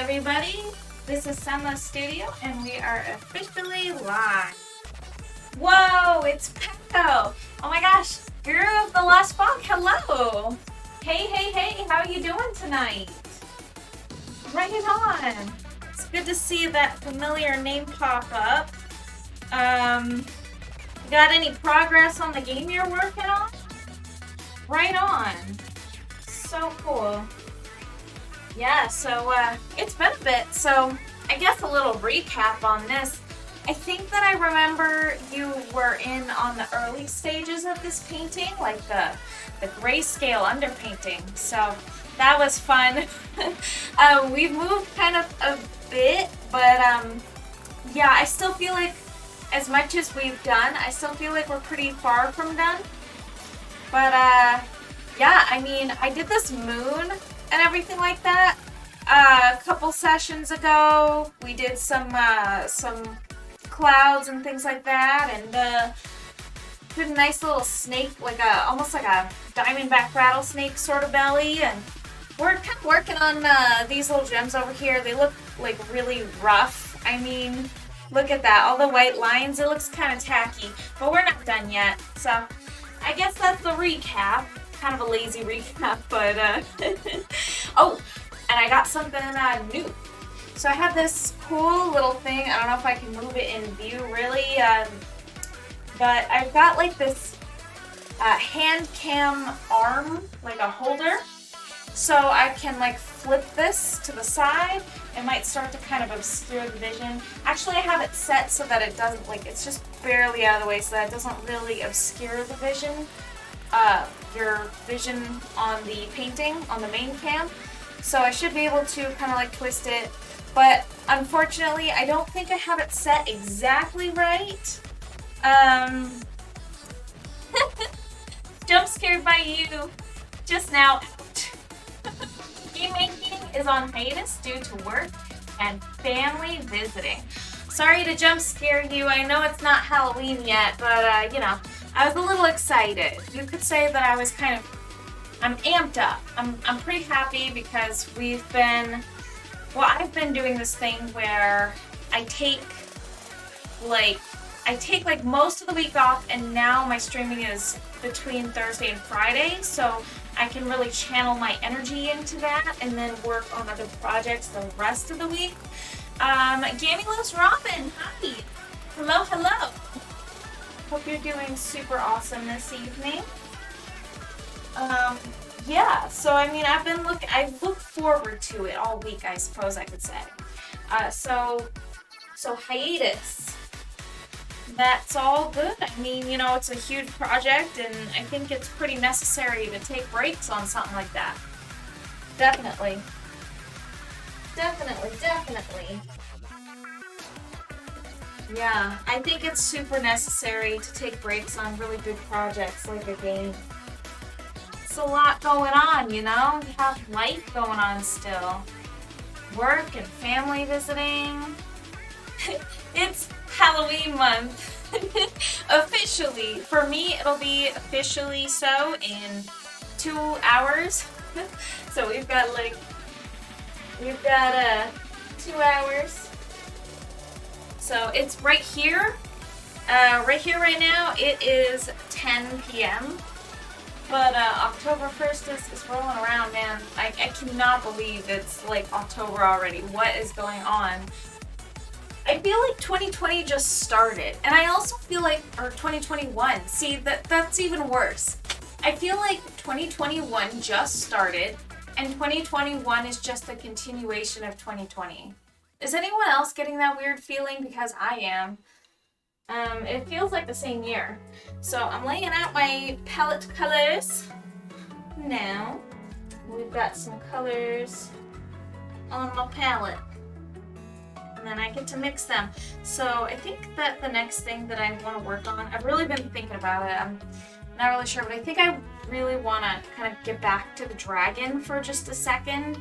everybody. This is Summer Studio and we are officially live. Whoa, it's Petco. Oh my gosh, Guru of the Lost Fog, hello. Hey, how are you doing tonight? Right on. It's good to see that familiar name pop up. Got any progress on the game you're working on? Right on. So cool. Yeah, so it's been a bit, so I guess a little recap on this. I think that I remember you were in on the early stages of this painting, like the grayscale underpainting, so that was fun. We've moved kind of a bit, but yeah, I still feel like as much as we've done, I still feel like we're pretty far from done. But yeah, I mean, I did this moon and everything like that a couple sessions ago. We did some clouds and things like that, and did a nice little snake, like almost like a diamondback rattlesnake sort of belly. And we're kind of working on these little gems over here. They look like really rough. I mean, look at that, all the white lines. It looks kind of tacky, but we're not done yet. So I guess that's the recap. Kind of a lazy recap, but oh, and I got something new. So I have this cool little thing. I don't know if I can move it in view really, but I've got like this hand cam arm, like a holder, so I can like flip this to the side. It might start to kind of obscure the vision. Actually, I have it set so that it doesn't, like, it's just barely out of the way, so that it doesn't really obscure the vision. Your vision on the painting, on the main cam. So I should be able to kind of like twist it, but unfortunately I don't think I have it set exactly right. Jump scared by you just now. Game making is on hiatus due to work and family visiting. Sorry to jump scare you. I know it's not Halloween yet, but you know, I was a little excited. You could say that I was kind of, I'm amped up. I'm pretty happy because I've been doing this thing where I take like most of the week off, and now my streaming is between Thursday and Friday, so I can really channel my energy into that and then work on other projects the rest of the week. Gaming Loves Robin, hi. Hello. Hope you're doing super awesome this evening. Yeah, so I mean, I've looked forward to it all week, I suppose I could say. So hiatus. That's all good. I mean, you know, it's a huge project, and I think it's pretty necessary to take breaks on something like that. Definitely. Yeah, I think it's super necessary to take breaks on really big projects like a game. It's a lot going on, you know? You have life going on still. Work and family visiting. It's Halloween month. Officially. For me, it'll be officially so in 2 hours. So we've got 2 hours. So it's right here. Right now, it is 10 p.m. But October 1st is rolling around, man. I cannot believe it's like October already. What is going on? I feel like 2020 just started. And I also feel like, or 2021. See, that's even worse. I feel like 2021 just started, and 2021 is just a continuation of 2020. Is anyone else getting that weird feeling? Because I am. It feels like the same year. So I'm laying out my palette colors now. We've got some colors on my palette, and then I get to mix them. So I think that the next thing that I want to work on, I've really been thinking about it. I'm not really sure, but I think I really want to kind of get back to the dragon for just a second.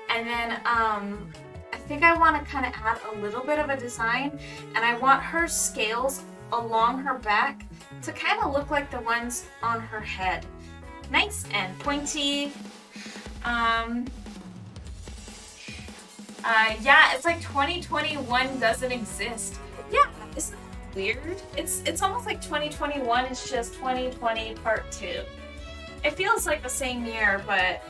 And then I think I want to kind of add a little bit of a design, and I want her scales along her back to kind of look like the ones on her head. Nice and pointy. Yeah, it's like 2021 doesn't exist. Yeah, isn't that weird? It's almost like 2021 is just 2020 part 2. It feels like the same year, but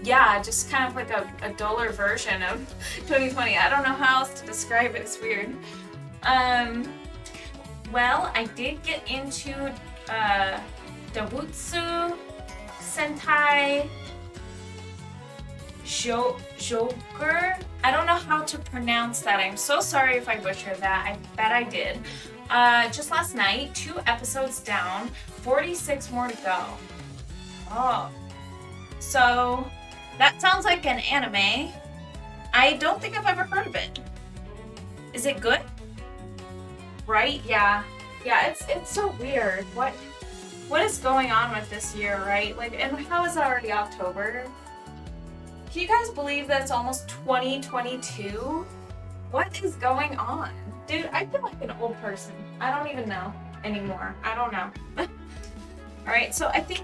yeah, just kind of like a duller version of 2020. I don't know how else to describe it. It's weird. Well, I did get into Dawutsu Sentai Joker. I don't know how to pronounce that. I'm so sorry if I butchered that. I bet I did. Just last night, 2 episodes down, 46 more to go. Oh. So, that sounds like an anime. I don't think I've ever heard of it. Is it good? Right? Yeah. Yeah, it's so weird. What is going on with this year, right? Like, and how is it already October? Can you guys believe that it's almost 2022? What is going on? Dude, I feel like an old person. I don't even know anymore. I don't know. Alright, so I think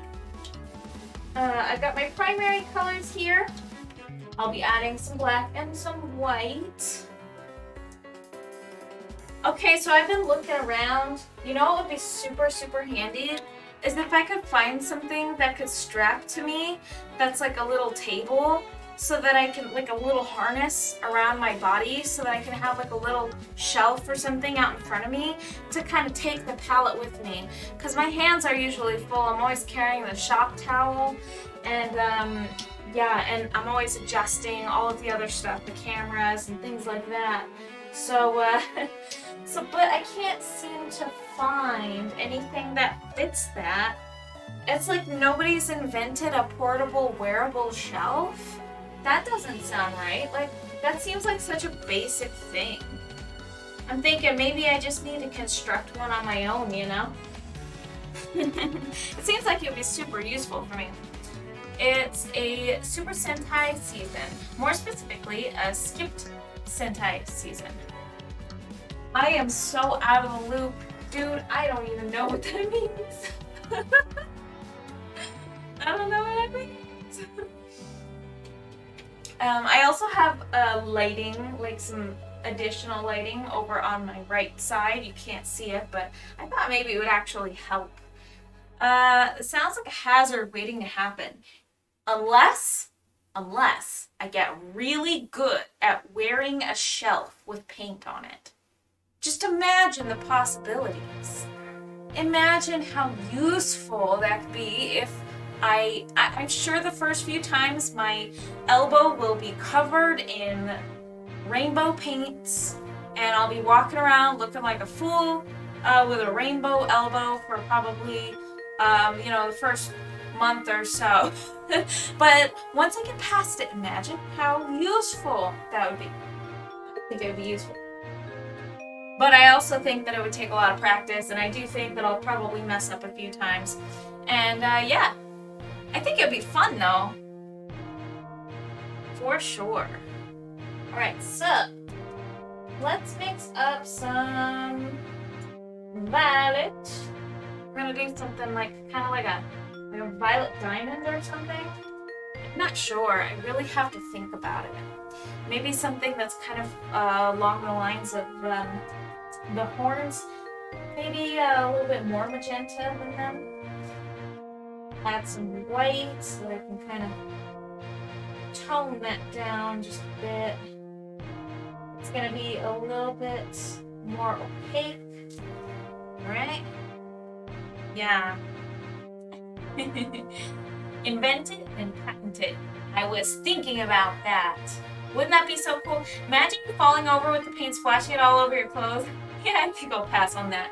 I've got my primary colors here. I'll be adding some black and some white. Okay, so I've been looking around. You know what would be super, super handy? Is if I could find something that could strap to me that's like a little table so that I can, like a little harness around my body so that I can have like a little shelf or something out in front of me to kind of take the palette with me. Because my hands are usually full. I'm always carrying the shop towel and yeah, and I'm always adjusting all of the other stuff, the cameras and things like that. So, but I can't seem to find anything that fits that. It's like nobody's invented a portable wearable shelf. That doesn't sound right. Like, that seems like such a basic thing. I'm thinking maybe I just need to construct one on my own, you know? It seems like it would be super useful for me. It's a Super Sentai season. More specifically, a skipped Sentai season. I am so out of the loop. Dude, I don't even know what that means. I don't know what that means. I also have lighting, like some additional lighting over on my right side. You can't see it, but I thought maybe it would actually help. It sounds like a hazard waiting to happen. Unless I get really good at wearing a shelf with paint on it. Just imagine the possibilities. Imagine how useful that could be if I'm sure the first few times my elbow will be covered in rainbow paints and I'll be walking around looking like a fool with a rainbow elbow for probably, the first month or so. But once I get past it, imagine how useful that would be. I think it would be useful. But I also think that it would take a lot of practice, and I do think that I'll probably mess up a few times. And yeah, I think it would be fun though. For sure. Alright, so let's mix up some violet. We're gonna do something like kind of like a violet diamond or something. I'm not sure. I really have to think about it. Maybe something that's kind of along the lines of the horns. Maybe a little bit more magenta than them. Add some white so that I can kind of tone that down just a bit. It's going to be a little bit more opaque. Alright? Yeah. Invented and patented. I was thinking about that. Wouldn't that be so cool? Imagine you falling over with the paint, splashing it all over your clothes. Yeah, I think I'll pass on that.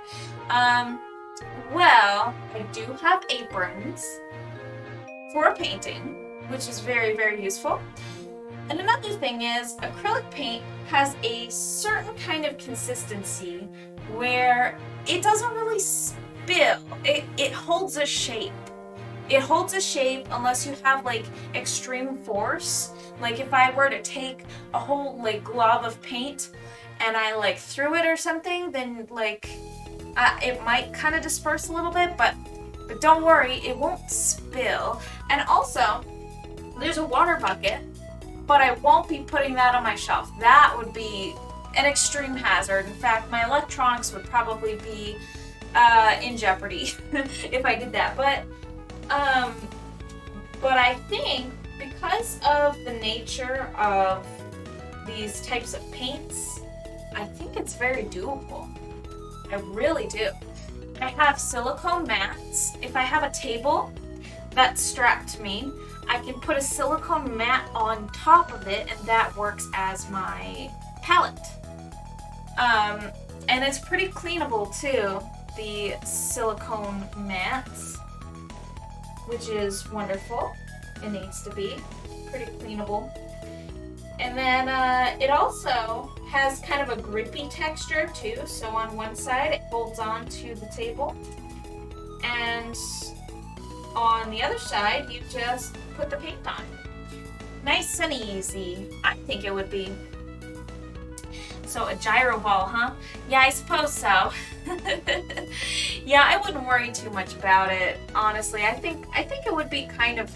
Well, I do have aprons for painting, which is very, very useful. And another thing is, acrylic paint has a certain kind of consistency where it doesn't really spill. It holds a shape. It holds a shape unless you have like extreme force. Like if I were to take a whole like glob of paint and I like threw it or something, then like it might kind of disperse a little bit, but don't worry, it won't spill. And also, There's a water bucket, but I won't be putting that on my shelf. That would be an extreme hazard. In fact, my electronics would probably be in jeopardy if I did that. But I think because of the nature of these types of paints, I think it's very doable. I really do. I have silicone mats. If I have a table that's strapped to me, I can put a silicone mat on top of it, and that works as my palette. And it's pretty cleanable too, the silicone mats, which is wonderful. It needs to be pretty cleanable. And then it also has kind of a grippy texture too, so on one side it holds on to the table, and on the other side you just put the paint on. Nice and easy, I think it would be. So a gyro ball, huh? Yeah, I suppose so. Yeah, I wouldn't worry too much about it, honestly. I think it would be kind of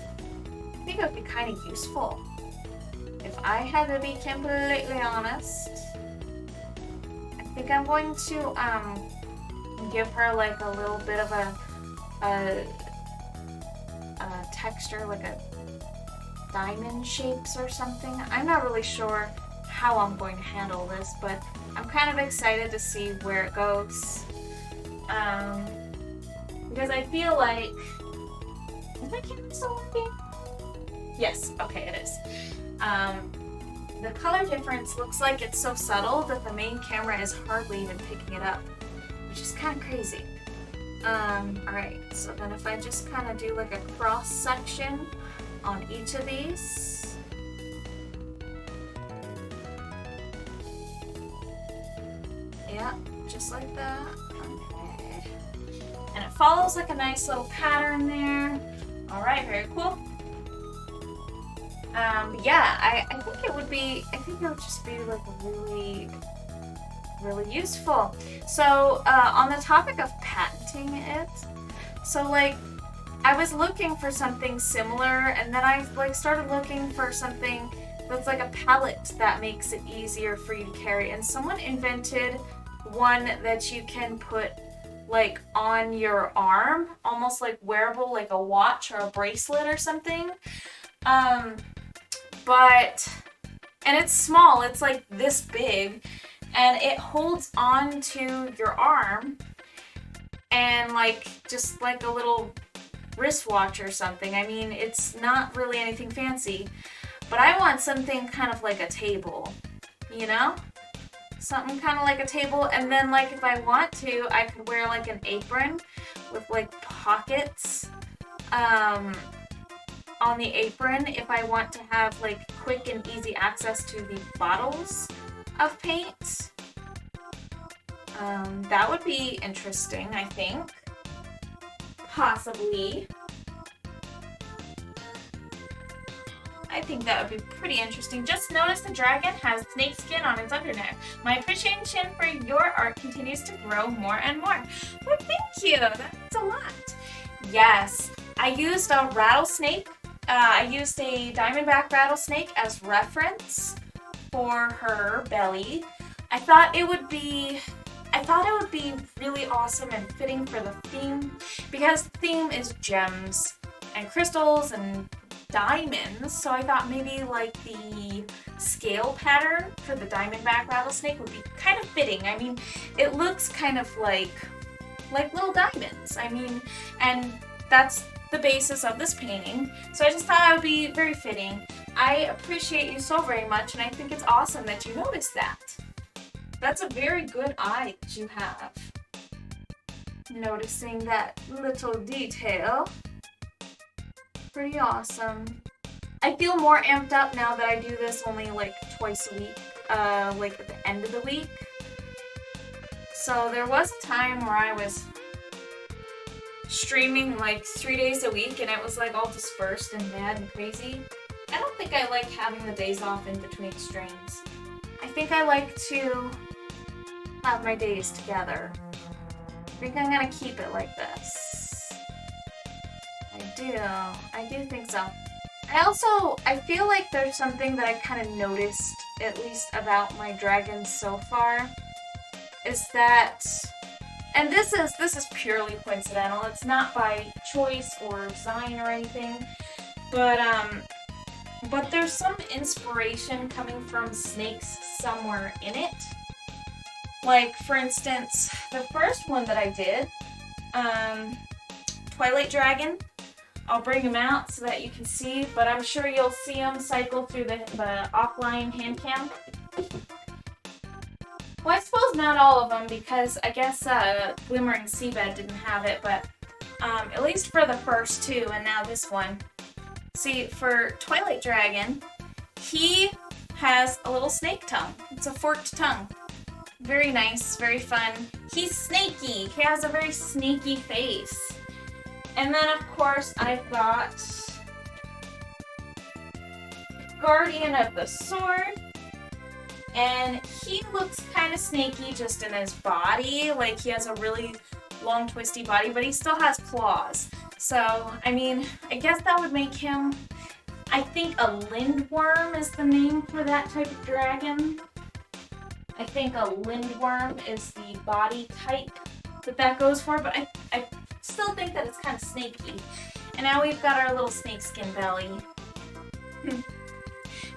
useful. If I had to be completely honest, I think I'm going to give her like a little bit of a texture, like a diamond shapes or something. I'm not really sure how I'm going to handle this, but I'm kind of excited to see where it goes. Because I feel like, is my camera still working? Yes, okay, it is. The color difference looks like it's so subtle that the main camera is hardly even picking it up, which is kind of crazy. Alright, so then if I just kind of do like a cross section on each of these. Yeah, just like that. Okay. And it follows like a nice little pattern there. Alright, very cool. Yeah, I think it would just be like really, really useful. So, on the topic of patenting it, so like, I was looking for something similar, and then I like started looking for something that's like a palette that makes it easier for you to carry, and someone invented one that you can put like on your arm, almost like wearable, like a watch or a bracelet or something. And it's small, it's like this big, and it holds on to your arm, and like, just like a little wristwatch or something. I mean, it's not really anything fancy, but I want something kind of like a table, you know? Something kind of like a table, and then like if I want to, I could wear like an apron with like pockets, on the apron if I want to have like quick and easy access to the bottles of paint. That would be interesting, I think. Possibly. I think that would be pretty interesting. Just notice the dragon has snake skin on its underneck. My appreciation for your art continues to grow more and more. Well, thank you. That's a lot. Yes, I used a rattlesnake. I used a diamondback rattlesnake as reference for her belly. I thought it would be really awesome and fitting for the theme, because the theme is gems and crystals and diamonds, so I thought maybe like the scale pattern for the diamondback rattlesnake would be kind of fitting. I mean, it looks kind of like little diamonds. I mean, and that's the basis of this painting, so I just thought it would be very fitting. I appreciate you so very much, and I think it's awesome that you noticed that. That's a very good eye that you have, noticing that little detail. Pretty awesome. I feel more amped up now that I do this only like twice a week, like at the end of the week. So there was a time where I was streaming like 3 days a week, and it was like all dispersed and mad and crazy. I don't think I like having the days off in between streams. I think I like to have my days together. I think I'm gonna keep it like this. I do think so. I feel like there's something that I kind of noticed, at least about my dragons so far, is that, and this is purely coincidental, it's not by choice or design or anything, but there's some inspiration coming from snakes somewhere in it. Like, for instance, the first one that I did, Twilight Dragon, I'll bring him out so that you can see, but I'm sure you'll see him cycle through the offline hand cam. Well, I suppose not all of them, because I guess Glimmering Seabed didn't have it, but at least for the first two, and now this one. See, for Twilight Dragon, he has a little snake tongue. It's a forked tongue. Very nice, very fun. He's snaky. He has a very snaky face. And then, of course, I've got Guardian of the Sword. And he looks kind of snaky just in his body. Like, he has a really long, twisty body, but he still has claws. So, I mean, I guess that would make him, I think a lindworm is the name for that type of dragon. I think a lindworm is the body type that goes for, but I still think that it's kind of snaky. And now we've got our little snakeskin belly.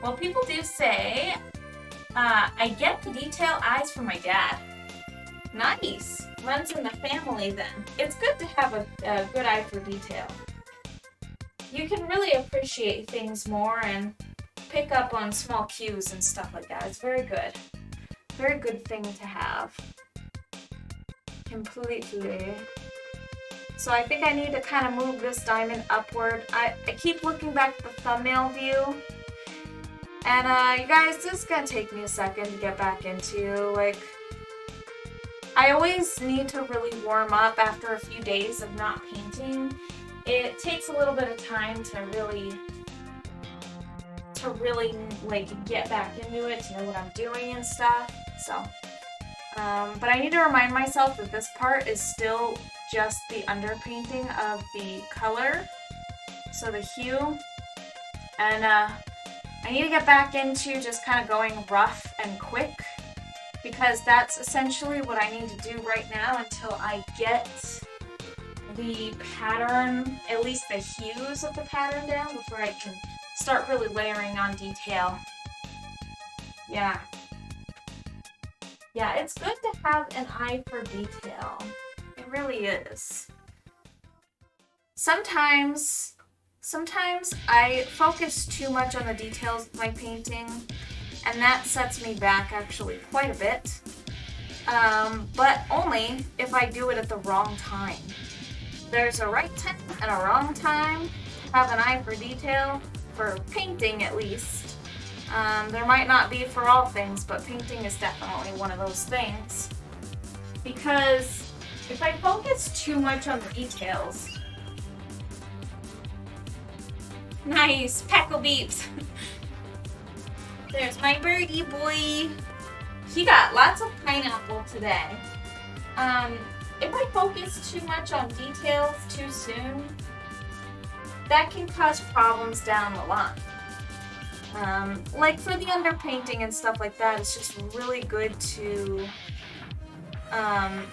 Well, people do say, I get the detail eyes from my dad. Nice. Runs in the family then. It's good to have a good eye for detail. You can really appreciate things more and pick up on small cues and stuff like that. It's very good. Very good thing to have. Completely. So I think I need to kind of move this diamond upward. I keep looking back at the thumbnail view. And you guys, this is gonna take me a second to get back into. Like, I always need to really warm up after a few days of not painting. It takes a little bit of time to really like get back into it, to know what I'm doing and stuff. So, but I need to remind myself that this part is still just the underpainting of the color, so the hue, and I need to get back into just kind of going rough and quick, because that's essentially what I need to do right now until I get the pattern, at least the hues of the pattern down, before I can start really layering on detail. Yeah. Yeah, it's good to have an eye for detail. It really is. Sometimes I focus too much on the details of my painting, and that sets me back actually quite a bit. But only if I do it at the wrong time. There's a right time and a wrong time to have an eye for detail, for painting at least. There might not be for all things, but painting is definitely one of those things. Because if I focus too much on the details... Nice! Peckle beeps! There's my birdie boy! He got lots of pineapple today. If I focus too much on details too soon, that can cause problems down the line. Like for the underpainting and stuff like that, it's just really good to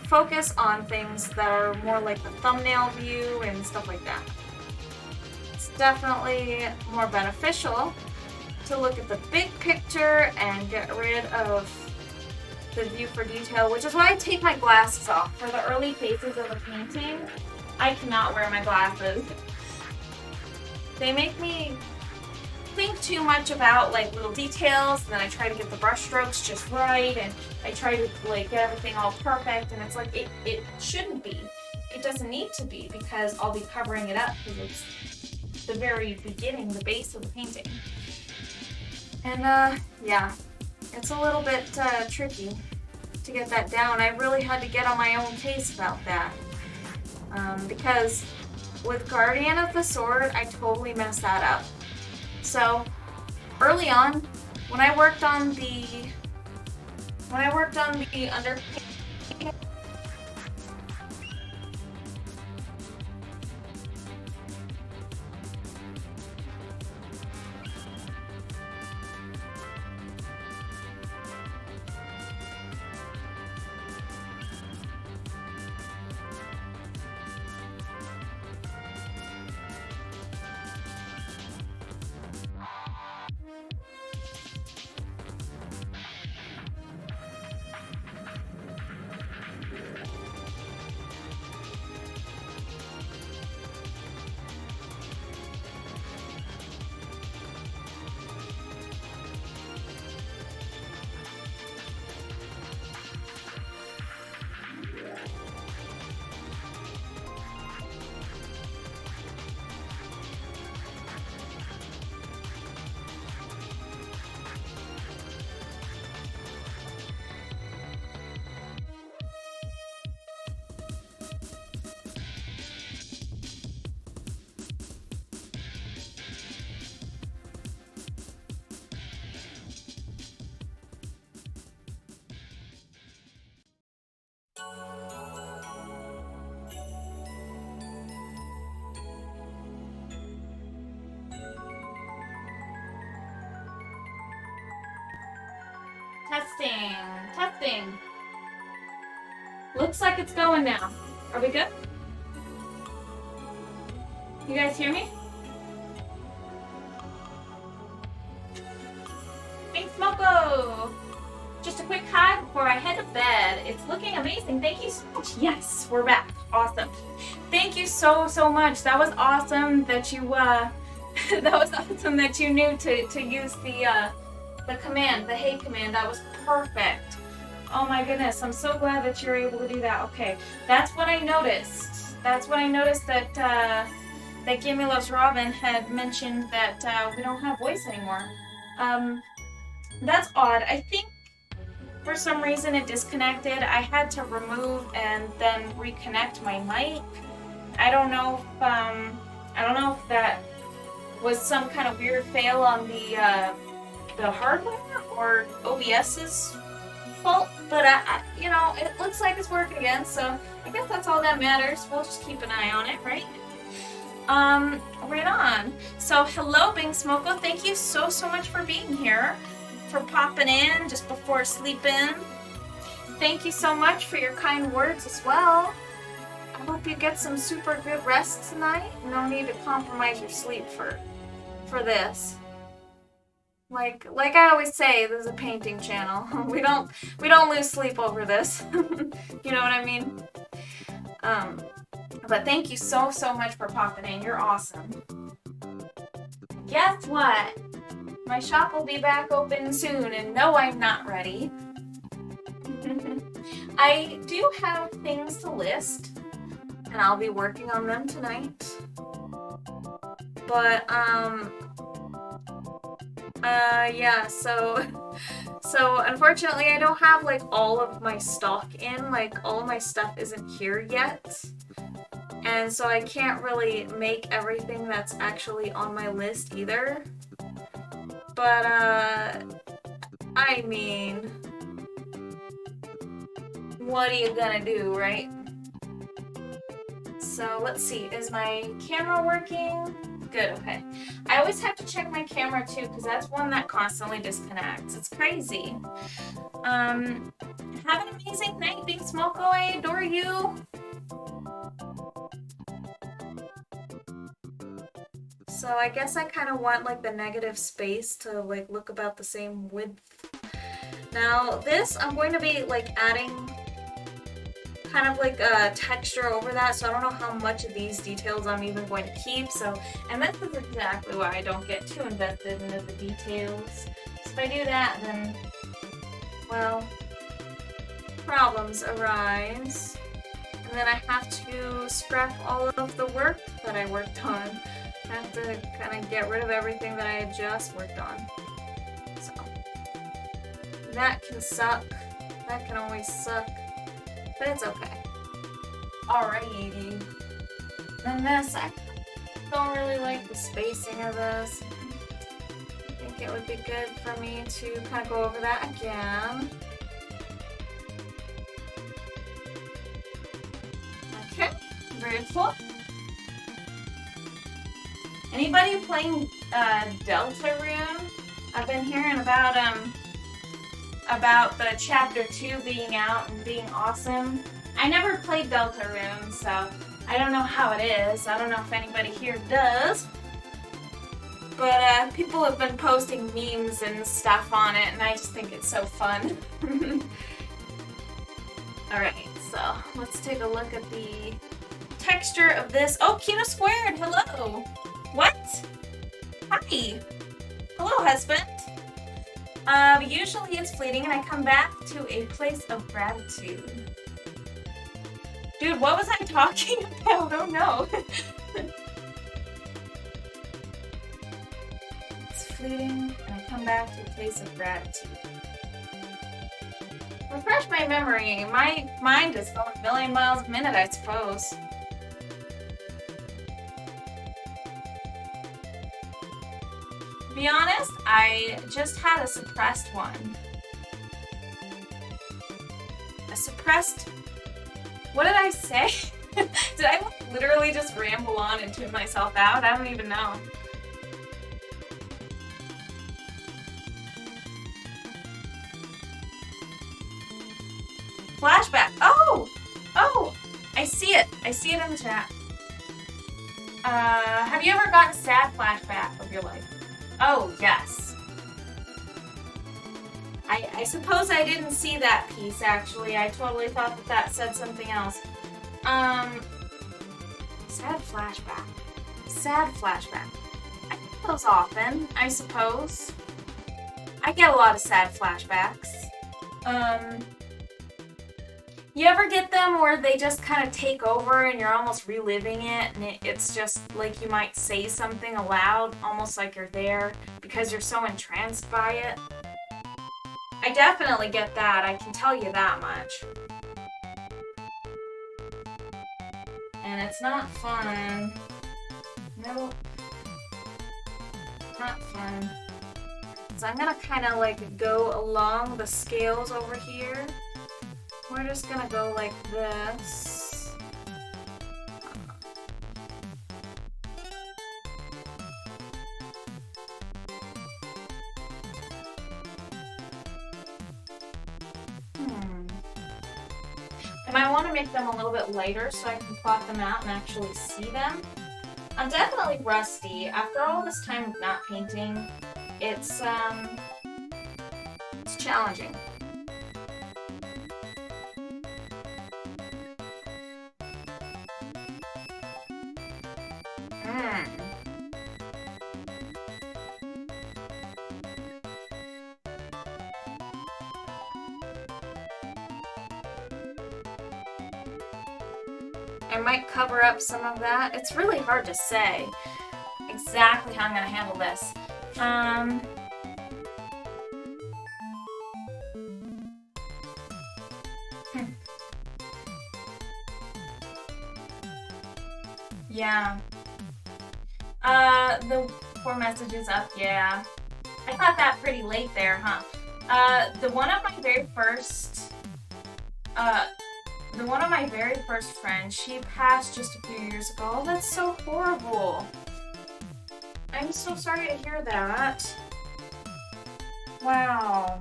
focus on things that are more like the thumbnail view and stuff like that. It's definitely more beneficial to look at the big picture and get rid of the view for detail, which is why I take my glasses off. For the early phases of a painting, I cannot wear my glasses. They make me think too much about like little details, and then I try to get the brush strokes just right, and I try to like get everything all perfect, and it's like it shouldn't be. It doesn't need to be, because I'll be covering it up because it's the very beginning, the base of the painting. And yeah, it's a little bit tricky to get that down. I really had to get on my own case about that, because with Guardian of the Sword, I totally messed that up. So early on, when I worked on the underpainting, Testing. Testing. Looks like it's going now. Are we good? You guys hear me? Thanks, Smoko! Just a quick hi before I head to bed. It's looking amazing. Thank you so much. Yes, we're back. Awesome. Thank you so much. That was awesome that you that was awesome that you knew to use the command, the hey command. That was perfect. Oh my goodness, I'm so glad that you're able to do that. Okay, that's what I noticed. That's what I noticed that that Gimme Loves Robin had mentioned that we don't have voice anymore. That's odd. I think for some reason it disconnected. I had to remove and then reconnect my mic. I don't know if that was some kind of weird fail on the hardware or OBS's fault, but you know, it looks like it's working again, so I guess that's all that matters. We'll just keep an eye on it, right? Right on. So hello, Bing Smoko. Thank you so much for being here, for popping in just before sleeping. Thank you so much for your kind words as well. I hope you get some super good rest tonight. No need to compromise your sleep for this. Like I always say, this is a painting channel. We don't lose sleep over this. You know what I mean? But thank you so much for popping in. You're awesome. Guess what? My shop will be back open soon, and no, I'm not ready. I do have things to list, and I'll be working on them tonight. But yeah, so unfortunately I don't have like all of my stock in, like all of my stuff isn't here yet. And so I can't really make everything that's actually on my list either. But I mean, what are you gonna do, right? So let's see, is my camera working? Good, okay. I always have to check my camera too, because that's one that constantly disconnects. It's crazy. Have an amazing night, Big Smoko. I adore you. So I guess I kind of want like the negative space to like look about the same width. Now this, I'm going to be like adding kind of like a texture over that, so I don't know how much of these details I'm even going to keep. So, and this is exactly why I don't get too invested into the details. So if I do that, then, well, problems arise. And then I have to scrap all of the work that I worked on. I have to kind of get rid of everything that I had just worked on. So, that can suck. That can always suck. But it's okay. Alrighty. Then this, I don't really like the spacing of this. I think it would be good for me to kind of go over that again. Okay, very cool. Anybody playing Deltarune? I've been hearing about the chapter 2 being out and being awesome. I never played Deltarune, so I don't know how it is. I don't know if anybody here does. But people have been posting memes and stuff on it, and I just think it's so fun. Alright, so let's take a look at the texture of this. Oh, Kino Squared, hello! What? Hi! Hello, husband! Usually it's fleeting and I come back to a place of gratitude. Dude, what was I talking about? Oh no! It's fleeting and I come back to a place of gratitude. Refresh my memory. My mind is going a million miles a minute, I suppose. To be honest, I just had a suppressed one. A suppressed... What did I say? Did I literally just ramble on and tune myself out? I don't even know. Flashback. Oh! Oh! I see it. I see it in the chat. Have you ever gotten a sad flashback of your life? Oh, yes. I suppose I didn't see that piece, actually. I totally thought that that said something else. Sad flashback. Sad flashback. I get those often, I suppose. I get a lot of sad flashbacks. You ever get them where they just kind of take over and you're almost reliving it, and it's just like you might say something aloud, almost like you're there, because you're so entranced by it? I definitely get that, I can tell you that much. And it's not fun. Nope. Not fun. So I'm gonna kind of like go along the scales over here. We're just gonna go like this. I might want to make them a little bit lighter so I can plot them out and actually see them. I'm definitely rusty. After all this time of not painting, it's challenging. I might cover up some of that. It's really hard to say exactly how I'm going to handle this. Yeah. The 4 messages up, yeah. I got that pretty late there, huh? The one of my very first friends, she passed just a few years ago. Oh, that's so horrible. I'm so sorry to hear that. Wow.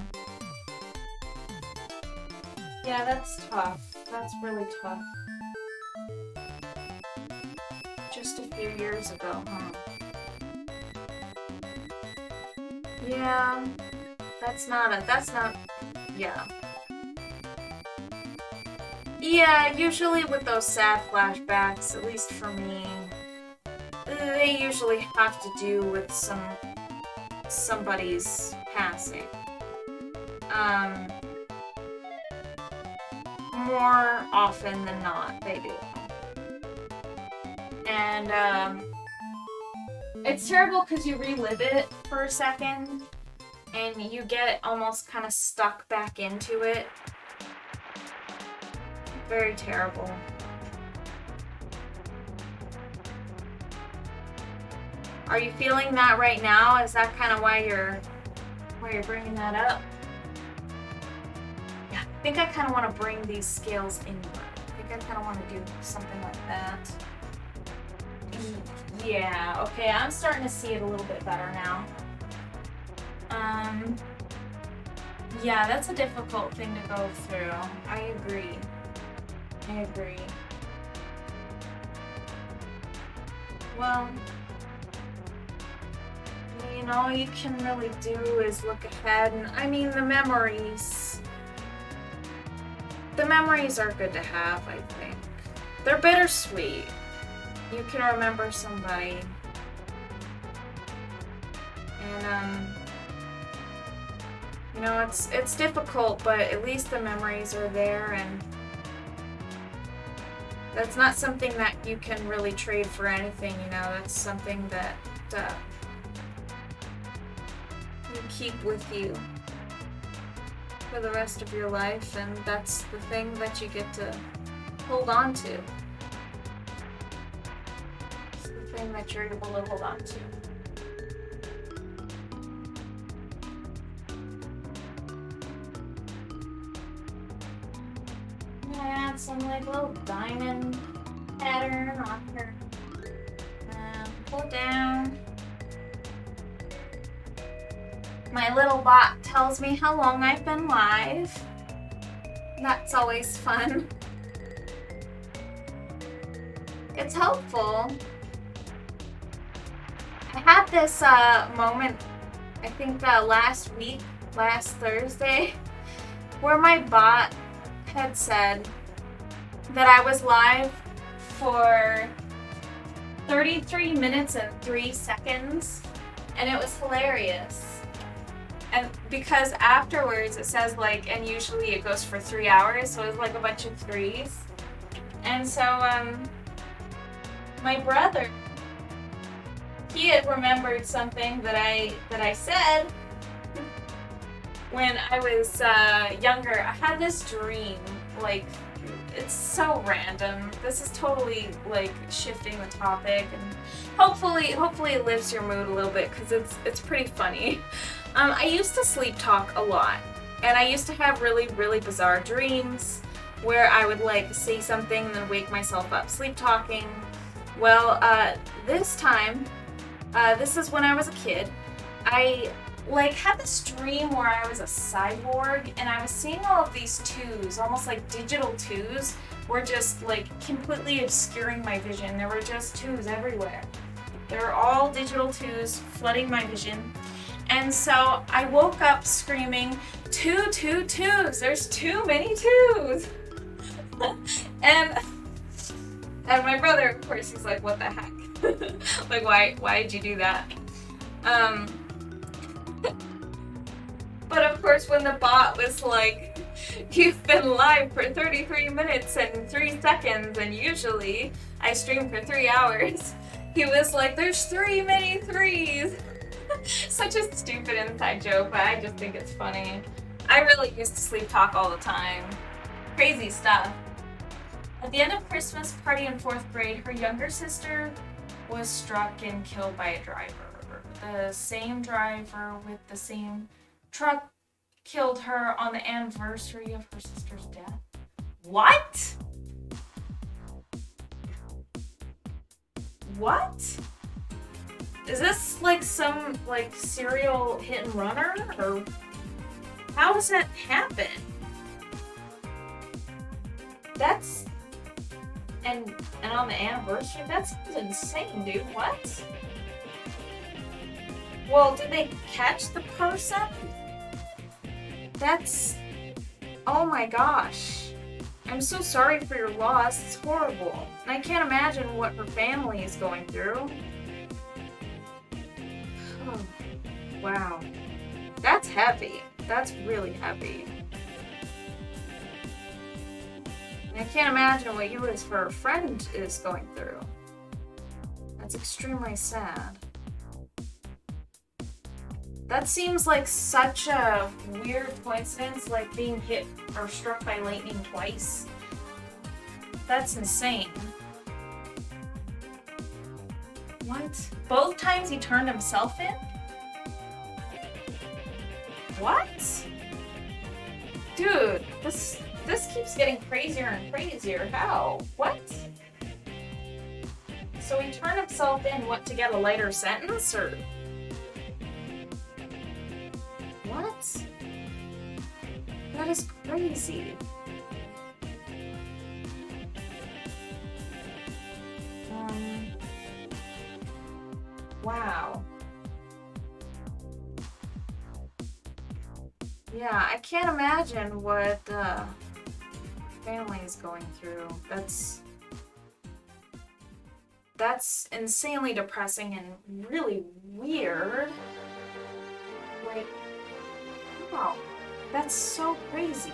Yeah, that's tough. That's really tough. Just a few years ago, huh? Yeah. Yeah. Yeah, usually with those sad flashbacks, at least for me, they usually have to do with somebody's passing. More often than not, they do. And, it's terrible because you relive it for a second, and you get almost kind of stuck back into it. Very terrible. Are you feeling that right now? Is that kind of why you're bringing that up? Yeah, I think I kind of want to bring these scales inward. I think I kind of want to do something like that. Yeah, okay, I'm starting to see it a little bit better now. Yeah, that's a difficult thing to go through. I agree. Well, you know, all you can really do is look ahead, and I mean, the memories are good to have, I think. They're bittersweet. You can remember somebody. And, you know, it's difficult, but at least the memories are there, and that's not something that you can really trade for anything, you know. That's something that you keep with you for the rest of your life, and that's the thing that you get to hold on to. It's the thing that you're able to hold on to. Add some like little diamond pattern on her. Pull it down. My little bot tells me how long I've been live. That's always fun. It's helpful. I had this moment, I think last week, last Thursday, where my bot had said that I was live for 33 minutes and 3 seconds, and it was hilarious. And because afterwards it says like, and usually it goes for 3 hours, so it was like a bunch of threes. And so my brother, he had remembered something that I said when I was younger. I had this dream, like, it's so random. This is totally like shifting the topic, and hopefully it lifts your mood a little bit, because it's pretty funny. I used to sleep talk a lot, and I used to have really, really bizarre dreams where I would like say something and then wake myself up sleep talking. Well, this time, this is when I was a kid, I like had this dream where I was a cyborg, and I was seeing all of these twos, almost like digital twos, were just like completely obscuring my vision. There were just twos everywhere. They were all digital twos flooding my vision. And so I woke up screaming, twos, there's too many twos. and my brother, of course, he's like, what the heck? Like, why did you do that? But of course, when the bot was like, you've been live for 33 minutes and 3 seconds, and usually I stream for 3 hours, he was like, there's too many threes. Such a stupid inside joke, but I just think it's funny. I really used to sleep talk all the time. Crazy stuff. At the end of Christmas party in 4th grade, her younger sister was struck and killed by a driver. The same driver with the same truck killed her on the anniversary of her sister's death. What? What? Is this like some like serial hit and runner, or how does that happen? That's and on the anniversary? That's insane, dude. What? Well, did they catch the person? That's, oh my gosh. I'm so sorry for your loss. It's horrible. And I can't imagine what her family is going through. Oh, wow. That's heavy. That's really heavy. And I can't imagine what you as her friend is going through. That's extremely sad. That seems like such a weird coincidence, like being hit or struck by lightning twice. That's insane. What? Both times he turned himself in? What? Dude, this keeps getting crazier and crazier. How? What? So he turned himself in, what, to get a lighter sentence, or? What? That is crazy. Wow. Yeah, I can't imagine what the family is going through. That's insanely depressing and really weird. Like, wow, that's so crazy.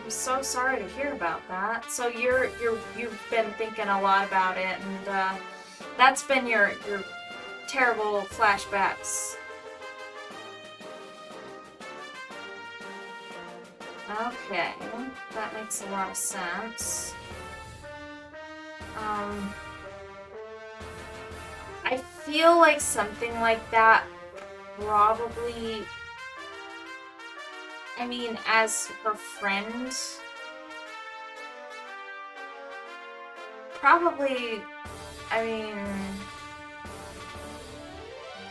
I'm so sorry to hear about that. So you've been thinking a lot about it, and that's been your terrible flashbacks. Okay, that makes a lot of sense. I feel like something like that probably, I mean, as her friend, probably, I mean,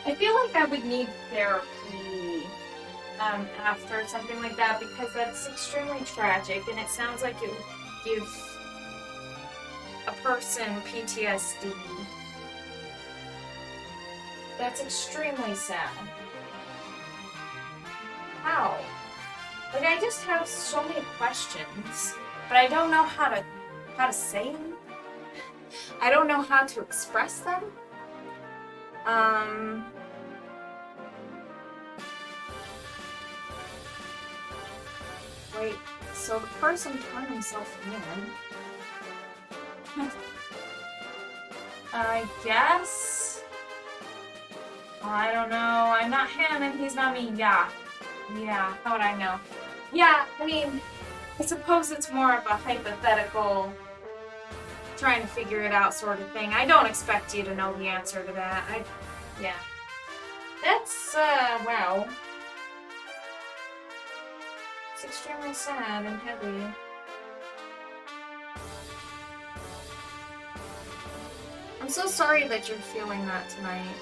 I feel like I would need therapy after something like that, because that's extremely tragic, and it sounds like it would give a person PTSD. That's extremely sad. How? Like, I just have so many questions, but I don't know how to say them. I don't know how to express them. Wait, so the person turned himself in. I guess? I don't know. I'm not him and he's not me. Yeah. Yeah, how would I know? Yeah, I mean, I suppose it's more of a hypothetical, trying to figure it out sort of thing. I don't expect you to know the answer to that. Yeah. That's, wow. It's extremely sad and heavy. I'm so sorry that you're feeling that tonight.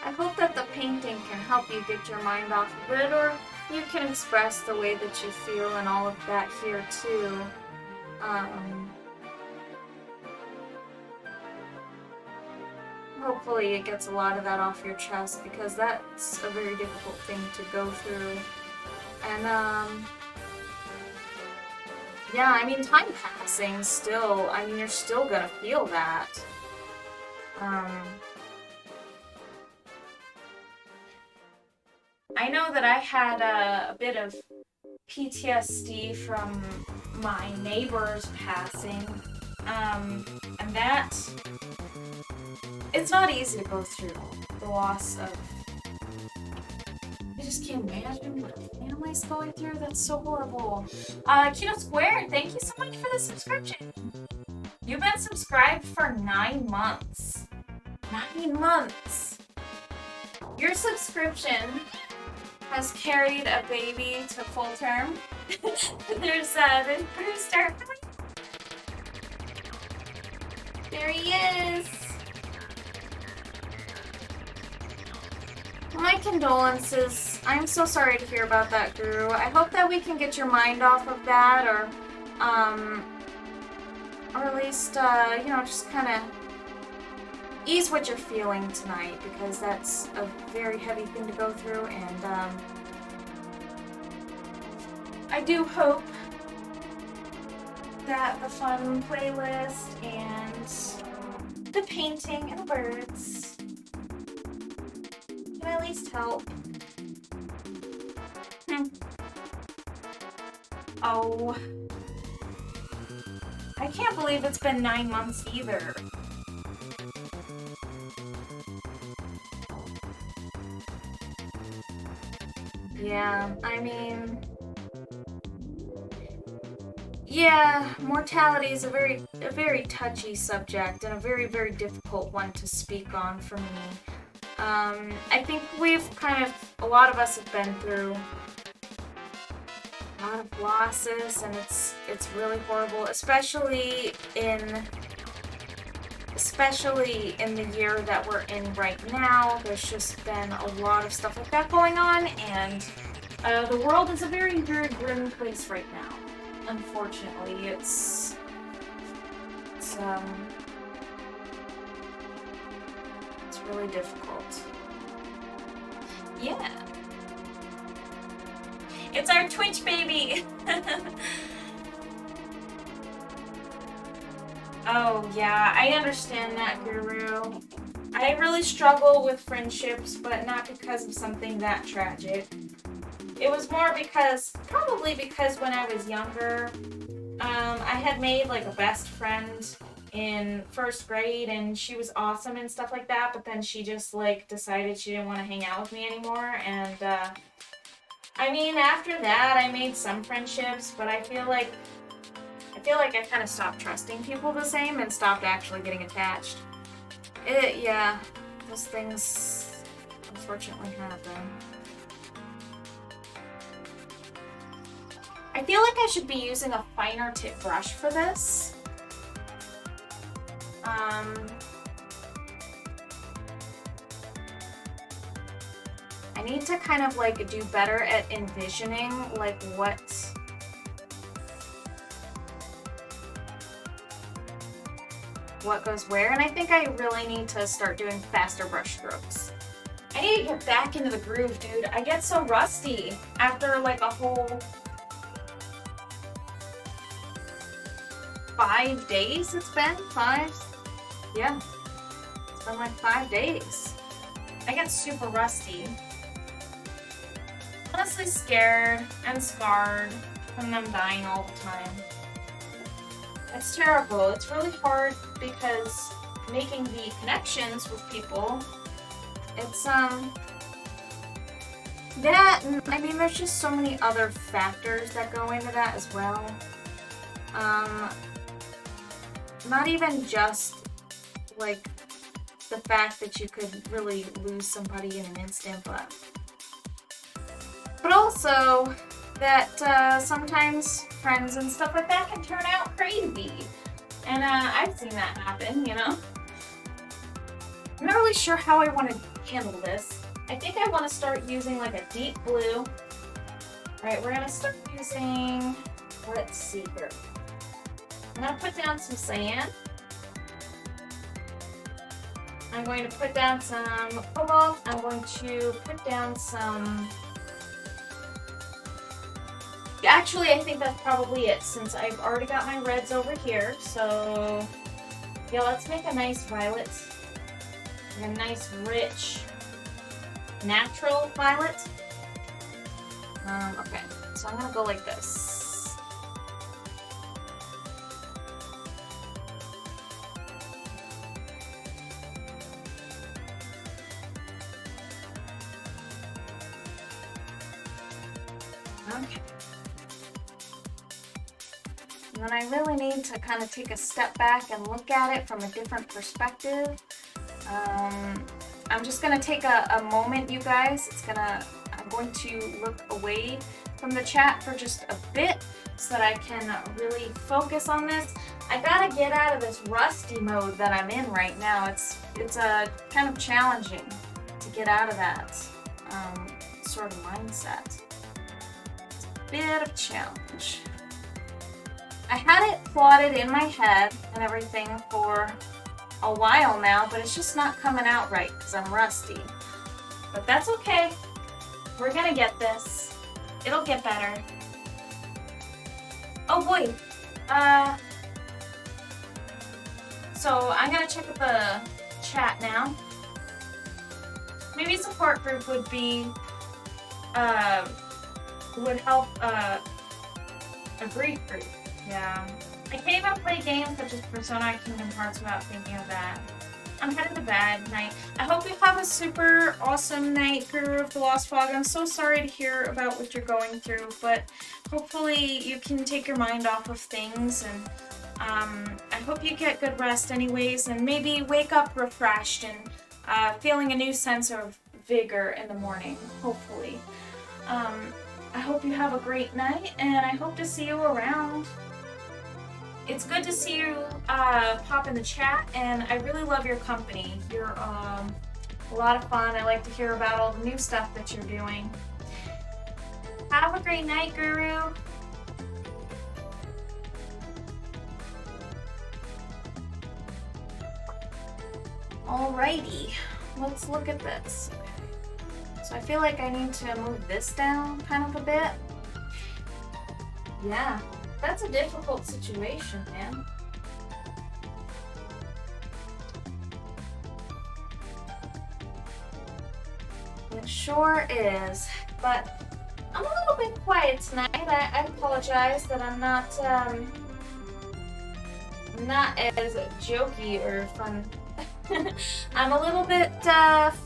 I hope that the painting can help you get your mind off of it, or you can express the way that you feel and all of that here too. Hopefully it gets a lot of that off your chest, because that's a very difficult thing to go through. And yeah, I mean, time passing still, I mean, you're still gonna feel that. I know that I had a bit of PTSD from my neighbor's passing, and that, it's not easy to go through the loss of, I just can't imagine what a family's going through. That's so horrible. Kino Square, thank you so much for the subscription. You've been subscribed for 9 months. 9 months. Your subscription has carried a baby to full term. There's Brewster. There he is. My condolences. I'm so sorry to hear about that, Guru. I hope that we can get your mind off of that, or at least, you know, just kind of ease what you're feeling tonight, because that's a very heavy thing to go through, and I do hope that the fun playlist and the painting and the birds can at least help. Oh, I can't believe it's been 9 months either. Yeah, I mean, yeah, mortality is a very touchy subject, and a very, very difficult one to speak on for me. I think a lot of us have been through a lot of losses, and it's really horrible, especially in the year that we're in right now. There's just been a lot of stuff like that going on, and the world is a very, very grim place right now. Unfortunately, it's really difficult. Yeah. It's our Twitch baby! Oh, yeah, I understand that, Guru. I really struggle with friendships, but not because of something that tragic. It was more probably because when I was younger, I had made like a best friend in 1st grade, and she was awesome and stuff like that, but then she just like decided she didn't want to hang out with me anymore, and I mean, after that I made some friendships, but I feel like I kind of stopped trusting people the same and stopped actually getting attached. Yeah, those things unfortunately happen. I feel like I should be using a finer tip brush for this. I need to kind of like do better at envisioning like what goes where, and I think I really need to start doing faster brush strokes. I need to get back into the groove, dude. I get so rusty after like a whole 5 days. It's been 5? Yeah, it's been like 5 days. I get super rusty. Honestly scared and scarred from them dying all the time. It's terrible. It's really hard because making the connections with people, it's that, I mean, there's just so many other factors that go into that as well. Not even just like the fact that you could really lose somebody in an instant, but also that sometimes friends and stuff like that can turn out crazy. And I've seen that happen, you know? I'm not really sure how I want to handle this. I think I want to start using like a deep blue. Alright, we're going to start using, let's see here. I'm going to put down some cyan. I'm going to put down some cobalt. I'm going to put down some... Actually, I think that's probably it, since I've already got my reds over here. So, yeah, let's make a nice violet. A nice, rich, natural violet. Okay, so I'm gonna go like this. Okay. And then I really need to kind of take a step back and look at it from a different perspective. I'm just gonna take a moment, you guys. I'm going to look away from the chat for just a bit so that I can really focus on this. I gotta get out of this rusty mode that I'm in right now. It's kind of challenging to get out of that sort of mindset. It's a bit of a challenge. I had it plotted in my head and everything for a while now, but it's just not coming out right because I'm rusty. But that's okay. We're gonna get this. It'll get better. Oh boy. So I'm gonna check the chat now. Maybe support group would be would help a grief group. Yeah. I can't even play games such as Persona Kingdom Hearts without thinking of that. I'm headed to bed. Night. I hope you have a super awesome night, Guru of the Lost Fog. I'm so sorry to hear about what you're going through, but hopefully you can take your mind off of things, and I hope you get good rest anyways, and maybe wake up refreshed and feeling a new sense of vigor in the morning, hopefully. I hope you have a great night, and I hope to see you around. It's good to see you pop in the chat, and I really love your company. You're a lot of fun. I like to hear about all the new stuff that you're doing. Have a great night, Guru. Alrighty, let's look at this. So I feel like I need to move this down kind of a bit. Yeah. That's a difficult situation, man. It sure is. But I'm a little bit quiet tonight. I apologize that I'm not as jokey or fun. I'm a little bit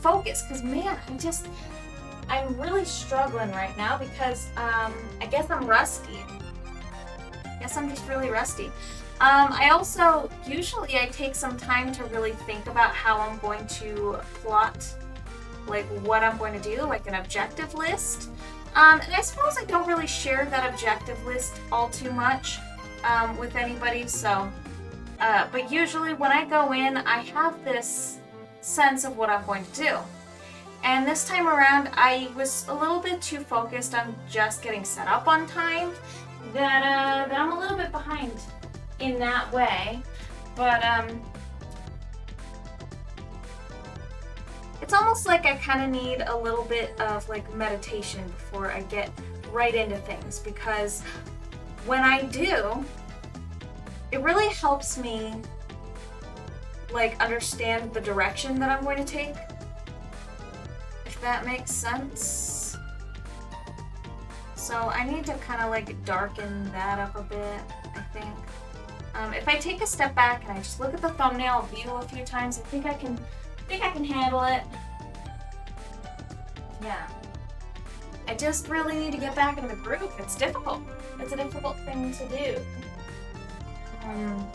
focused because, man, I'm really struggling right now because I guess I'm rusty. Guess I'm just really rusty. I also, usually I take some time to really think about how I'm going to plot, like what I'm going to do, like an objective list. And I suppose I don't really share that objective list all too much with anybody, so, but usually when I go in, I have this sense of what I'm going to do. And this time around, I was a little bit too focused on just getting set up on time that I'm a little bit behind in that way. But it's almost like I kind of need a little bit of like meditation before I get right into things, because when I do, it really helps me like understand the direction that I'm going to take, if that makes sense. So I need to kind of like darken that up a bit, I think. If I take a step back and I just look at the thumbnail view a few times, I think I can handle it. Yeah. I just really need to get back into the groove. It's difficult. It's a difficult thing to do. Yeah.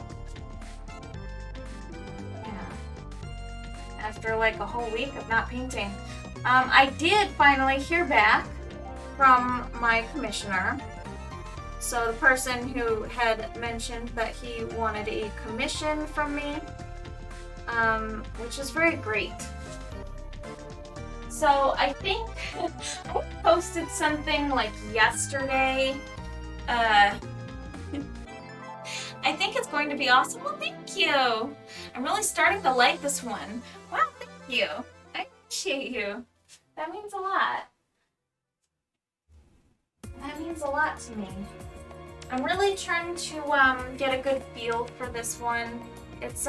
After like a whole week of not painting. I did finally hear back from my commissioner. So the person who had mentioned that he wanted a commission from me, which is very great. So I think I posted something like yesterday. I think it's going to be awesome. Well, thank you. I'm really starting to like this one. Wow, thank you. I appreciate you. That means a lot. That means a lot to me. I'm really trying to get a good feel for this one. It's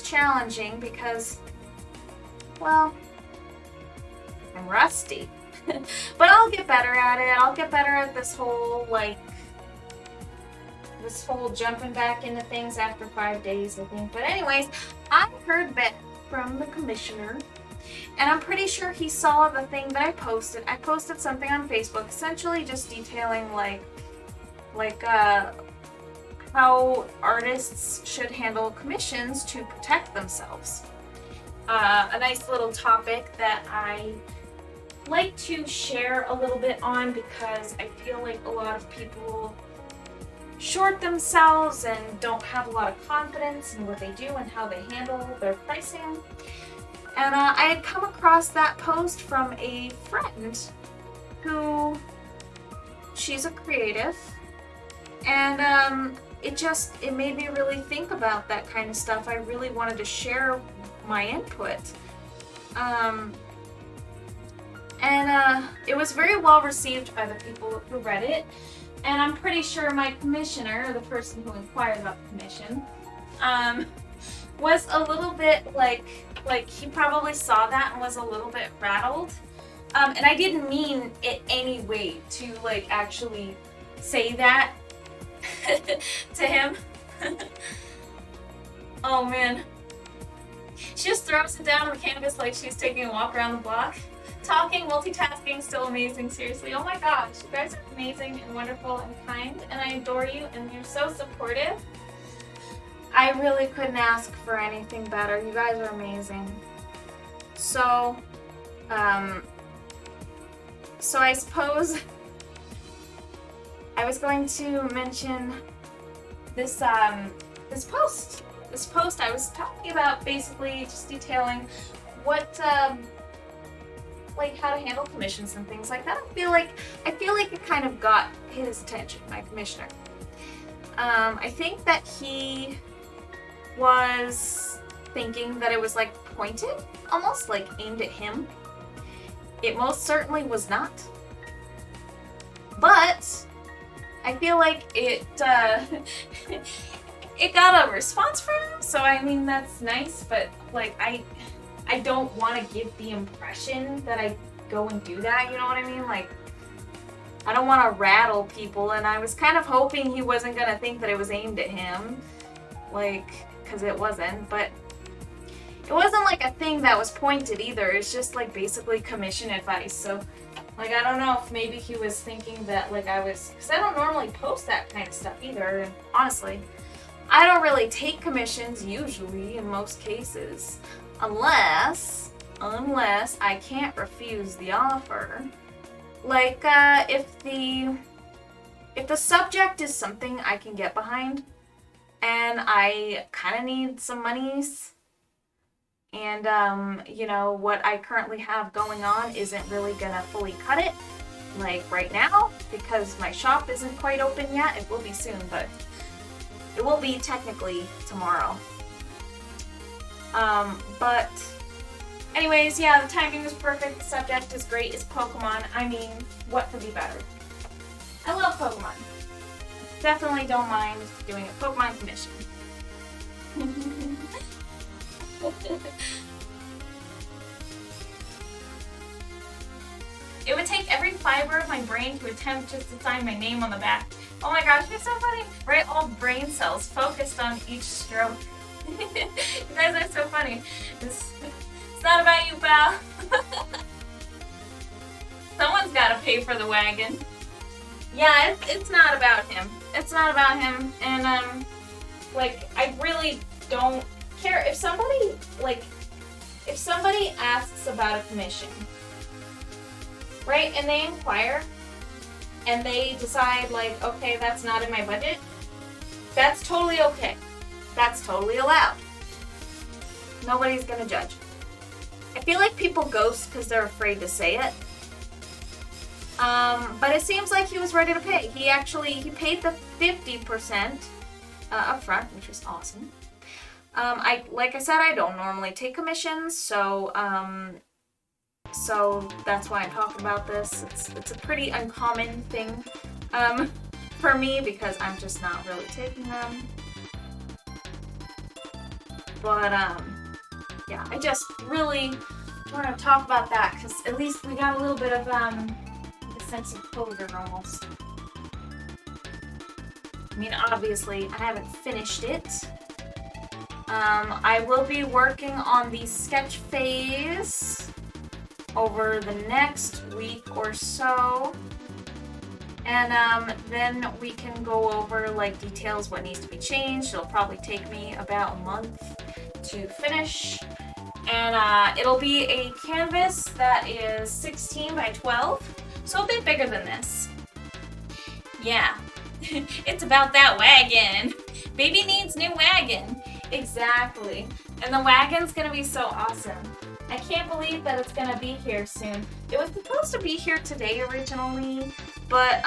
challenging because, well, I'm rusty. But I'll get better at it. I'll get better at this whole jumping back into things after 5 days, I think. But anyways, I heard back from the commissioner, and I'm pretty sure he saw the thing that I posted. I posted something on Facebook, essentially just detailing like how artists should handle commissions to protect themselves. A nice little topic that I like to share a little bit on, because I feel like a lot of people short themselves and don't have a lot of confidence in what they do and how they handle their pricing. And I had come across that post from a friend who, she's a creative, and it made me really think about that kind of stuff. I really wanted to share my input. It was very well received by the people who read it, and I'm pretty sure my commissioner, or the person who inquired about the commission, was a little bit like he probably saw that and was a little bit rattled. And I didn't mean it any way to like actually say that to him. Oh man. She just throws it down on the canvas like she's taking a walk around the block. Talking, multitasking, still amazing, seriously. Oh my gosh, you guys are amazing and wonderful and kind, and I adore you, and you're so supportive. I really couldn't ask for anything better. You guys are amazing. So I suppose I was going to mention this post. This post I was talking about, basically just detailing what like how to handle commissions and things like that. I feel like it kind of got his attention, my commissioner. I think that he was thinking that it was like pointed, almost like aimed at him. It most certainly was not. But I feel like it it got a response from him, so I mean that's nice, but like I don't want to give the impression that I go and do that, you know what I mean? Like, I don't want to rattle people, and I was kind of hoping he wasn't going to think that it was aimed at him, like, because it wasn't, but it wasn't like a thing that was pointed either. It's just like basically commission advice, so like I don't know if maybe he was thinking that like I was, because I don't normally post that kind of stuff either, and honestly. I don't really take commissions usually in most cases, unless I can't refuse the offer. Like, if the subject is something I can get behind, and I kind of need some monies, and, you know, what I currently have going on isn't really gonna fully cut it, like right now, because my shop isn't quite open yet. It will be soon, but it will be technically tomorrow. But anyways, yeah, the timing was perfect, the subject is great, it's Pokemon. I mean, what could be better? I love Pokemon. Definitely don't mind doing a Pokemon commission. It would take every fiber of my brain to attempt just to sign my name on the back. Oh my gosh, you're so funny! Right, all brain cells focused on each stroke. You guys are so funny. It's not about you, pal. Someone's gotta pay for the wagon. Yeah, it's not about him. It's not about him, and like, I really don't care if somebody asks about a commission, right, and they inquire, and they decide, like, okay, that's not in my budget, that's totally okay. That's totally allowed. Nobody's gonna judge. I feel like people ghost because they're afraid to say it. But it seems like he was ready to pay. He paid the 50% up front, which was awesome. Like I said, I don't normally take commissions, so that's why I'm talking about this. It's a pretty uncommon thing, for me, because I'm just not really taking them. But, yeah, I just really want to talk about that, because at least we got a little bit of, a sense of closure, almost. I mean, obviously, I haven't finished it. I will be working on the sketch phase over the next week or so. And, then we can go over, like, details, what needs to be changed. It'll probably take me about a month to finish. And, it'll be a canvas that is 16 by 12, so a bit bigger than this. Yeah, it's about that wagon. Baby needs new wagon. Exactly. And the wagon's gonna be so awesome. I can't believe that it's gonna be here soon. It was supposed to be here today originally, but,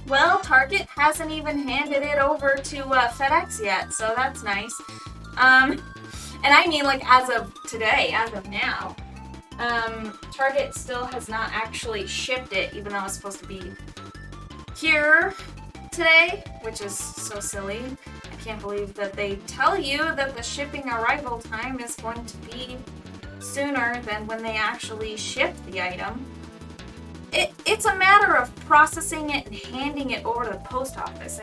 well, Target hasn't even handed it over to FedEx yet, so that's nice. And I mean, like, as of today, as of now. Target still has not actually shipped it, even though it's supposed to be here today, which is so silly. I can't believe that they tell you that the shipping arrival time is going to be sooner than when they actually ship the item. It's a matter of processing it and handing it over to the post office,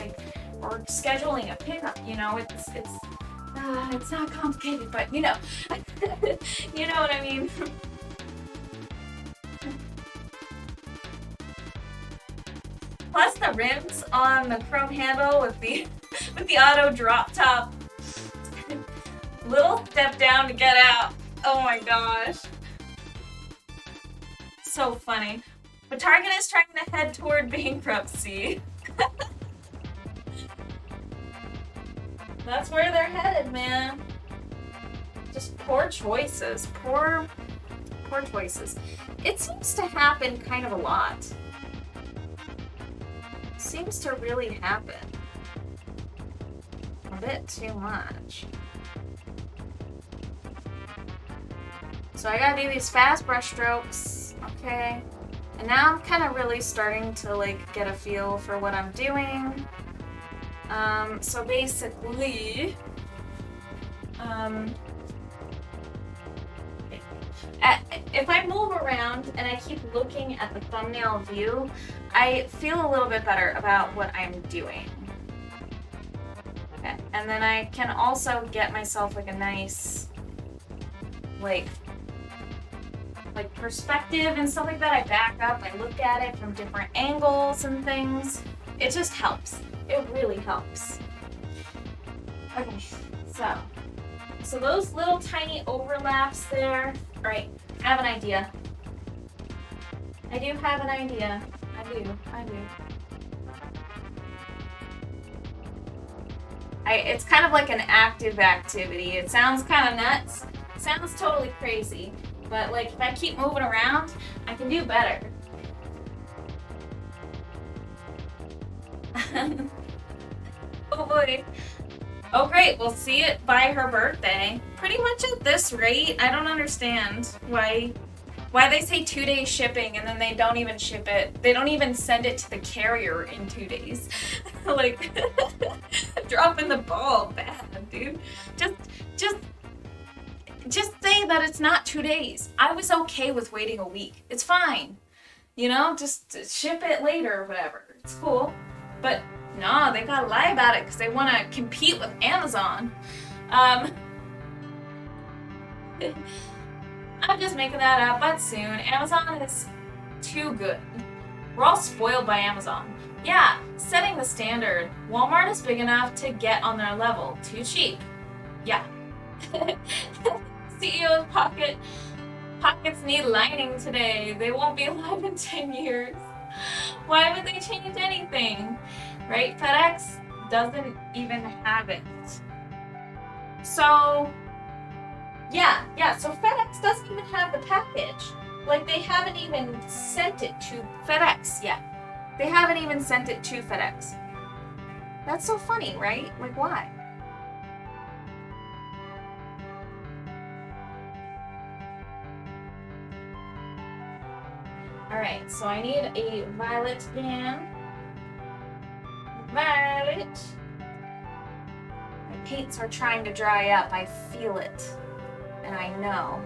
or scheduling a pickup, you know, it's not complicated, but you know, you know what I mean. Plus the rims on the chrome handle with the auto drop top. Little step down to get out. Oh my gosh. So funny. But Target is trying to head toward bankruptcy. That's where they're headed, man. Just poor choices. Poor choices. It seems to happen kind of a lot. Seems to really happen. A bit too much. So I gotta do these fast brush strokes, okay? And now I'm kind of really starting to, like, get a feel for what I'm doing. So basically, if I move around and I keep looking at the thumbnail view, I feel a little bit better about what I'm doing. Okay. And then I can also get myself, like, a nice, like perspective and stuff like that. I back up, I look at it from different angles and things. It just helps. It really helps. Okay, so those little tiny overlaps there, right, I have an idea. I do have an idea. I do. It's kind of like an active activity. It sounds kind of nuts. It sounds totally crazy. But like if I keep moving around, I can do better. Oh boy. Oh great, we'll see it by her birthday. Pretty much at this rate, I don't understand why they say 2 days shipping and then they don't even ship it. They don't even send it to the carrier in 2 days. Like, dropping the ball bad, dude. Just say that it's not 2 days. I was okay with waiting a week. It's fine. You know, just ship it later or whatever. It's cool. But no, they gotta lie about it because they want to compete with Amazon. I'm just making that up, but soon. Amazon is too good. We're all spoiled by Amazon. Yeah, setting the standard. Walmart is big enough to get on their level. Too cheap. Yeah. CEO's pockets need lining today. They won't be alive in 10 years. Why would they change anything? Right? FedEx doesn't even have it. So, yeah, so FedEx doesn't even have the package. Like, they haven't even sent it to FedEx yet. They haven't even sent it to FedEx. That's so funny, right? Like, why? Alright, so I need a violet band. Violet. My paints are trying to dry up. I feel it. And I know.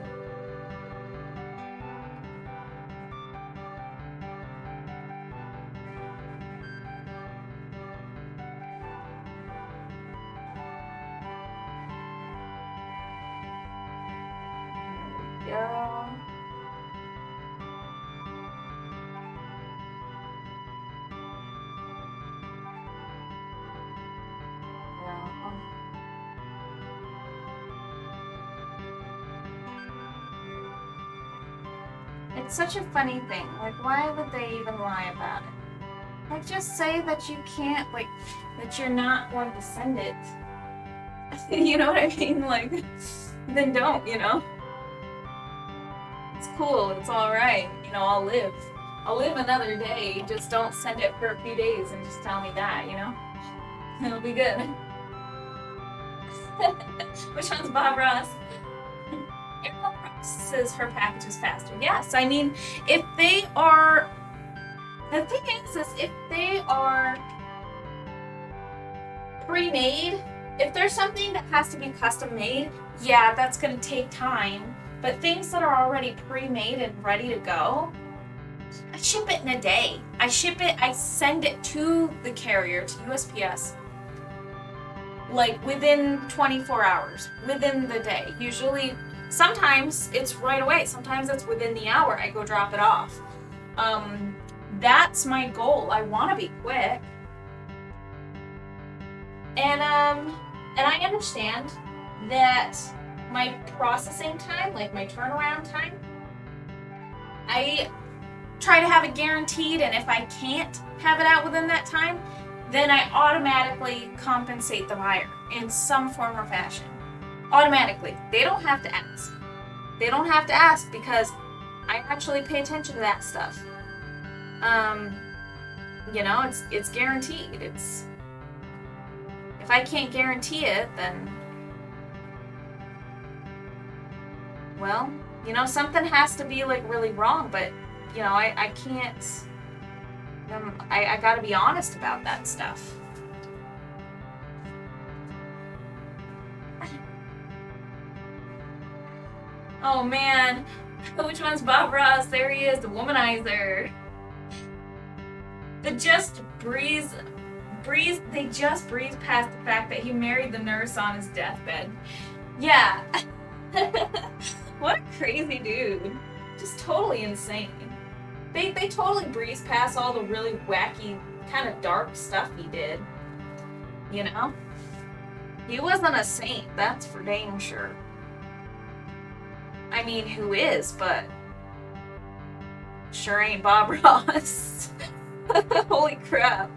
There we go. It's such a funny thing. Like, why would they even lie about it? Like, just say that you can't, like, that you're not going to send it. You know what I mean? Like, then don't, you know? It's cool. It's alright. You know, I'll live another day. Just don't send it for a few days and just tell me that, you know? It'll be good. Which one's Bob Ross? Ariel processes her packages faster. Yes, I mean, if they are... The thing is if they are pre-made, if there's something that has to be custom made, yeah, that's going to take time. But things that are already pre-made and ready to go, I ship it in a day. I send it to the carrier, to USPS, like within 24 hours, within the day. Usually, sometimes it's right away. Sometimes it's within the hour. I go drop it off. That's my goal. I want to be quick. And I understand that my processing time, like my turnaround time, I try to have it guaranteed, and if I can't have it out within that time, then I automatically compensate the buyer in some form or fashion. Automatically. They don't have to ask. They don't have to ask because I actually pay attention to that stuff. You know, it's guaranteed. It's... If I can't guarantee it, then... Well, you know, something has to be, like, really wrong, but, you know, I can't... I gotta be honest about that stuff. Oh, man. Which one's Bob Ross? There he is, the womanizer. They just breeze past the fact that he married the nurse on his deathbed. Yeah. What a crazy dude. Just totally insane. They totally breeze past all the really wacky, kind of dark stuff he did. You know? He wasn't a saint, that's for dang sure. I mean, who is, but sure ain't Bob Ross. Holy crap.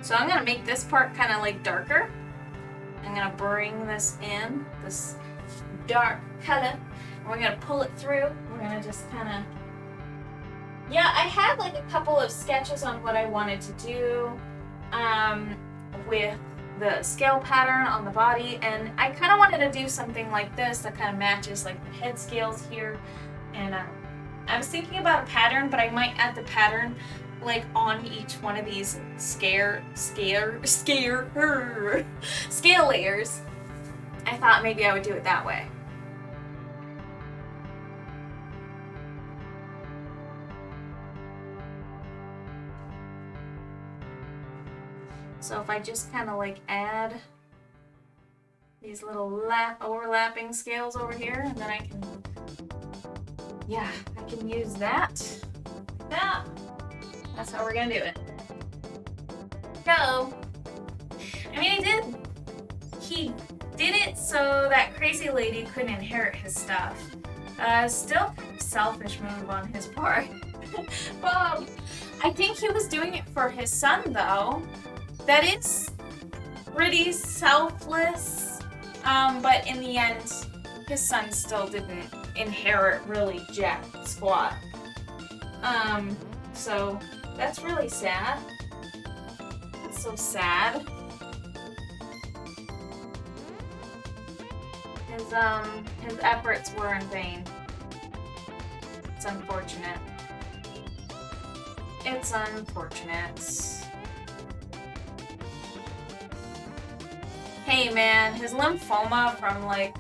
So I'm gonna make this part kind of like darker. I'm gonna bring this in, this dark color. And we're gonna pull it through. We're gonna just kind of, yeah, I had like a couple of sketches on what I wanted to do with the scale pattern on the body, and I kind of wanted to do something like this that kind of matches like the head scales here. And I was thinking about a pattern, but I might add the pattern like on each one of these scale layers. I thought maybe I would do it that way. So if I just kind of like add these little overlapping scales over here, and then I can, yeah, I can use that. Yeah, that's how we're gonna do it. Go. I mean, he did it so that crazy lady couldn't inherit his stuff. Still kind of selfish move on his part. Well, I think he was doing it for his son though. That is pretty selfless, but in the end, his son still didn't inherit really jack squat. So that's really sad. That's so sad. His efforts were in vain. It's unfortunate. It's unfortunate. Hey man, his lymphoma from like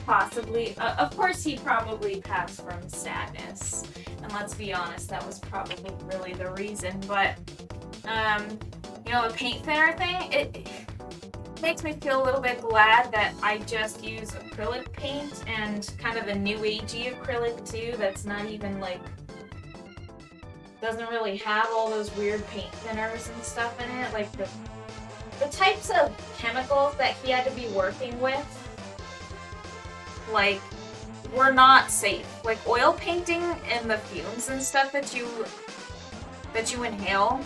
possibly, of course he probably passed from sadness, and let's be honest, that was probably really the reason, but you know, the paint thinner thing, it makes me feel a little bit glad that I just use acrylic paint, and kind of a new agey acrylic too, that's not even like, doesn't really have all those weird paint thinners and stuff in it, like the types of chemicals that he had to be working with, like, were not safe. Like oil painting and the fumes and stuff that you inhale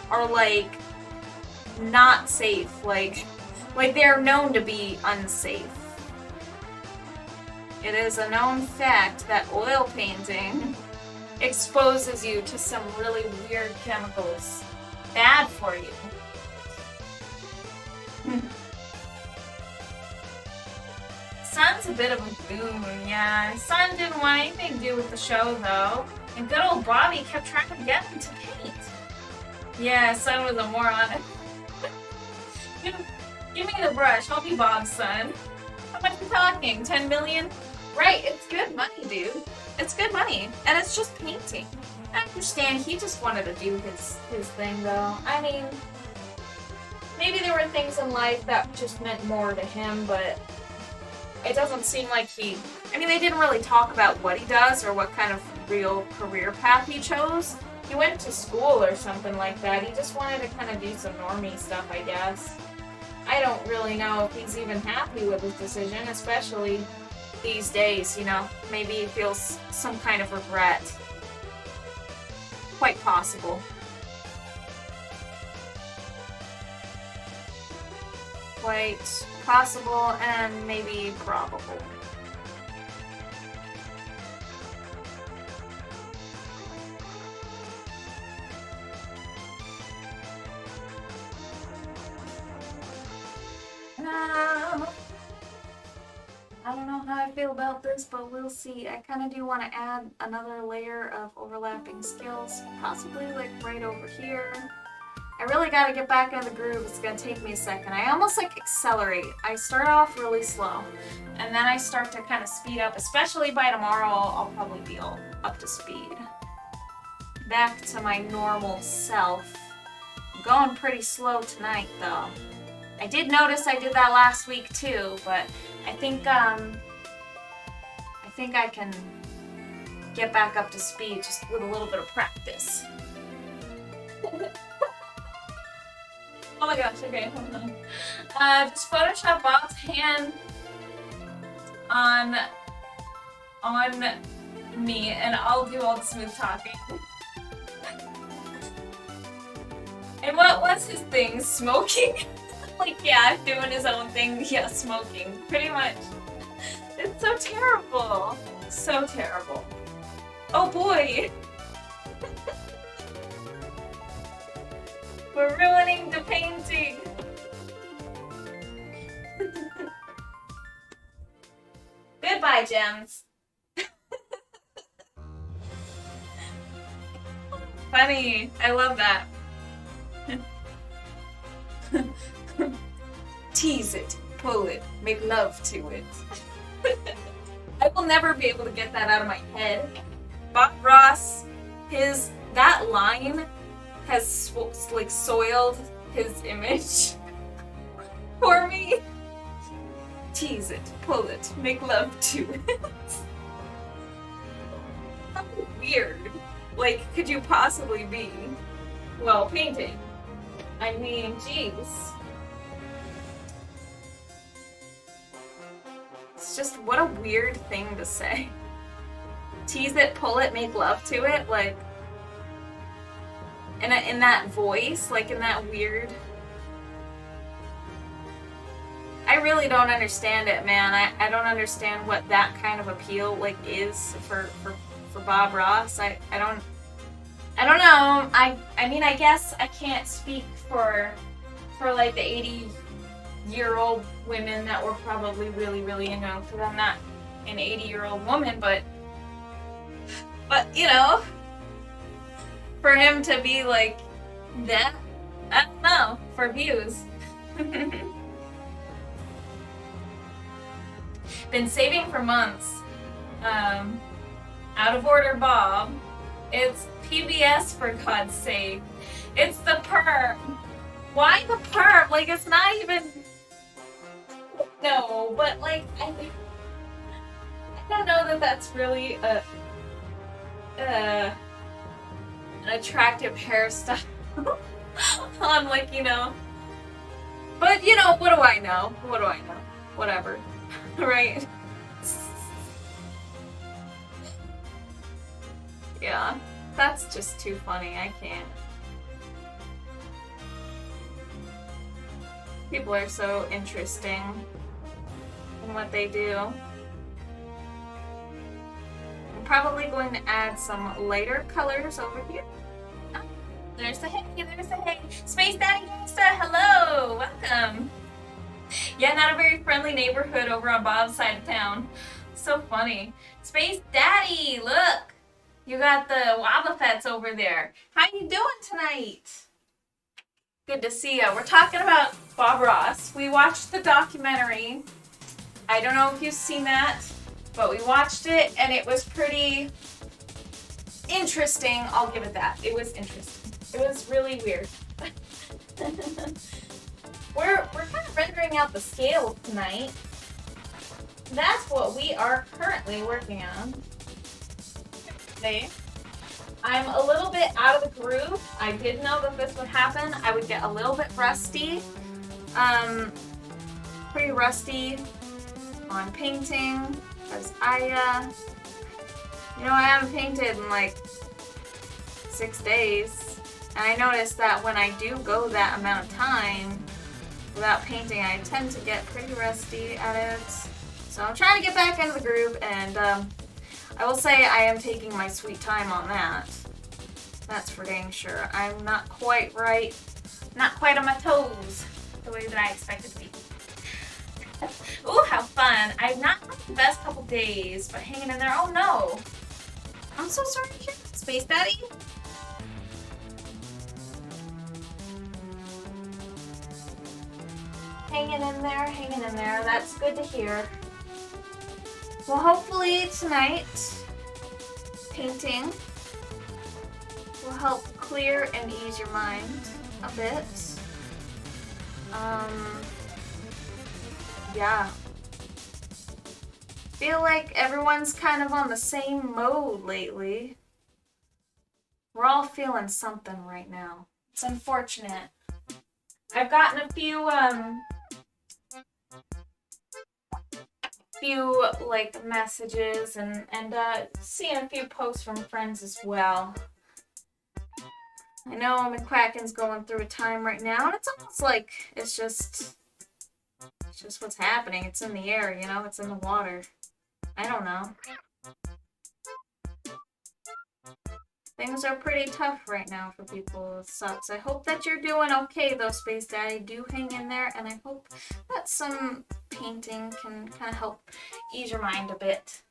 are like not safe. Like they're known to be unsafe. It is a known fact that oil painting exposes you to some really weird chemicals. Bad for you. Son's a bit of a boon, yeah. Son didn't want anything to do with the show, though. And good old Bobby kept trying to get him to paint. Yeah, Son was a moron. Give me the brush. I'll be Bob's son. How much are you talking? 10 million? Right, it's good money, dude. It's good money. And it's just painting. I understand he just wanted to do his thing, though. I mean, maybe there were things in life that just meant more to him, but it doesn't seem like he... I mean, they didn't really talk about what he does or what kind of real career path he chose. He went to school or something like that. He just wanted to kind of do some normie stuff, I guess. I don't really know if he's even happy with his decision, especially these days, you know. Maybe he feels some kind of regret. Quite possible. Quite possible and maybe probable. I don't know how I feel about this, but we'll see. I kind of do want to add another layer of overlapping scales, possibly like right over here. I really got to get back in the groove. It's going to take me a second. I almost like accelerate. I start off really slow, and then I start to kind of speed up, especially by tomorrow. I'll probably be all up to speed. Back to my normal self. I'm going pretty slow tonight, though. I did notice I did that last week too, but I think I can get back up to speed just with a little bit of practice. Oh my gosh, okay, hold on. Just Photoshop Bob's hand on me, and I'll do all the smooth talking. And what was his thing? Smoking? Like, yeah, doing his own thing. Yeah, smoking. Pretty much. It's so terrible. So terrible. Oh boy! We're ruining the painting! Goodbye, Gems. Funny. I love that. Tease it, pull it, make love to it. I will never be able to get that out of my head. Bob Ross, that line has like soiled his image for me. Tease it, pull it, make love to it. How weird. Like, could you possibly be? Well, painting. I mean, jeez. It's just, what a weird thing to say. Tease it, pull it, make love to it, like, in that voice, like in that weird. I really don't understand it, man. I don't understand what that kind of appeal like is for Bob Ross. I don't know. I mean, I guess I can't speak for like the 80-year-old women that were probably really, really into him, because I'm not an 80-year-old woman, but you know, for him to be like that, I don't know, for views. Been saving for months. Out of order, Bob. It's PBS, for God's sake. It's the perm. Why the perm? Like, it's not even. No, but like, I don't know that that's really an attractive hairstyle on, like, you know. But, you know, what do I know? What do I know? Whatever. Right? Yeah, that's just too funny. I can't. People are so interesting in what they do. I'm probably going to add some lighter colors over here. Oh, there's the hay, there's the hay. Space Daddy Gangsta, hello, welcome. Yeah, not a very friendly neighborhood over on Bob's side of town. So funny. Space Daddy, look. You got the Wobbuffets over there. How you doing tonight? Good to see ya. We're talking about Bob Ross. We watched the documentary. I don't know if you've seen that, but we watched it and it was pretty interesting. I'll give it that. It was interesting. It was really weird. We're kind of rendering out the scale tonight. That's what we are currently working on. I'm a little bit out of the groove. I did know that this would happen. I would get a little bit rusty. Pretty rusty on painting, because I haven't painted in like 6 days. And I noticed that when I do go that amount of time without painting, I tend to get pretty rusty at it. So I'm trying to get back into the groove, and I will say I am taking my sweet time on that. That's for dang sure. I'm not quite right, not quite on my toes the way that I expected to be. Ooh, how fun. I've not had the best couple days, but hanging in there. Oh no. I'm so sorry to hear that, Space Daddy. Hanging in there. That's good to hear. Well, hopefully tonight, painting will help clear and ease your mind a bit. Yeah. Feel like everyone's kind of on the same mode lately. We're all feeling something right now. It's unfortunate. I've gotten a few like messages and seeing a few posts from friends as well. I know McQuacken's going through a time right now, and it's almost like it's just what's happening. It's in the air, you know? It's in the water. I don't know. Things are pretty tough right now for people. It sucks. I hope that you're doing okay, though, Space Daddy. Do hang in there, and I hope that some painting can kind of help ease your mind a bit.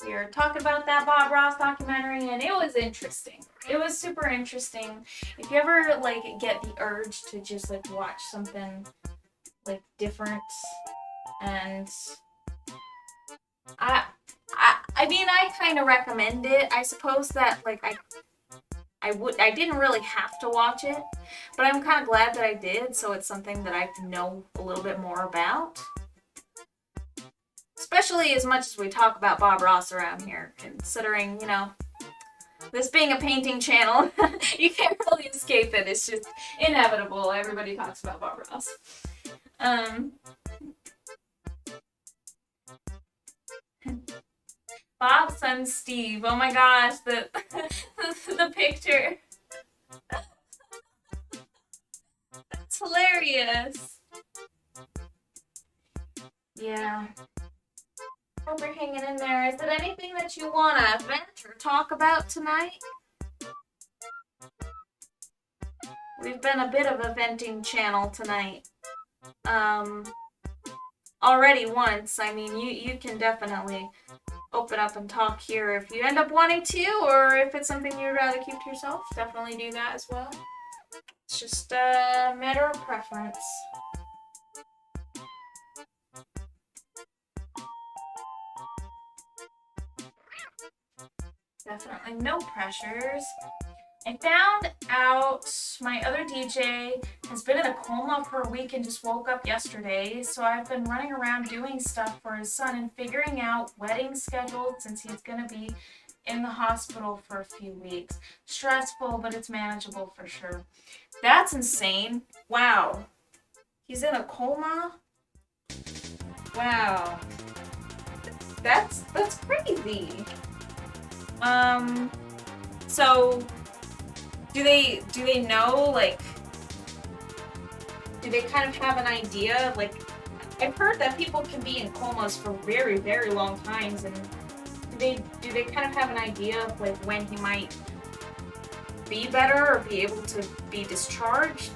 We were talking about that Bob Ross documentary, and it was interesting. It was super interesting. If you ever, like, get the urge to just, like, watch something, like, different, and I mean, I kind of recommend it. I suppose that, like, I didn't really have to watch it, but I'm kind of glad that I did, so it's something that I know a little bit more about. Especially as much as we talk about Bob Ross around here, considering, you know, this being a painting channel, you can't really escape it. It's just inevitable. Everybody talks about Bob Ross. Bob's son Steve. Oh my gosh, the the picture. That's hilarious. Yeah. Hope you're hanging in there. Is there anything that you want to vent or talk about tonight? We've been a bit of a venting channel tonight. Already once. I mean, you can definitely open up and talk here if you end up wanting to, or if it's something you'd rather keep to yourself, definitely do that as well. It's just a matter of preference. Definitely no pressures. I found out my other DJ has been in a coma for a week and just woke up yesterday, so I've been running around doing stuff for his son and figuring out wedding schedules since he's going to be in the hospital for a few weeks. Stressful, but it's manageable for sure. That's insane. Wow. He's in a coma? Wow. That's crazy. So do they know, like, do they kind of have an idea? Like, I've heard that people can be in comas for very, very long times, and do they kind of have an idea of, like, when he might be better or be able to be discharged?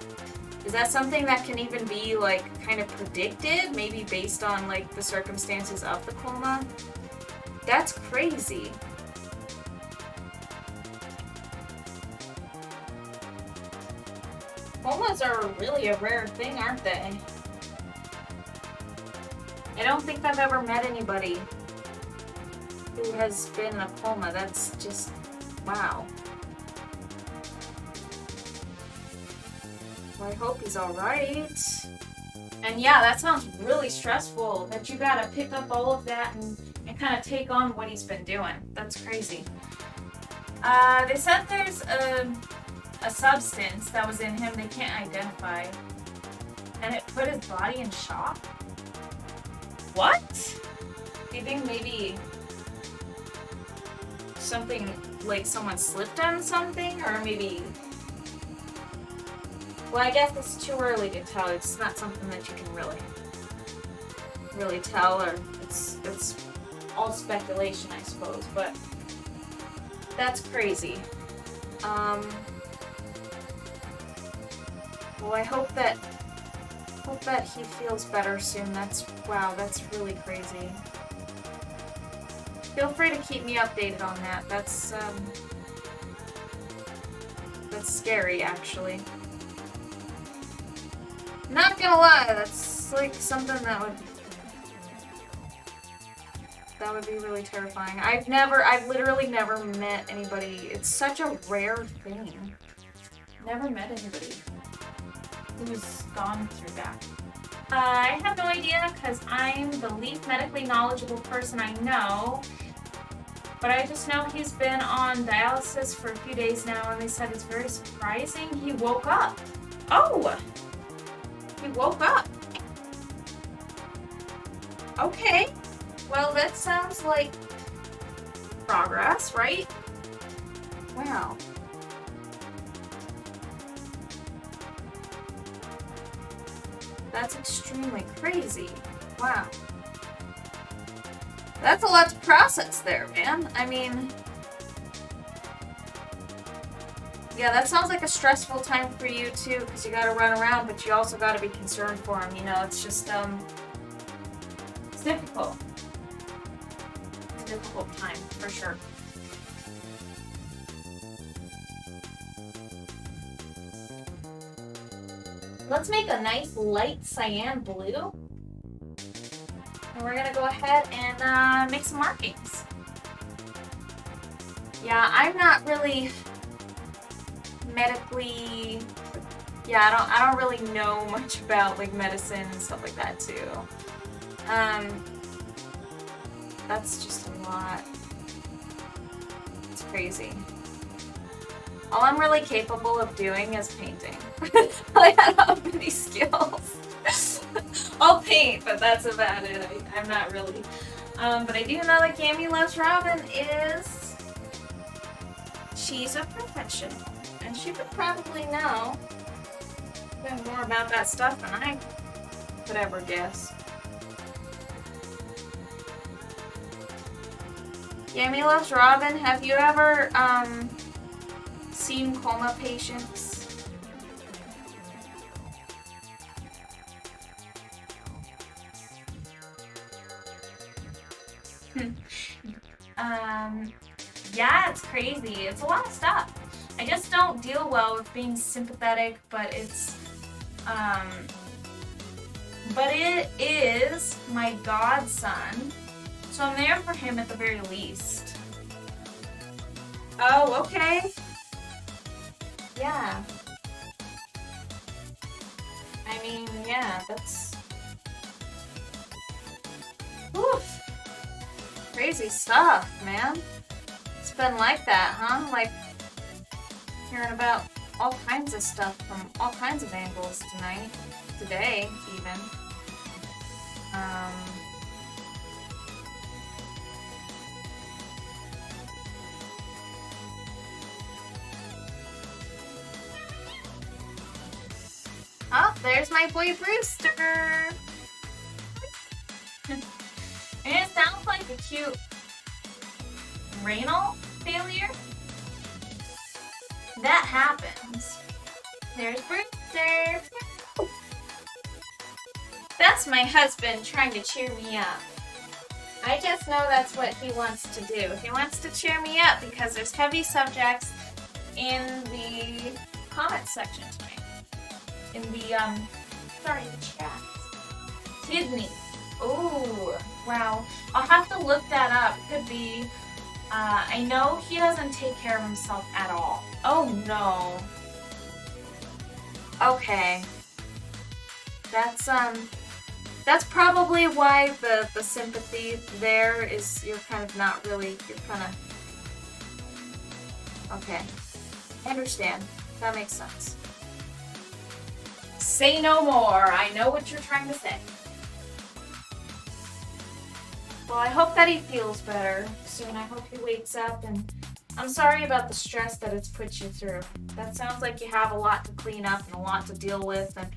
Is that something that can even be, like, kind of predicted, maybe based on, like, the circumstances of the coma? That's crazy. Comas are really a rare thing, aren't they? I don't think I've ever met anybody who has been in a coma. That's just, wow. Well, I hope he's alright. And yeah, that sounds really stressful, that you gotta pick up all of that and kind of take on what he's been doing. That's crazy. They said there's a substance that was in him they can't identify, and it put his body in shock. What? Do you think maybe something, like someone slipped on something, or maybe... Well, I guess it's too early to tell. It's not something that you can really tell, or it's all speculation, I suppose, but that's crazy. Well, I hope that he feels better soon. Wow, that's really crazy. Feel free to keep me updated on that. That's scary, actually. Not gonna lie, that's like something that would be really terrifying. I've literally never met anybody. It's such a rare thing. Never met anybody who's gone through that. I have no idea because I'm the least medically knowledgeable person I know. But I just know he's been on dialysis for a few days now, and they said it's very surprising he woke up. Oh! He woke up. Okay. Well, that sounds like progress, right? Wow. That's extremely crazy. Wow. That's a lot to process there, man. I mean... Yeah, that sounds like a stressful time for you, too, because you gotta run around, but you also gotta be concerned for him, you know? It's just, it's difficult. It's a difficult time, for sure. Let's make a nice light cyan blue. And we're gonna go ahead and make some markings. Yeah, I'm not really medically... Yeah, I don't really know much about like medicine and stuff like that too. That's just a lot. It's crazy. All I'm really capable of doing is painting. Like, I don't have many skills. I'll paint, but that's about it. I'm not really. But I do know that Gammy Loves Robin is... She's a professional. And she would probably know a bit more about that stuff than I could ever guess. Gammy Loves Robin, have you ever, seen coma patients? Yeah, it's crazy. It's a lot of stuff. I just don't deal well with being sympathetic, but it's, but it is my godson, so I'm there for him at the very least. Oh, okay. Yeah. I mean, yeah, that's... Oof. Crazy stuff, man. It's been like that, huh? Like, hearing about all kinds of stuff from all kinds of angles today, even. Oh, there's my boy Brewster! And it sounds like a cute renal failure. That happens. There's Brewster! That's my husband trying to cheer me up. I just know that's what he wants to do. He wants to cheer me up because there's heavy subjects in the comments section tonight. In the, the chat. Kidney. Ooh, wow. I'll have to look that up. Could be, I know he doesn't take care of himself at all. Oh, no. Okay. That's probably why the sympathy there is, you're kind of not really, you're kind of, okay. I understand. That makes sense. Say no more. I know what you're trying to say. Well, I hope that he feels better soon. I hope he wakes up, and I'm sorry about the stress that it's put you through. That sounds like you have a lot to clean up and a lot to deal with, and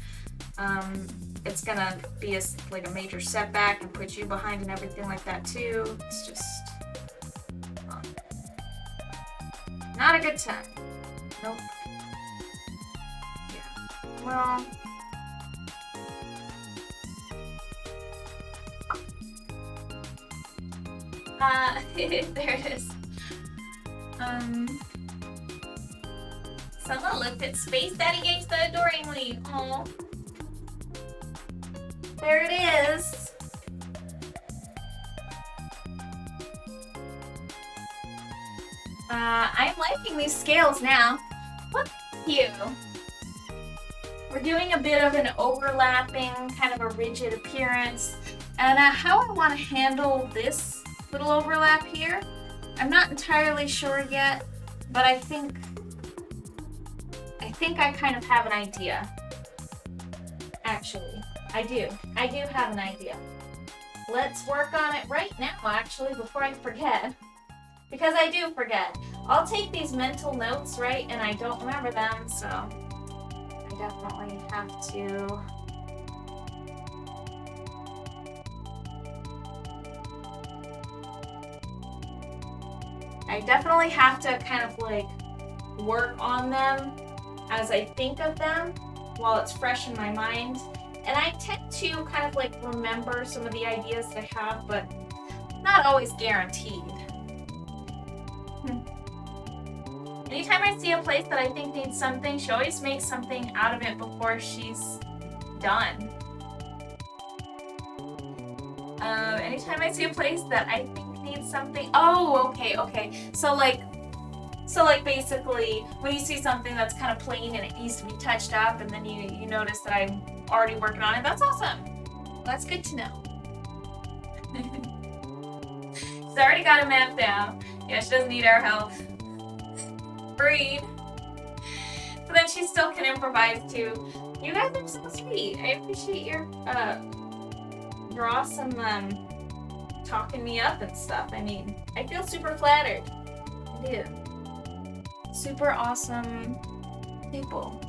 it's gonna be like a major setback and put you behind and everything like that too. It's just not a good time. Nope. Yeah. Well. There it is. Someone looked at Space Daddy Gangsta adoringly. Aw. There it is. I'm liking these scales now. What you? we're doing a bit of an overlapping, kind of a rigid appearance. And how I want to handle this little overlap here, I'm not entirely sure yet, but I think I kind of have an idea. Actually, I do have an idea. Let's work on it right now, actually, before I forget. Because I do forget. I'll take these mental notes, right, and I don't remember them, so I definitely have to... I definitely have to kind of like work on them as I think of them while it's fresh in my mind. And I tend to kind of like remember some of the ideas that I have, but not always guaranteed. Anytime I see a place that I think needs something, she always makes something out of it before she's done. Anytime I see a place that I think needs something, oh, okay. So like basically, when you see something that's kind of plain and it needs to be touched up, and then you notice that I'm already working on it, that's awesome. That's good to know. She's already got it mapped out. Yeah, she doesn't need our help. Breathe. But then she still can improvise too. You guys are so sweet. I appreciate your awesome talking me up and stuff. I mean, I feel super flattered. I do. Super awesome people.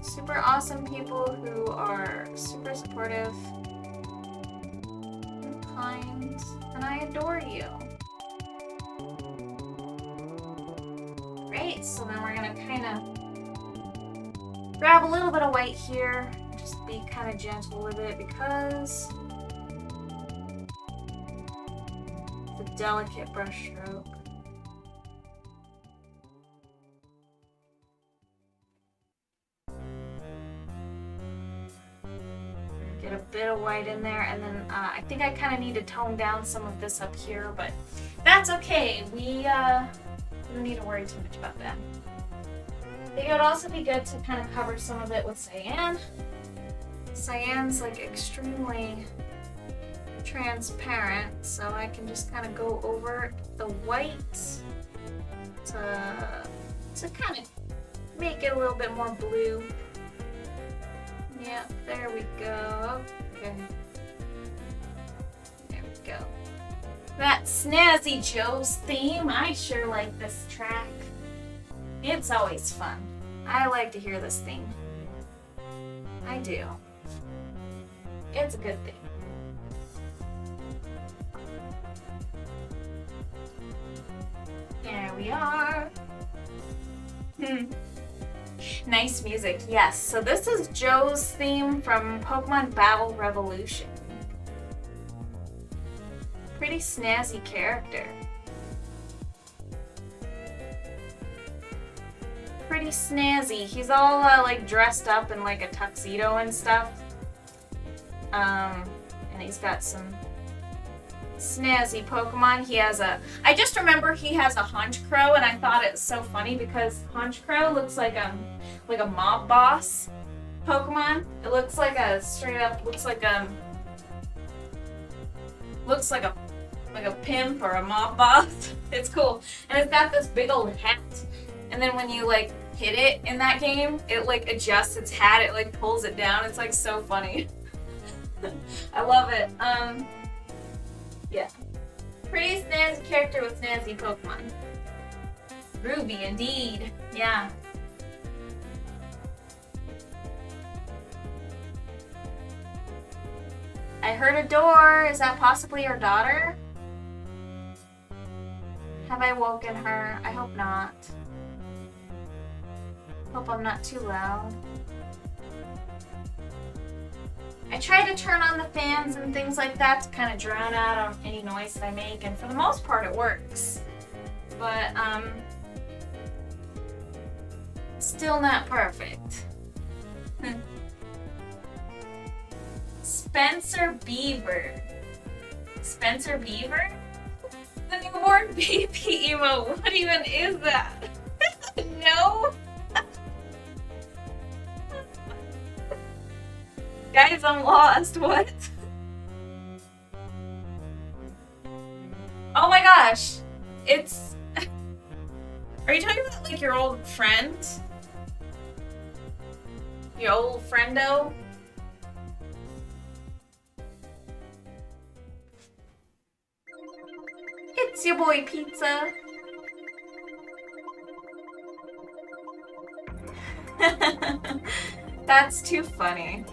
Super awesome people who are super supportive and kind, and I adore you. Great, so then we're gonna kind of grab a little bit of white here, just be kind of gentle with it because it's a delicate brush stroke. Get a bit of white in there, and then I think I kind of need to tone down some of this up here, but that's okay. We don't need to worry too much about that. I think it would also be good to kind of cover some of it with cyan. Cyan's like extremely transparent, so I can just kind of go over the white to kind of make it a little bit more blue. Yep, there we go. Okay. There we go. That Snazzy Joe's theme, I sure like this track. It's always fun. I like to hear this theme. I do. It's a good thing. There we are. Nice music, yes. So this is Joe's theme from Pokemon Battle Revolution. Pretty snazzy character. Pretty snazzy. He's all like dressed up in like a tuxedo and stuff. And he's got some snazzy Pokemon. He has I just remember he has a Honchkrow, and I thought it was so funny because Honchkrow looks like a mob boss Pokemon. It looks like a straight up looks like a pimp or a mob boss. It's cool. And it's got this big old hat. And then when you like hit it in that game, it like adjusts its hat, it like pulls it down. It's like so funny. I love it. Yeah. Pretty snazzy character with snazzy Pokemon. Ruby, indeed. Yeah. I heard a door. Is that possibly your daughter? Have I woken her? I hope not. Hope I'm not too loud. I try to turn on the fans and things like that to kind of drown out any noise that I make, and for the most part it works. But, still not perfect. Spencer Beaver. Spencer Beaver? The newborn baby emo. What even is that? No? Guys, I'm lost. What? Oh my gosh. It's... Are you talking about, like, your old friend? Your old friendo? It's your boy Pizza. That's too funny.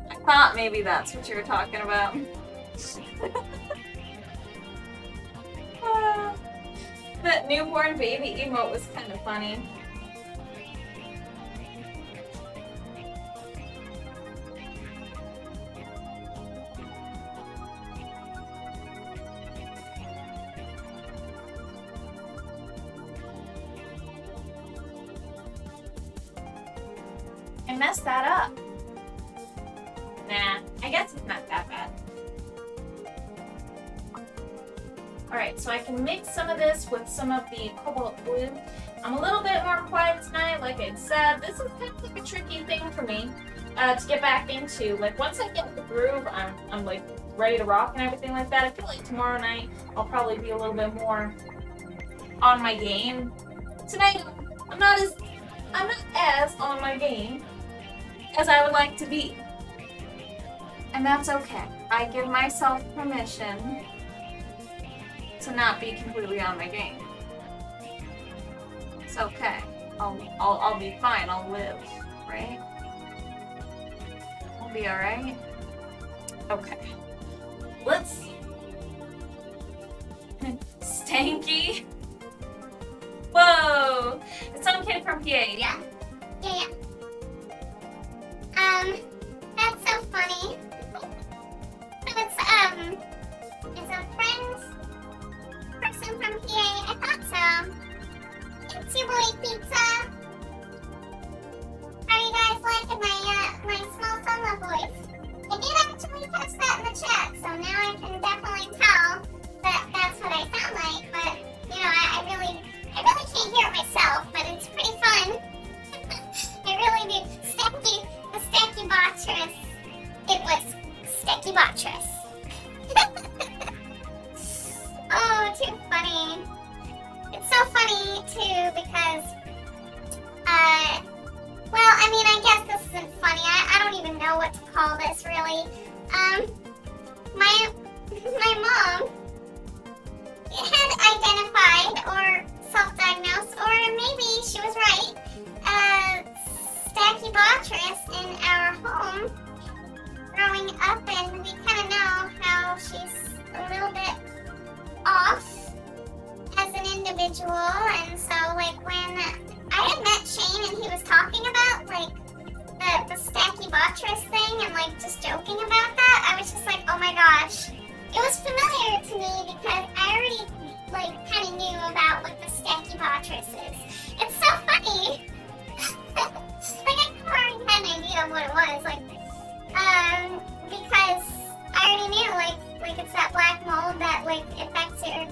I thought maybe that's what you were talking about. That newborn baby emote was kind of funny. I messed that up. Nah, I guess it's not that bad. Alright, so I can mix some of this with some of the cobalt blue. I'm a little bit more quiet tonight, like I said. This is kind of like a tricky thing for me to get back into. Like, once I get the groove, I'm like ready to rock and everything like that. I feel like tomorrow night I'll probably be a little bit more on my game. Tonight, I'm not as on my game as I would like to be. And that's okay. I give myself permission to not be completely on my game. It's okay. I'll be fine. I'll live, right? I'll be alright. Okay. Let's Stanky. Whoa! It's some kid from PA, yeah? Yeah. That's so funny. So it's a friend's person from PA. I thought so. It's your boy Pizza. How are you guys liking my small summer voice? I did actually catch that in the chat, so now I can definitely tell that that's what I sound like. But you know, I really can't hear it myself, but it's pretty fun. I really do. The Stacky Bottress. It was Stacky Bottress. Oh, too funny. It's so funny too because, well, I mean, I guess this isn't funny. I don't even know what to call this really. My mom had identified or self-diagnosed, or maybe she was right, Stacky Bottress in our home growing up, and we kind of know how she's a little bit off as an individual. And so, like, when I had met Shane and he was talking about, like, the Stacky Bottress thing and, like, just joking about that, I was just like, oh my gosh. It was familiar to me because I already, like, kind of knew about what the Stacky Bottress is. It's so funny. Like, I already had an idea of what it was, like, because I already knew, like it's that black mold that, like, affects your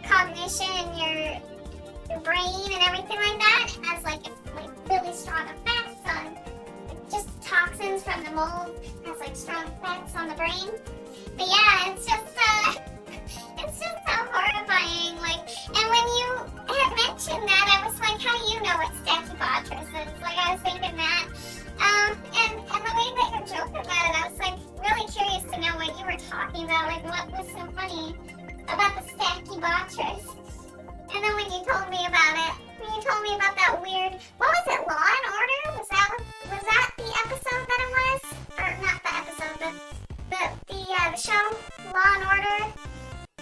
cognition and your brain and everything like that. It has, like really strong effects on, like, just toxins from the mold. It has, like, strong effects on the brain. But yeah, it's just so horrifying. Like, and when you had mentioned that, I was like, how do you know what Stacky Bottress is? Like, I was thinking that. And the way that you're joking about it, I was, like, really curious to know what you were talking about. Like, what was so funny about the Stacky Bottress? And then when you told me about that weird, what was it, Law and Order? Was that the episode that it was? Or not the episode, the show, Law and Order?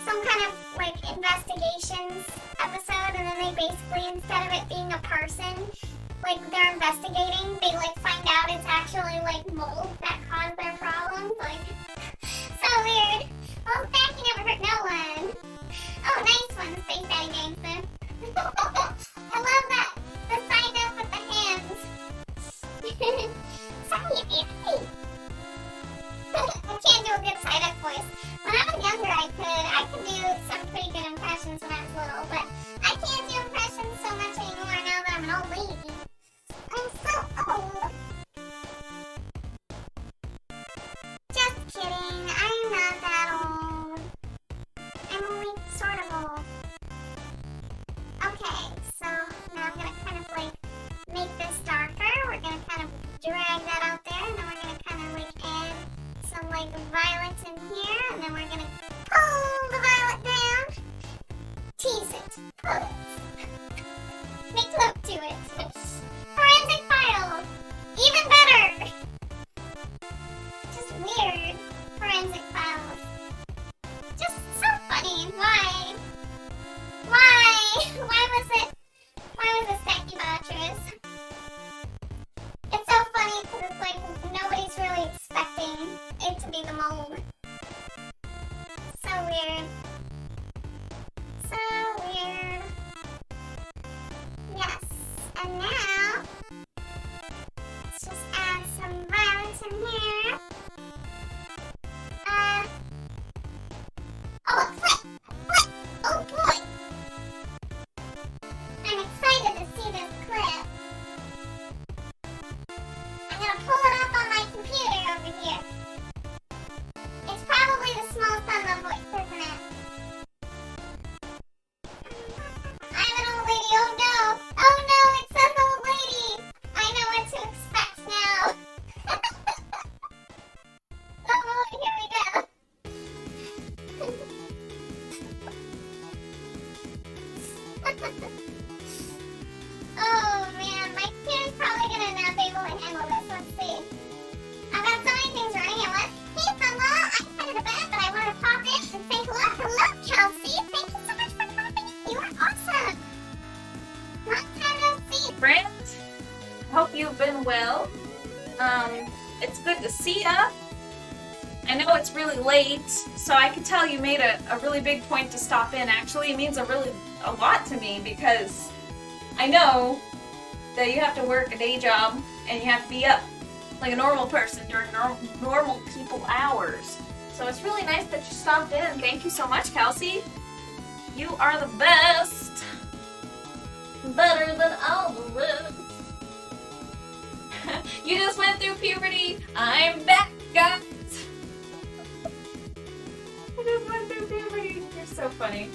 Some kind of, like, investigations episode, and then they basically, instead of it being a person, like, they're investigating, they, like, find out it's actually, like, mold that caused their problems. Like, so weird. Well, Stacky never hurt no one. Oh, nice one, Space Daddy Gangster. I love that. The sign up with the hands. Sorry, baby. I can't do a good side-up voice. When I was younger, I could do some pretty good impressions when I was little, but I can't do impressions so much anymore now that I'm an old lady. I'm so old. like violets in here, and then we're gonna pull the violet down, tease it, pull it, make love to it. Forensic files, even better. Just weird forensic files. Just so funny. Why? Why was it Becky Botchers? It's so funny because it's like nobody's really expecting it to be the mold. So weird. So weird. Yes. And now, let's just add some violets in here. Oh, a clip! Clip! Oh boy! I'm excited to see this clip. I'm gonna pull it up on my computer over here. It's probably the small son of voice, isn't it? I'm an old lady, oh no! Oh no, it says old lady! I know what to expect now. Oh, here we go. Oh man, my computer's probably gonna not be able to handle this. Let's see. I've got so many things running at once. Hey Bella, I'm headed to bed, but I want to pop in and say hello. Hello, Chelsea. Thank you so much for popping in. You are awesome. Long time no see. Friends, hope you've been well. It's good to see ya. I know it's really late, so I can tell you made a really big point to stop in. Actually, it means a lot to me because I know that you have to work a day job and you have to be up like a normal person during normal people hours. So it's really nice that you stopped in. Thank you so much, Kelsey. You are the best. Better than all the rest. You just went through puberty. I'm back, guys. I just went through puberty. You're so funny.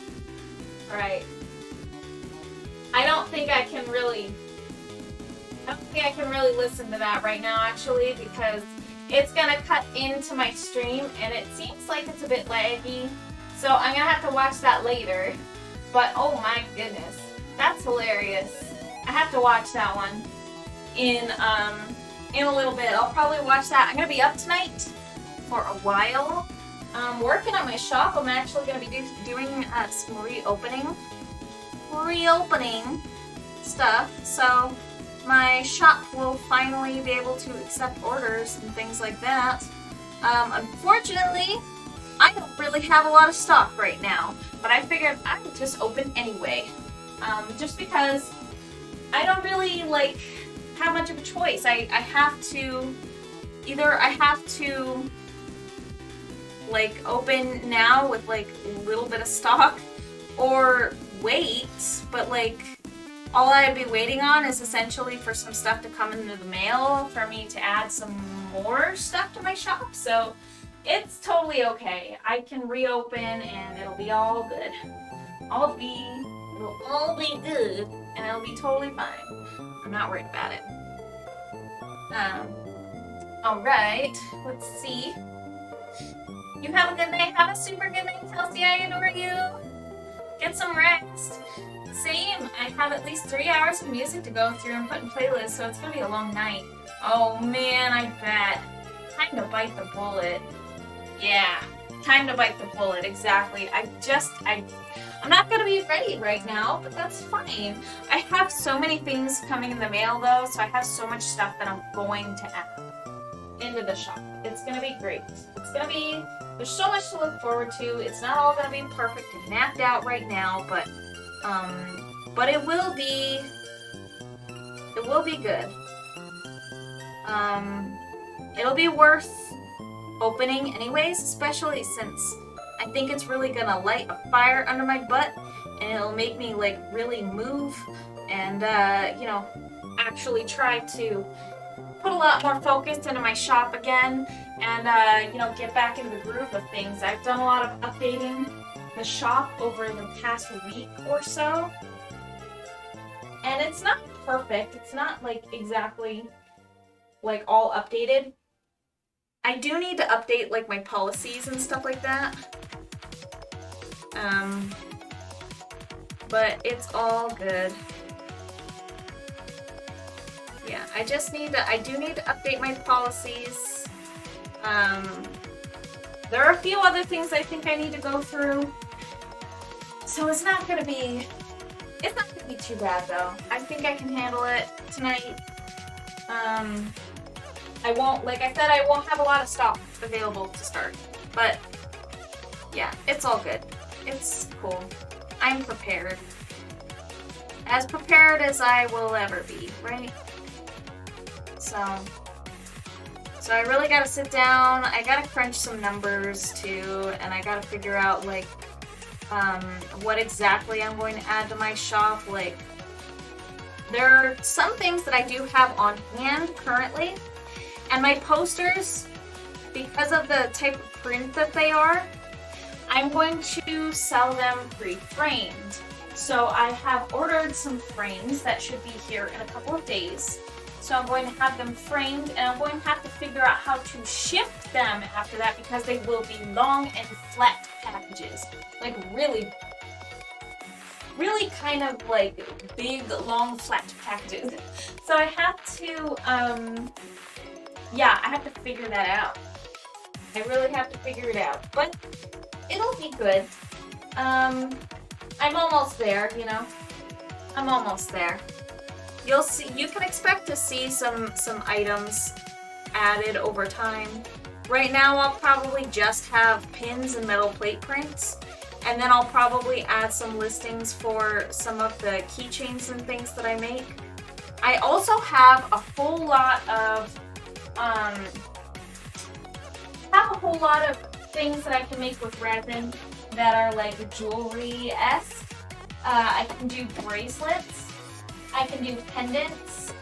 Alright. I don't think I can really listen to that right now, actually, because it's gonna cut into my stream and it seems like it's a bit laggy. So I'm gonna have to watch that later. But oh my goodness, that's hilarious. I have to watch that one in a little bit. I'll probably watch that. I'm gonna be up tonight for a while. Working on my shop. I'm actually gonna be doing some reopening stuff. So my shop will finally be able to accept orders and things like that. Unfortunately, I don't really have a lot of stock right now, but I figured I would just open anyway. Just because I don't really have much of a choice. I have to open now with a little bit of stock or wait, but all I'd be waiting on is essentially for some stuff to come into the mail for me to add some more stuff to my shop. So it's totally okay. I can reopen and it'll be all good. It'll all be good and it'll be totally fine. I'm not worried about it. Alright, let's see. You have a good night. Have a super good night, Kelsey. I adore you. Get some rest. Same. I have at least 3 hours of music to go through and put in playlists, so it's gonna be a long night. Oh man, I bet. Time to bite the bullet. Yeah, time to bite the bullet. Exactly. I'm not gonna be ready right now, but that's fine. I have so many things coming in the mail though, so I have so much stuff that I'm going to add into the shop. It's gonna be great. There's so much to look forward to. It's not all gonna be perfect and mapped out right now, but it will be good. It'll be worth opening anyways, especially since I think it's really gonna light a fire under my butt and it'll make me really move and actually try to put a lot more focus into my shop again and get back into the groove of things. I've done a lot of updating the shop over the past week or so, and it's not perfect. It's not exactly all updated. I I do need to update like my policies and stuff like that. But it's all good. Yeah, I do need to update my policies. There are a few other things I think I need to go through. So it's not gonna be too bad though. I think I can handle it tonight. I won't, like I said, I won't have a lot of stock available to start. But yeah, it's all good. It's cool. I'm prepared. As prepared as I will ever be, right? So I really gotta sit down. I gotta crunch some numbers too, and I gotta figure out like what exactly I'm going to add to my shop. Like, there are some things that I do have on hand currently, and my posters, because of the type of print that they are, I'm going to sell them pre-framed. So I have ordered some frames that should be here in a couple of days. So I'm going to have them framed, and I'm going to have to figure out how to ship them after that, because they will be long and flat packages. Like really kind of like big, long, flat packages. So I have to, yeah, I have to figure that out. I really have to figure it out, but it'll be good. I'm almost there, you know? I'm almost there. You'll see, you can expect to see some items added over time. Right now I'll probably just have pins and metal plate prints, and then I'll probably add some listings for some of the keychains and things that I make. I also have a whole lot of things that I can make with resin that are like jewelry-esque. I can do bracelets. I can do pendants.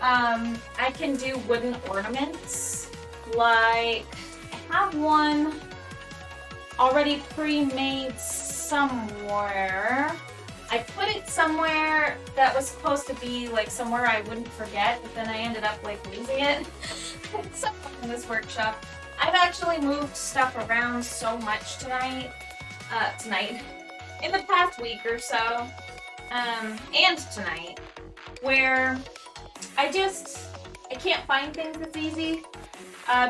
I can do wooden ornaments. Like, I have one already pre-made somewhere. I put it somewhere that was supposed to be like somewhere I wouldn't forget, but then I ended up like losing it. Somewhere in this workshop. I've actually moved stuff around so much tonight, in the past week or so, and tonight, where I can't find things as easy,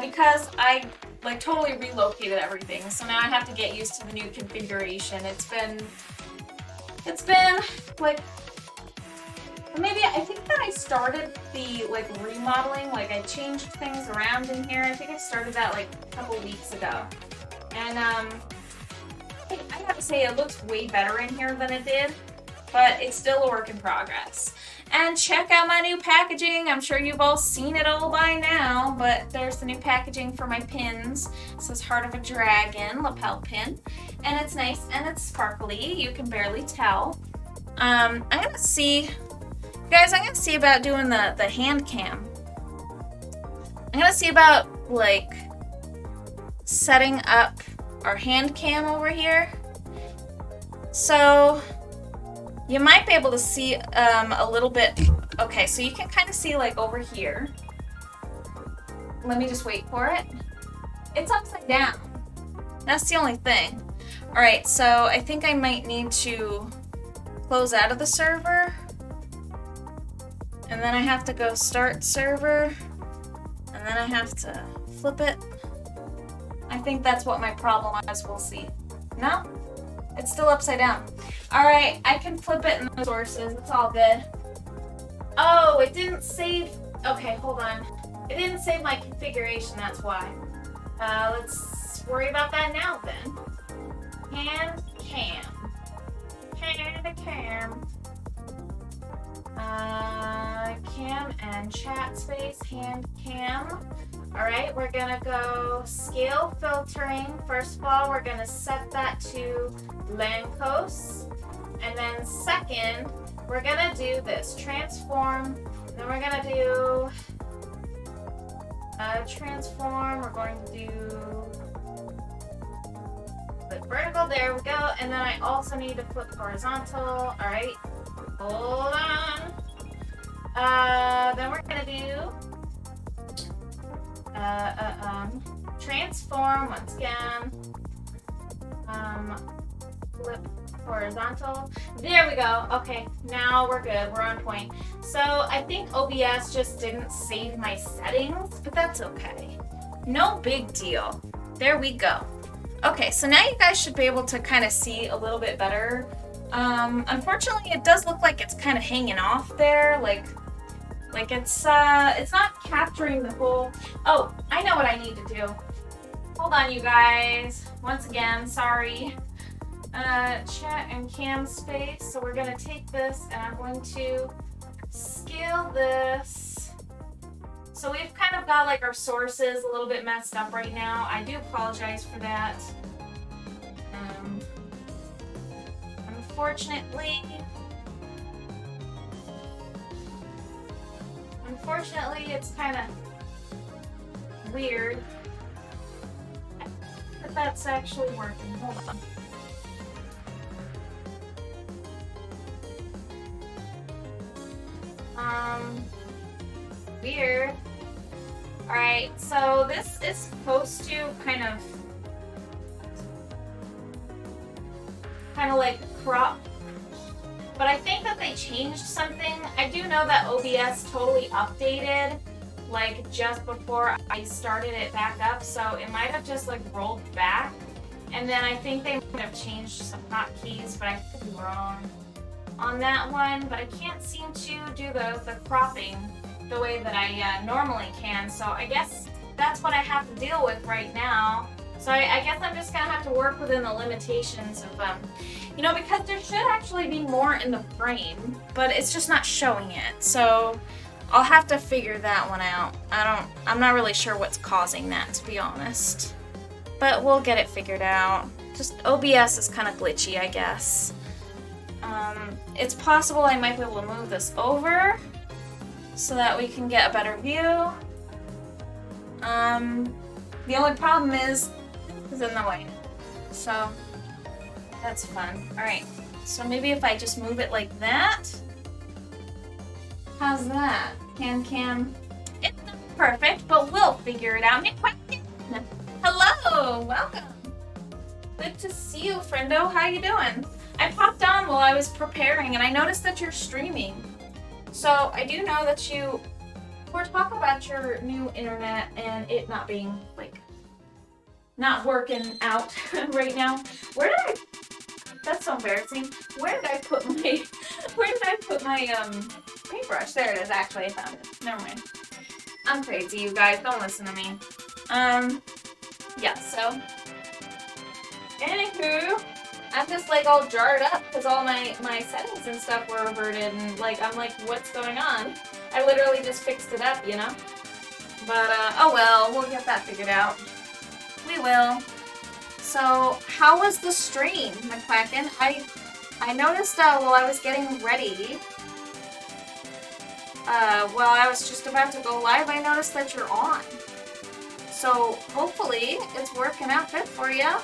because I like totally relocated everything. So now I have to get used to the new configuration. It's been like, maybe I think that I started the like remodeling, like I changed things around in here. I think I started that like a couple weeks ago. And I have to say it looks way better in here than it did, but it's still a work in progress. And check out my new packaging. I'm sure you've all seen it all by now, but there's the new packaging for my pins. It says Heart of a Dragon lapel pin, and it's nice and it's sparkly. You can barely tell. I'm gonna see, guys, I'm gonna see about doing the hand cam. I'm gonna see about like setting up our hand cam over here. So you might be able to see a little bit. Okay, so you can kind of see like over here. Let me just wait for it. It's upside down. That's the only thing. All right, so I think I might need to close out of the server. And then I have to go start server. And then I have to flip it. I think that's what my problem is. We'll see. No? It's still upside down. All right, I can flip it in the sources. It's all good. Oh, it didn't save. Okay, hold on. It didn't save my configuration, that's why. Let's worry about that now then. Hand cam. Hand cam. Cam and chat space, hand cam. All right, we're gonna go scale filtering. First of all, we're gonna set that to Lancos. And then second, we're gonna do this, transform. Then we're gonna do transform. We're going to do flip vertical, there we go. And then I also need to flip horizontal. All right, hold on. Then we're gonna do transform once again. Flip horizontal. There we go. Okay, now we're good. We're on point. So I think OBS just didn't save my settings, but that's okay. No big deal. There we go. Okay, so now you guys should be able to kind of see a little bit better. Unfortunately, it does look like it's kind of hanging off there, like it's not capturing the whole. Oh, I know what I need to do. Hold on, you guys. Once again, sorry. Chat and cam space. So we're gonna take this and I'm going to scale this. So we've kind of got like our sources a little bit messed up right now. I do apologize for that. Unfortunately, it's kind of weird. But that's actually working. Hold on. Weird. Alright, so this is supposed to kind of like crop. But I think that they changed something. I do know that OBS totally updated like just before I started it back up, so it might have just like rolled back. And then I think they might have changed some hotkeys, but I could be wrong on that one. But I can't seem to do the cropping the way that I normally can. So I guess that's what I have to deal with right now. So I guess I'm just gonna have to work within the limitations of you know, because there should actually be more in the frame, but it's just not showing it. So I'll have to figure that one out. I'm not really sure what's causing that, to be honest. But we'll get it figured out. Just OBS is kind of glitchy, I guess. It's possible I might be able to move this over so that we can get a better view. The only problem is this is in the way. So that's fun. Alright, so maybe if I just move it like that. How's that? Cam. It's not perfect, but we'll figure it out. Hello, welcome. Good to see you, friendo. How you doing? I popped on while I was preparing, and I noticed that you're streaming. So I do know that you were talking about your new internet and it not being like not working out right now. Where did I? That's so embarrassing. Where did I put my paintbrush? There it is. Actually, I found it. Never mind. I'm crazy, you guys. Don't listen to me. Yeah. So, anywho, I'm just like all jarred up because all my settings and stuff were reverted, and like I'm like, what's going on? I literally just fixed it up, you know. But oh well, we'll get that figured out. We will. So, how was the stream, McQuacken? I noticed while I was getting ready, while I was just about to go live, I noticed that you're on. So, hopefully, it's working out good for you.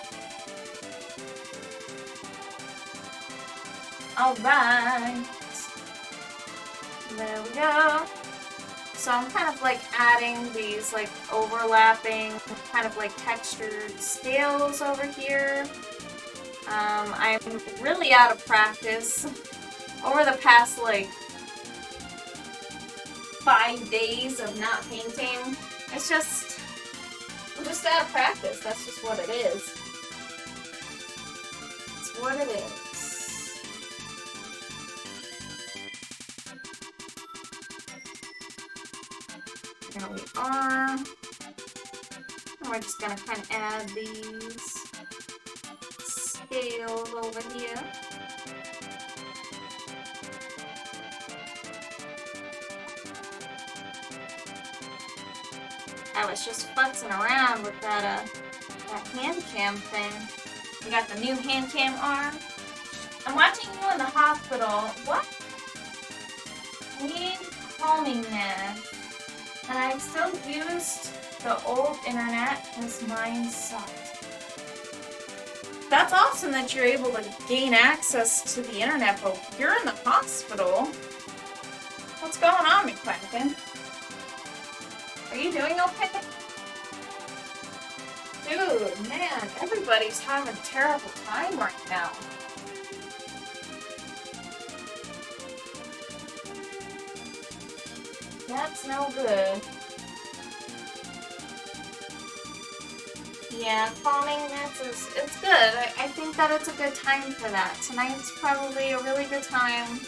Alright. There we go. So I'm kind of like adding these like overlapping kind of like textured scales over here. I'm really out of practice. Over the past like 5 days of not painting, I'm just out of practice. That's just what it is. It's what it is. There we are. And we're just gonna kind of add these scales over here. I was just futzing around with that hand cam thing. We got the new hand cam arm. I'm watching you in the hospital. What? I need calmingness. And I've still used the old internet because mine sucked. That's awesome that you're able to gain access to the internet, but you're in the hospital. What's going on, McQuacken? Are you doing okay? Dude, man, everybody's having a terrible time right now. That's no good. Yeah, calming, it's good. I think that it's a good time for that. Tonight's probably a really good time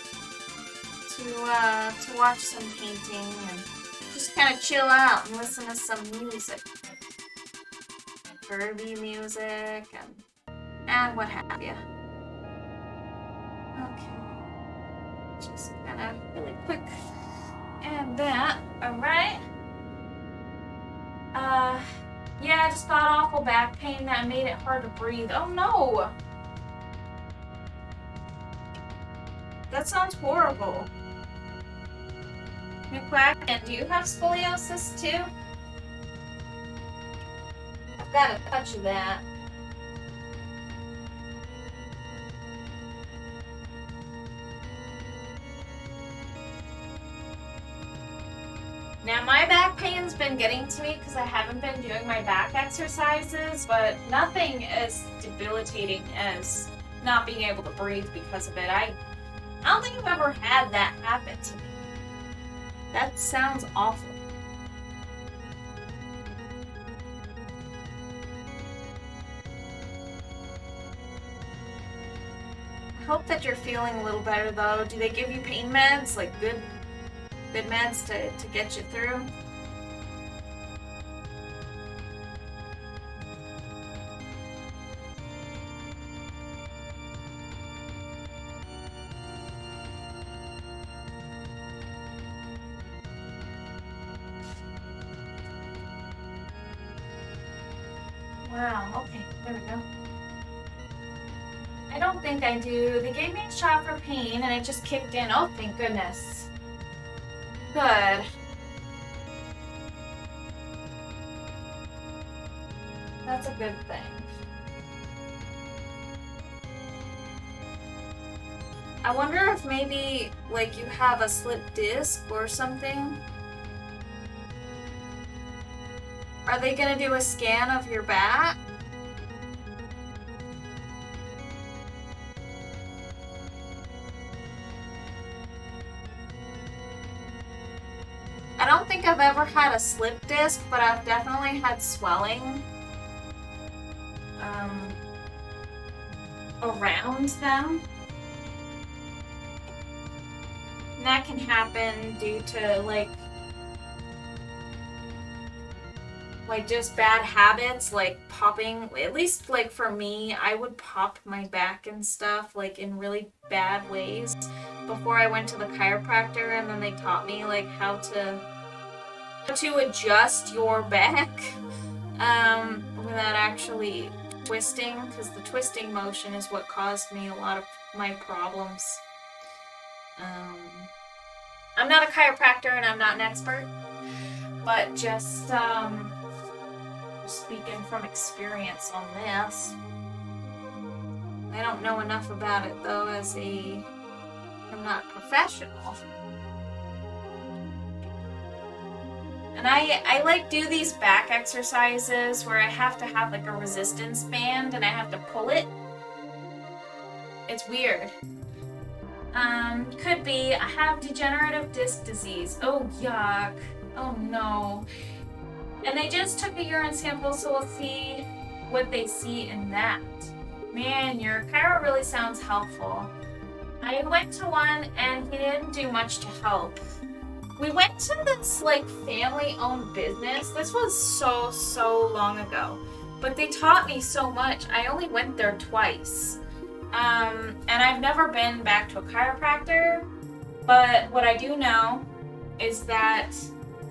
to watch some painting and just kind of chill out and listen to some music. Kirby music and what have you. Okay. Just kind of really quick. And that, alright. Yeah, I just got awful back pain that made it hard to breathe. Oh no! That sounds horrible. McQuacken, do you have scoliosis too? I've got a touch of that. Now my back pain's been getting to me because I haven't been doing my back exercises, but nothing as debilitating as not being able to breathe because of it. I don't think I've ever had that happen to me. That sounds awful. I hope that you're feeling a little better though. Do they give you pain meds, like good meds to get you through? Wow, okay, there we go. I don't think I do. They gave me a shot for pain and it just kicked in. Oh, thank goodness. Good. That's a good thing. I wonder if maybe, like, you have a slipped disc or something. Are they gonna do a scan of your back? I don't think I've ever had a slip disc, but I've definitely had swelling around them. And that can happen due to like just bad habits, like popping. At least like for me, I would pop my back and stuff like in really bad ways before I went to the chiropractor, and then they taught me like how to adjust your back without actually twisting, because the twisting motion is what caused me a lot of my problems. I'm not a chiropractor and I'm not an expert, but just speaking from experience on this. I don't know enough about it though, I'm not professional. And I like do these back exercises where I have to have like a resistance band and I have to pull it. It's weird. Could be I have degenerative disc disease. Oh yuck. Oh no. And they just took a urine sample, so we'll see what they see in that. Man, your chiro really sounds helpful. I went to one and he didn't do much to help. We went to this like family-owned business. This was so long ago, but they taught me so much. I only went there twice, and I've never been back to a chiropractor. But what I do know is that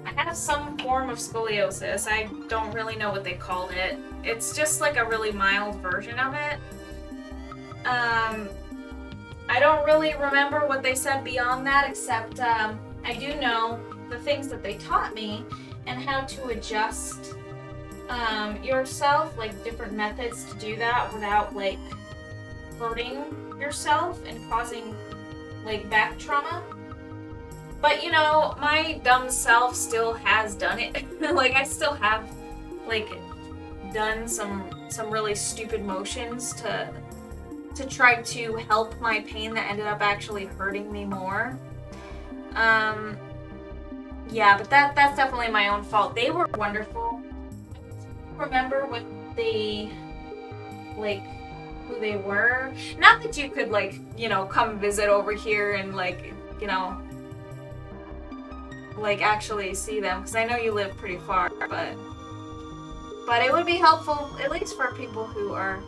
I have some form of scoliosis. I don't really know what they called it. It's just like a really mild version of it. I don't really remember what they said beyond that, except I do know the things that they taught me and how to adjust yourself, like different methods to do that without like hurting yourself and causing like back trauma. But you know, my dumb self still has done it. Like I still have like done some really stupid motions to try to help my pain that ended up actually hurting me more. Yeah, but that's definitely my own fault. They were wonderful. Remember what they, like, who they were? Not that you could, like, you know, come visit over here and, like, you know, like, actually see them, because I know you live pretty far, but it would be helpful, at least for people who are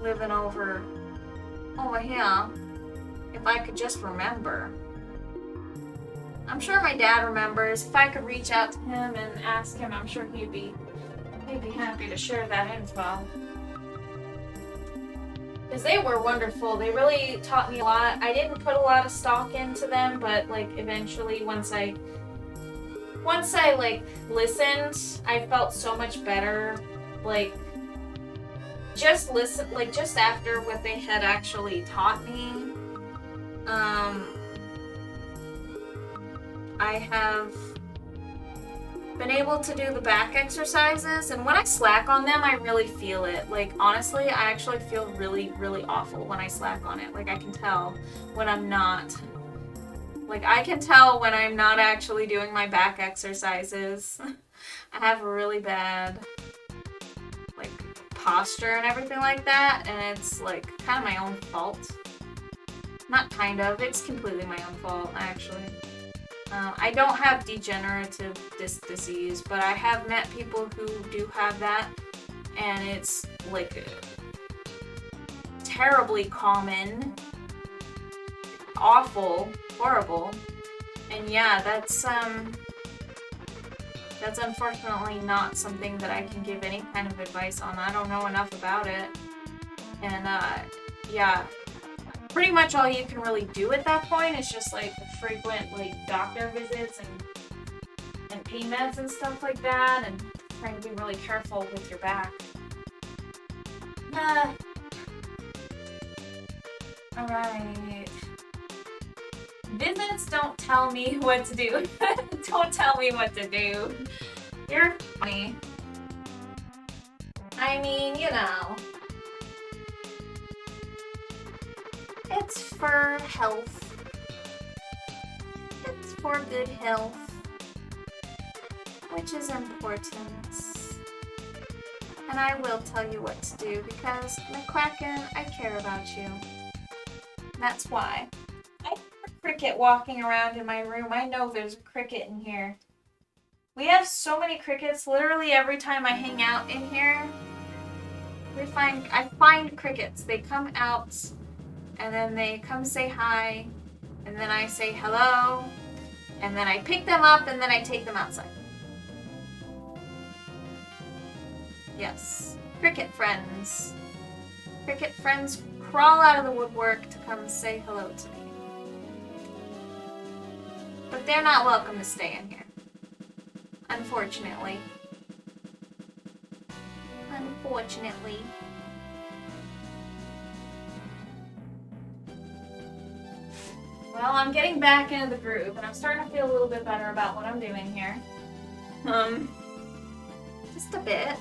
living over here, if I could just remember. I'm sure my dad remembers. If I could reach out to him and ask him, I'm sure he'd be happy to share that info. Because they were wonderful. They really taught me a lot. I didn't put a lot of stock into them, but like eventually once I like listened, I felt so much better. Like just after what they had actually taught me. I have been able to do the back exercises, and when I slack on them, I really feel it. Like, honestly, I actually feel really, really awful when I slack on it. Like, I can tell when I'm not. Like, I can tell when I'm not actually doing my back exercises. I have a really bad, like, posture and everything like that, and it's, like, kind of my own fault. Not kind of, it's completely my own fault, actually. I don't have degenerative disc disease, but I have met people who do have that, and it's like terribly common, awful, horrible, and yeah, that's unfortunately not something that I can give any kind of advice on. I don't know enough about it, and yeah. Pretty much all you can really do at that point is just like frequent like doctor visits and pain meds and stuff like that, and trying to be really careful with your back. Alright. Visits don't tell me what to do. Don't tell me what to do. You're funny. I mean, you know. It's for health. It's for good health. Which is important. And I will tell you what to do because, McQuacken, I care about you. That's why. I have a cricket walking around in my room. I know there's a cricket in here. We have so many crickets. Literally every time I hang out in here, I find crickets. They come out, and then they come say hi, and then I say hello, and then I pick them up, and then I take them outside. Yes, cricket friends. Cricket friends crawl out of the woodwork to come say hello to me. But they're not welcome to stay in here. Unfortunately. Unfortunately. Well, I'm getting back into the groove, and I'm starting to feel a little bit better about what I'm doing here. Just a bit.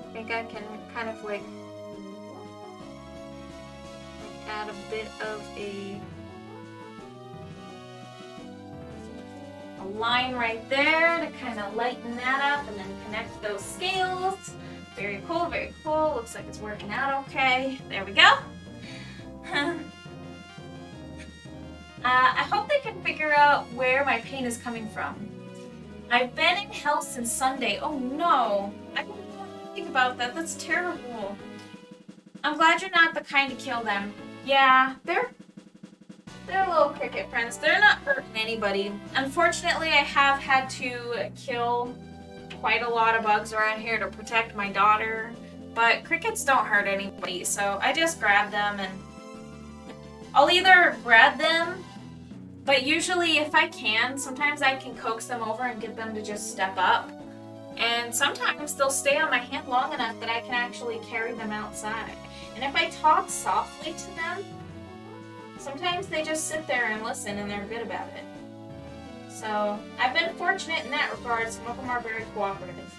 I think I can kind of like add a bit of a line right there to kind of lighten that up and then connect those scales. Very cool, very cool. Looks like it's working out okay. There we go. I hope they can figure out where my pain is coming from. I've been in hell since Sunday. Oh no. I didn't think about that. That's terrible. I'm glad you're not the kind to kill them. Yeah, they're little cricket friends. They're not hurting anybody. Unfortunately, I have had to kill quite a lot of bugs around here to protect my daughter, but crickets don't hurt anybody, so I just grab them, and I'll either grab them, but usually if I can, sometimes I can coax them over and get them to just step up, and sometimes they'll stay on my hand long enough that I can actually carry them outside. And if I talk softly to them, Sometimes they just sit there and listen and they're good about it. So I've been fortunate in that regard. Some of them are very cooperative.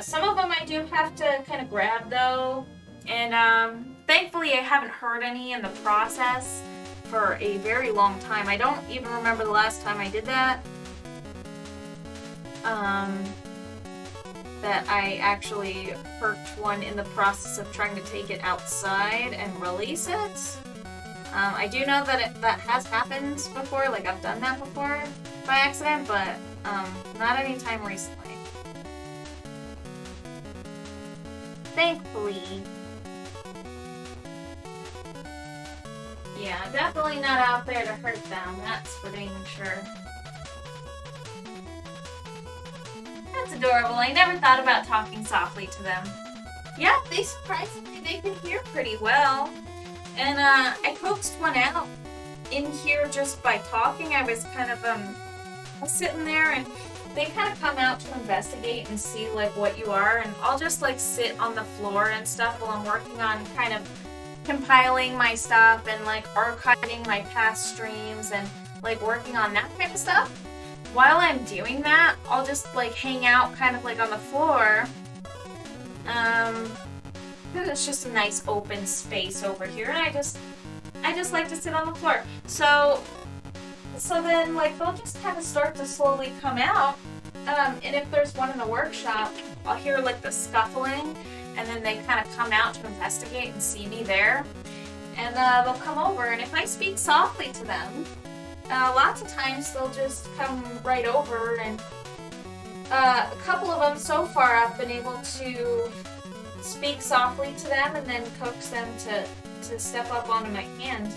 Some of them I do have to kind of grab though, and thankfully I haven't heard any in the process for a very long time. I don't even remember the last time I did that. That I actually perked one in the process of trying to take it outside and release it. I do know that that has happened before, like I've done that before by accident, but not any time recently. Thankfully. Yeah, definitely not out there to hurt them, that's for dang sure. That's adorable. I never thought about talking softly to them. Yeah, they surprisingly, they can hear pretty well. And I coaxed one out in here just by talking. I was kind of sitting there, and they kind of come out to investigate and see like what you are, and I'll just like sit on the floor and stuff while I'm working on kind of compiling my stuff and like archiving my past streams and like working on that kind of stuff. While I'm doing that, I'll just like hang out kind of like on the floor. It's just a nice open space over here, and I just like to sit on the floor. So then like they'll just kind of start to slowly come out. And if there's one in the workshop, I'll hear like the scuffling, and then they kind of come out to investigate and see me there. And they'll come over, and if I speak softly to them, lots of times they'll just come right over, and a couple of them so far I've been able to speak softly to them and then coax them to step up onto my hand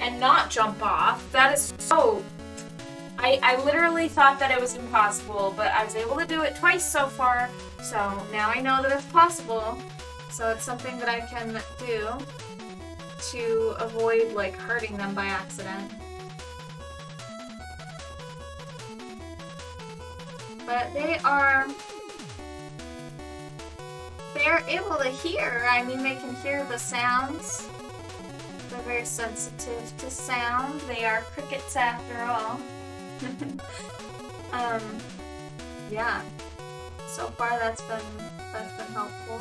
and not jump off. That is so... I literally thought that it was impossible, but I was able to do it twice so far, so now I know that it's possible. So it's something that I can do to avoid like hurting them by accident. But they're able to hear. I mean, they can hear the sounds. They're very sensitive to sound. They are crickets after all. Yeah. So far that's been helpful.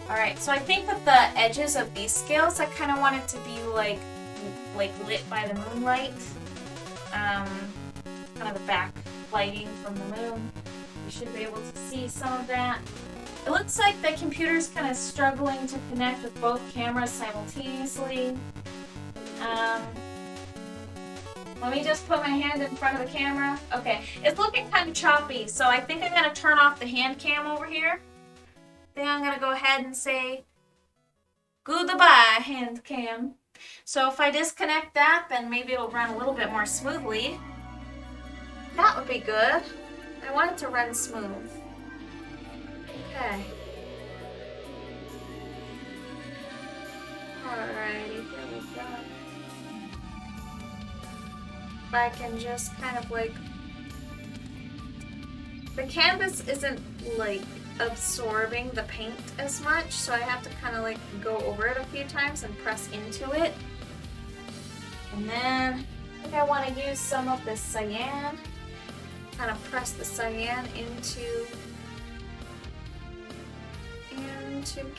Alright, so I think that the edges of these scales, I kind of want it to be like lit by the moonlight. Kind of the back lighting from the moon. You should be able to see some of that. It looks like the computer's kind of struggling to connect with both cameras simultaneously. Let me just put my hand in front of the camera. Okay, it's looking kind of choppy, so I think I'm going to turn off the hand cam over here. Then I'm going to go ahead and say goodbye, hand cam. So if I disconnect that, then maybe it'll run a little bit more smoothly. That would be good. I want it to run smooth. Okay. Alrighty, here we go. If I can just kind of like... The canvas isn't like absorbing the paint as much, so I have to kind of like go over it a few times and press into it. And then I think I want to use some of this cyan. Kind of press the cyan into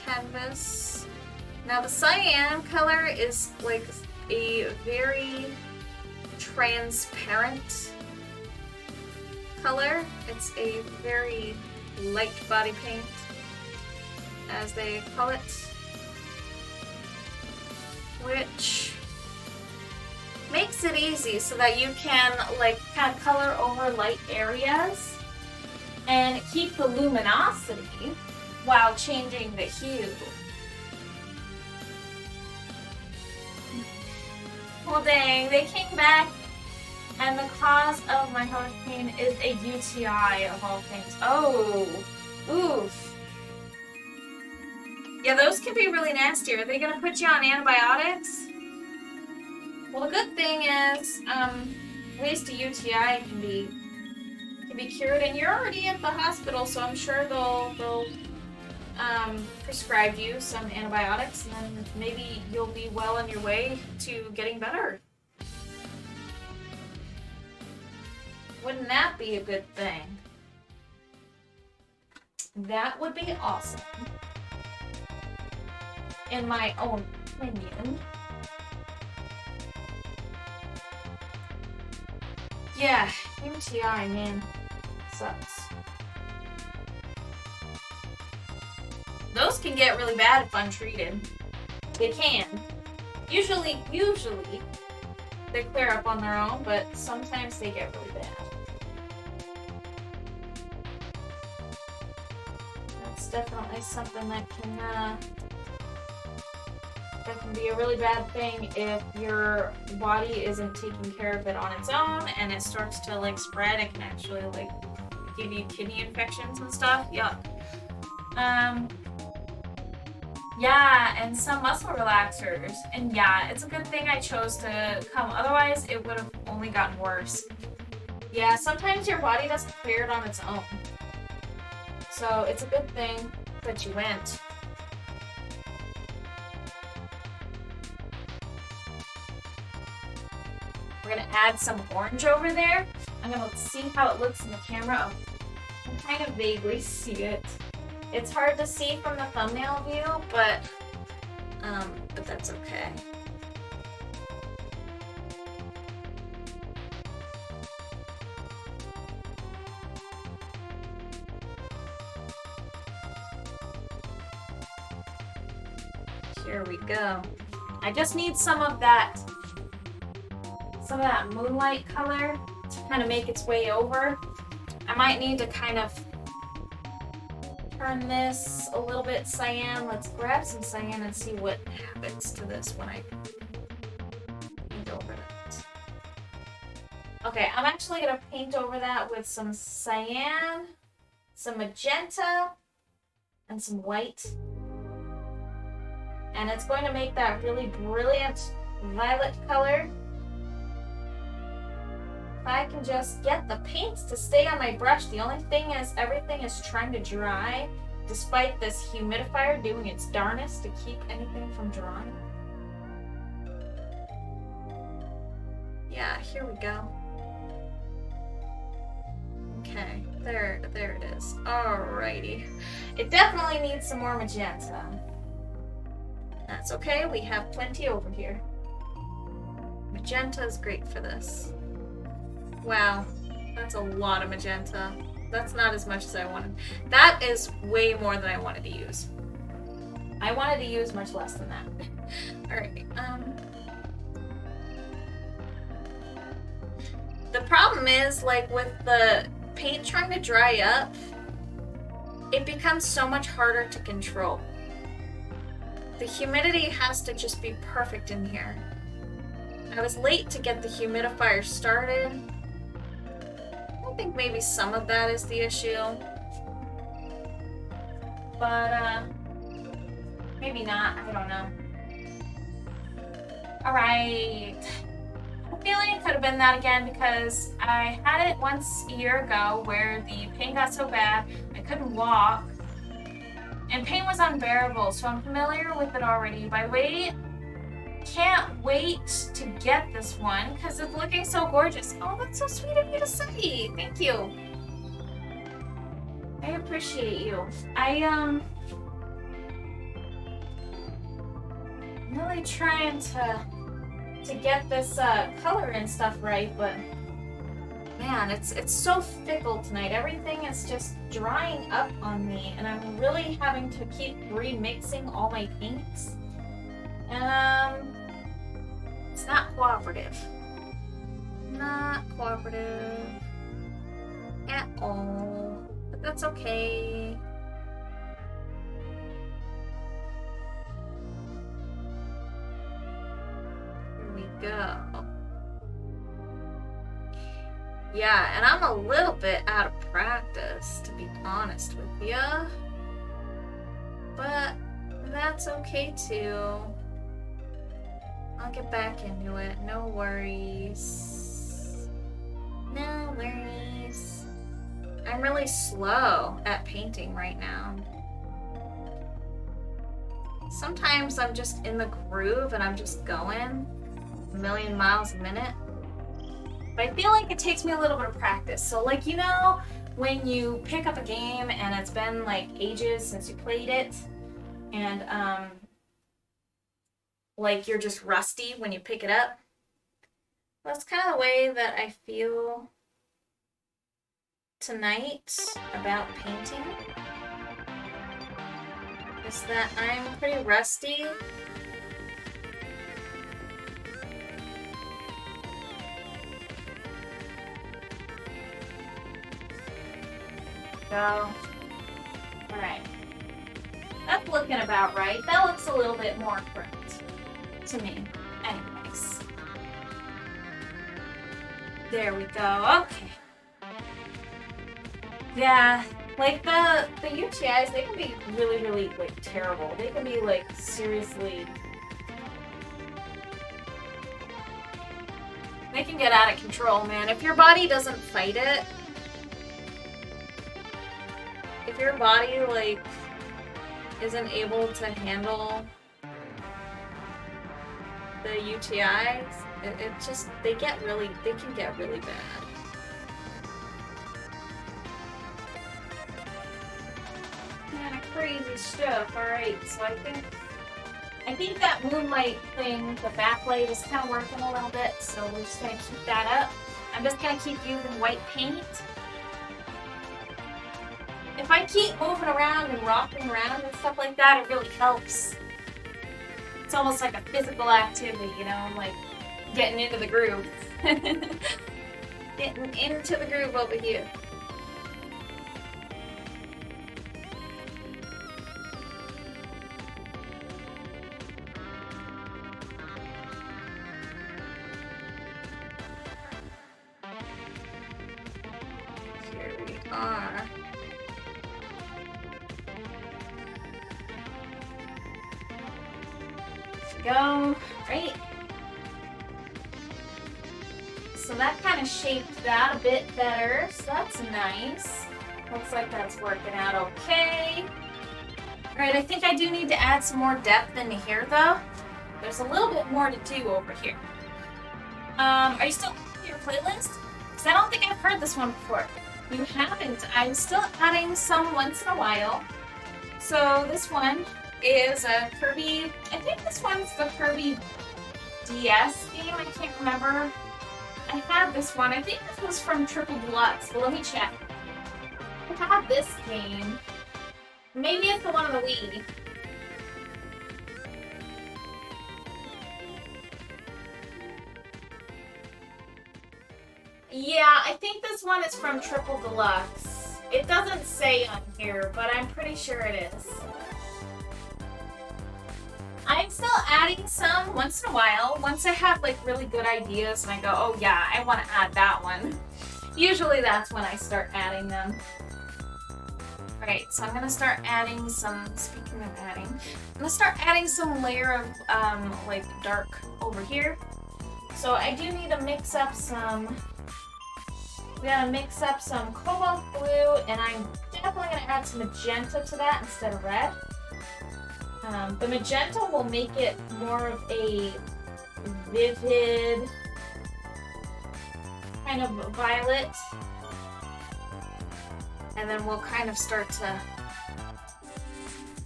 canvas. Now the cyan color is like a very transparent color. It's a very light body paint, as they call it, which makes it easy so that you can like kind of color over light areas and keep the luminosity while changing the hue. Well dang, they came back, and the cause of my heart pain is a UTI of all things. Oh, oof. Yeah, those can be really nasty. Are they gonna put you on antibiotics? Well, the good thing is, at least a UTI can be cured, and you're already at the hospital, so I'm sure they'll prescribe you some antibiotics, and then maybe you'll be well on your way to getting better. Wouldn't that be a good thing? That would be awesome. In my own opinion. Yeah, UTI, man. Sucks. Those can get really bad if untreated. They can. Usually they clear up on their own, but sometimes they get really bad. That's definitely something that can be a really bad thing if your body isn't taking care of it on its own and it starts to like spread. It can actually like give you kidney infections and stuff. Yuck. Yeah, and some muscle relaxers. And yeah, it's a good thing I chose to come. Otherwise, it would have only gotten worse. Yeah, sometimes your body doesn't clear it on its own. So it's a good thing that you went. We're gonna add some orange over there. I'm gonna see how it looks in the camera. Oh, I can kind of vaguely see it. It's hard to see from the thumbnail view, but that's okay. Here we go. I just need some of that moonlight color to kind of make its way over. I might need to kind of turn this a little bit cyan. Let's grab some cyan and see what happens to this when I paint over it. Okay, I'm actually going to paint over that with some cyan, some magenta, and some white. And it's going to make that really brilliant violet color. If I can just get the paint to stay on my brush. The only thing is everything is trying to dry despite this humidifier doing its darnest to keep anything from drying. Yeah, here we go. Okay, there it is. Alrighty. It definitely needs some more magenta. That's okay, we have plenty over here. Magenta is great for this. Wow, that's a lot of magenta. That's not as much as I wanted. That is way more than I wanted to use. I wanted to use much less than that. Alright, the problem is, like, with the paint trying to dry up, it becomes so much harder to control. The humidity has to just be perfect in here. I was late to get the humidifier started. I think maybe some of that is the issue. But, maybe not. I don't know. Alright. I'm feeling it could have been that again because I had it once a year ago where the pain got so bad I couldn't walk. And pain was unbearable, so I'm familiar with it already. By the way, can't wait to get this one because it's looking so gorgeous. Oh, that's so sweet of you to say. Thank you. I appreciate you. I'm really trying to get this color and stuff right, but man, it's so fickle tonight. Everything is just drying up on me, and I'm really having to keep remixing all my paints. And it's not cooperative. Not cooperative at all. But that's okay. Here we go. Yeah, and I'm a little bit out of practice, to be honest with ya. But that's okay too. I'll get back into it. No worries. No worries. I'm really slow at painting right now. Sometimes I'm just in the groove and I'm just going a million miles a minute. But I feel like it takes me a little bit of practice. So like, you know, when you pick up a game and it's been like ages since you played it, and like you're just rusty when you pick it up. That's kind of the way that I feel tonight about painting. Is that I'm pretty rusty. Go. Alright. That's looking about right. That looks a little bit more correct to me. Anyways. There we go. Okay. Yeah, like the UTIs, they can be really, really like terrible. They can be like seriously. They can get out of control, man. If your body doesn't fight it, if your body like isn't able to handle the UTIs, it just they can get really bad. Kind of crazy stuff. All right, so I think that moonlight thing, the backlight, is kind of working a little bit. So we're just gonna keep that up. I'm just gonna keep using white paint. If I keep moving around and rocking around and stuff like that, it really helps. It's almost like a physical activity, you know, like getting into the groove. Getting into the groove over here. Here we are. Go. Right. So that kind of shaped that a bit better. So that's nice. Looks like that's working out okay. Alright, I think I do need to add some more depth into here though. There's a little bit more to do over here. Are you still in your playlist? Because I don't think I've heard this one before. You haven't. I'm still adding some once in a while. So this one is a Kirby, I think this one's the Kirby DS game, I can't remember. I had this one, I think this was from Triple Deluxe, but let me check. I had this game. Maybe it's the one on the Wii. Yeah, I think this one is from Triple Deluxe. It doesn't say on here, but I'm pretty sure it is. I'm still adding some once in a while. Once I have like really good ideas and I go, oh yeah, I want to add that one. Usually that's when I start adding them. Alright, so I'm going to start adding some, speaking of adding, I'm going to start adding some layer of like dark over here. So I do need to mix up some, we gotta mix up some cobalt blue, and I'm definitely going to add some magenta to that instead of red. The magenta will make it more of a vivid kind of violet. And then we'll kind of start to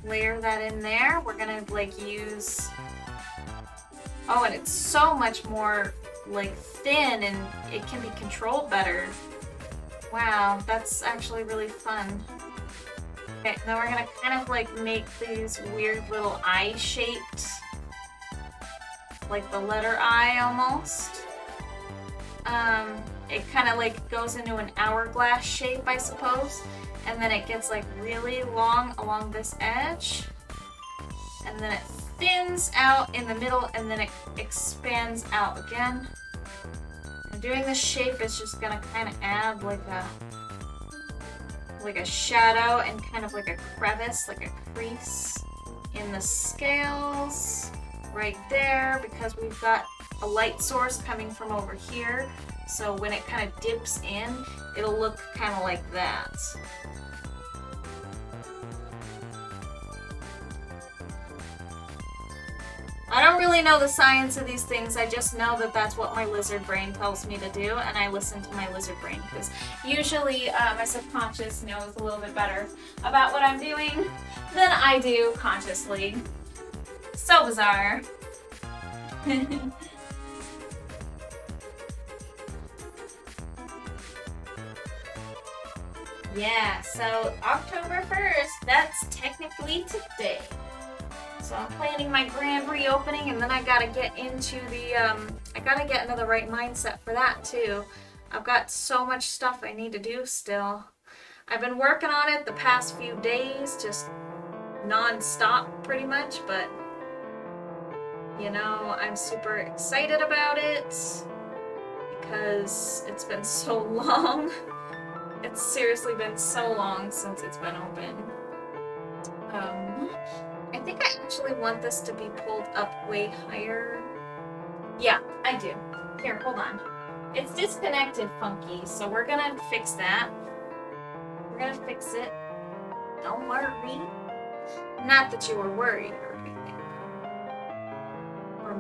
layer that in there. We're gonna like use, oh, and it's so much more like thin and it can be controlled better. Wow, that's actually really fun. Okay, then we're gonna kind of like make these weird little eye shaped, like the letter I almost. It kind of like goes into an hourglass shape, I suppose, and then it gets like really long along this edge, and then it thins out in the middle, and then it expands out again. And doing this shape is just gonna kind of add like a shadow and kind of like a crevice, like a crease in the scales right there, because we've got a light source coming from over here. So when it kind of dips in, it'll look kind of like that. I don't really know the science of these things. I just know that that's what my lizard brain tells me to do, and I listen to my lizard brain because usually my subconscious knows a little bit better about what I'm doing than I do consciously. So bizarre. Yeah, so October 1st, that's technically today. So I'm planning my grand reopening, and then I gotta get into the, I gotta get into the right mindset for that too. I've got so much stuff I need to do still. I've been working on it the past few days, just non-stop pretty much, but you know, I'm super excited about it because it's been so long. It's seriously been so long since it's been open. I think I actually want this to be pulled up way higher. Yeah, I do. Here, hold on. It's disconnected funky, so we're gonna fix that. We're gonna fix it. Don't worry. Not that you were worried or anything. Or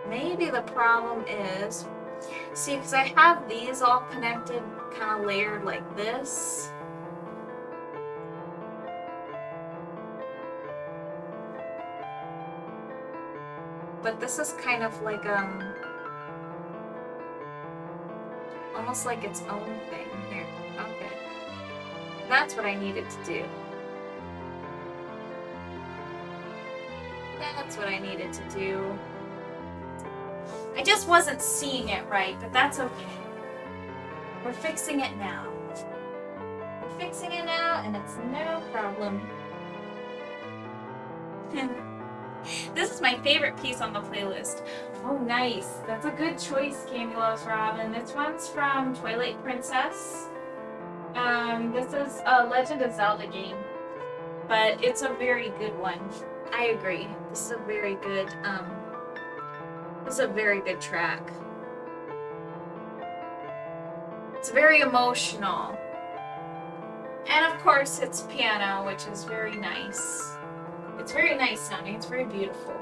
maybe the problem is, see, because I have these all connected, kind of layered like this. But this is kind of like, almost like its own thing. Here, okay. That's what I needed to do. That's what I needed to do. I just wasn't seeing it right, but that's okay. We're fixing it now. We're fixing it now, and it's no problem. This is my favorite piece on the playlist. Oh, nice. That's a good choice, Candy Loves Robin. This one's from Twilight Princess. This is a Legend of Zelda game, but it's a very good one. I agree. This is a very good, track. It's very emotional. And of course, it's piano, which is very nice. It's very nice sounding. It's very beautiful.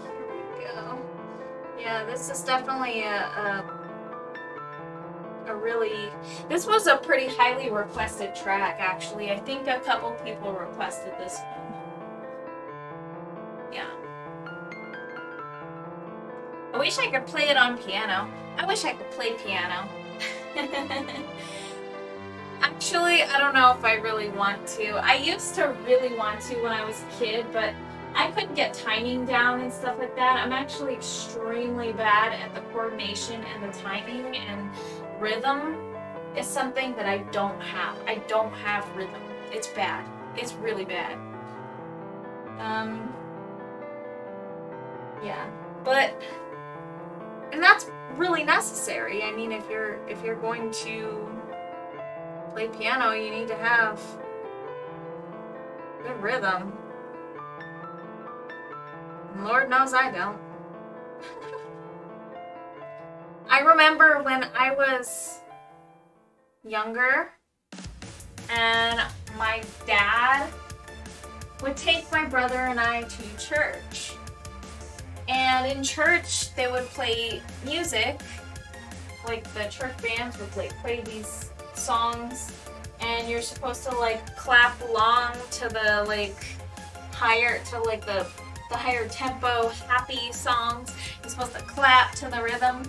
Here we go. Yeah, this is definitely a really... This was a pretty highly requested track, actually. I think a couple people requested this one. Yeah. I wish I could play it on piano. I wish I could play piano. Actually, I don't know if I really want to. I used to really want to when I was a kid, but I couldn't get timing down and stuff like that. I'm actually extremely bad at the coordination and the timing, and rhythm is something that I don't have. I don't have rhythm. It's bad. It's really bad. Yeah, but, and that's really necessary. I mean, if you're going to play piano, you need to have good rhythm. Lord knows I don't. I remember when I was younger and my dad would take my brother and I to church. And in church, they would play music, like the church bands would play these songs, and you're supposed to like clap along to the like higher, to like the higher tempo, happy songs. You're supposed to clap to the rhythm.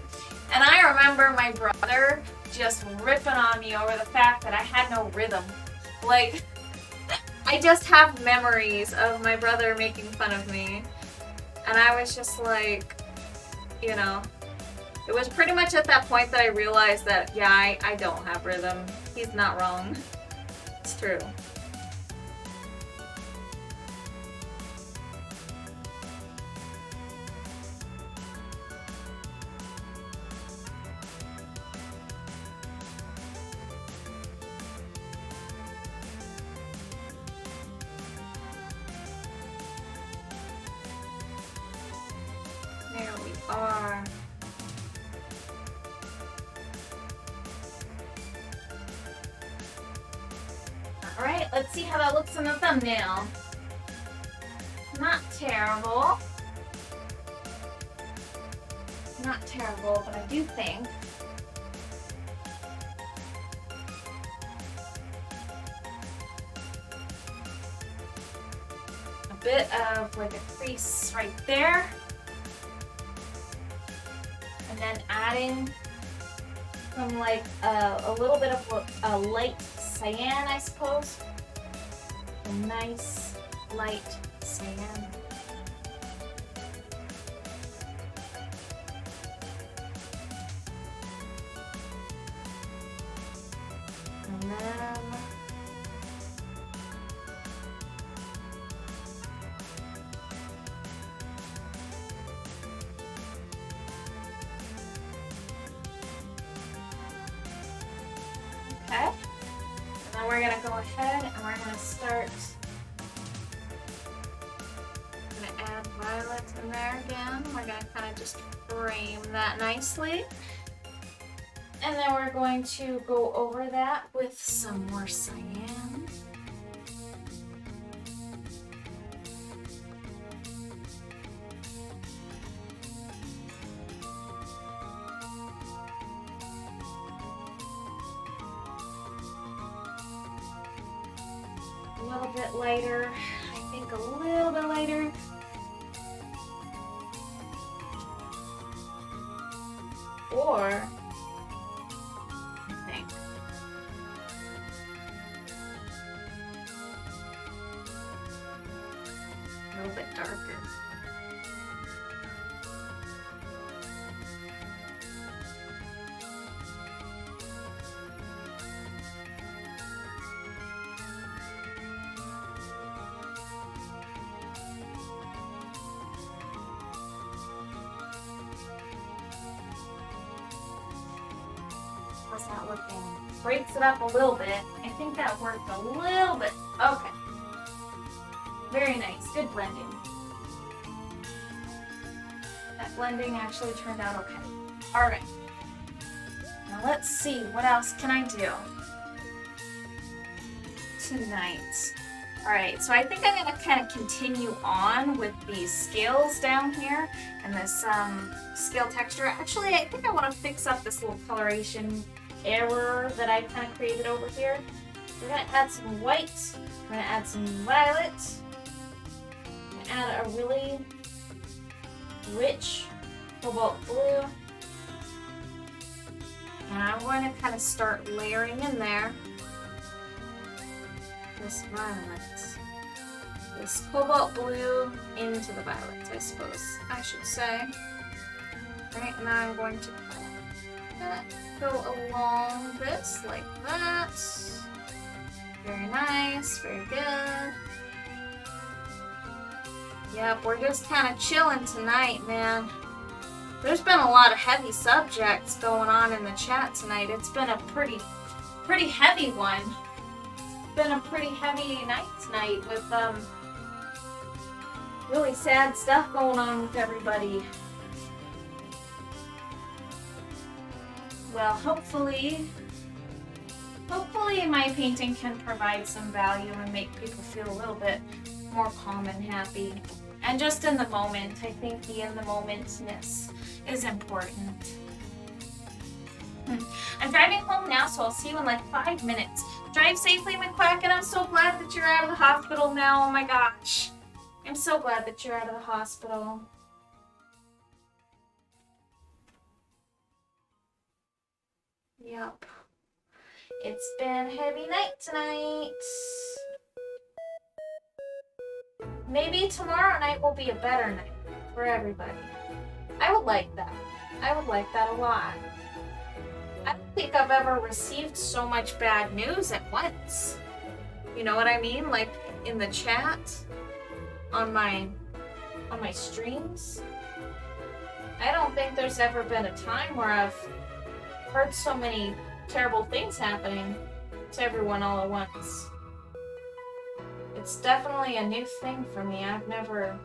And I remember my brother just ripping on me over the fact that I had no rhythm. Like, I just have memories of my brother making fun of me. And I was just like, you know, it was pretty much at that point that I realized that, yeah, I don't have rhythm. He's not wrong. It's true. are. Alright, let's see how that looks in the thumbnail. Not terrible. Not terrible, but I do think a bit of like a crease right there. And then adding some like a little bit of a light cyan, I suppose. A nice light cyan. And then okay. And then we're gonna go ahead and we're gonna start. I'm gonna add violet in there again. We're gonna kind of just frame that nicely. And then we're going to go over that with some more cyan. A little bit lighter, I think a little bit lighter. Or a little bit darker. How's that looking? Breaks it up a little bit. I think that worked a little bit. Okay. Very nice. Good blending. That blending actually turned out okay. Alright. Now let's see. What else can I do tonight? Alright, so I think I'm going to kind of continue on with these scales down here and this scale texture. Actually, I think I want to fix up this little coloration error that I kind of created over here. We're going to add some white. We're going to add some violet. Add a really rich cobalt blue. And I'm going to kind of start layering in there this violet. This cobalt blue into the violet, I suppose I should say. Right, and now I'm going to go along this like that. Very nice, very good. Yep, we're just kind of chilling tonight, man. There's been a lot of heavy subjects going on in the chat tonight. It's been a pretty heavy one. It's been a pretty heavy night tonight with really sad stuff going on with everybody. Well, hopefully my painting can provide some value and make people feel a little bit more calm and happy. And just in the moment, I think the in the momentness is important. I'm driving home now, so I'll see you in like 5 minutes. Drive safely, McQuack, and I'm so glad that you're out of the hospital now. Oh my gosh. I'm so glad that you're out of the hospital. Yep. It's been a heavy night tonight. Maybe tomorrow night will be a better night for everybody. I would like that. I would like that a lot. I don't think I've ever received so much bad news at once. You know what I mean? Like in the chat, on my streams. I don't think there's ever been a time where I've heard so many terrible things happening to everyone all at once. It's definitely a new thing for me. I've never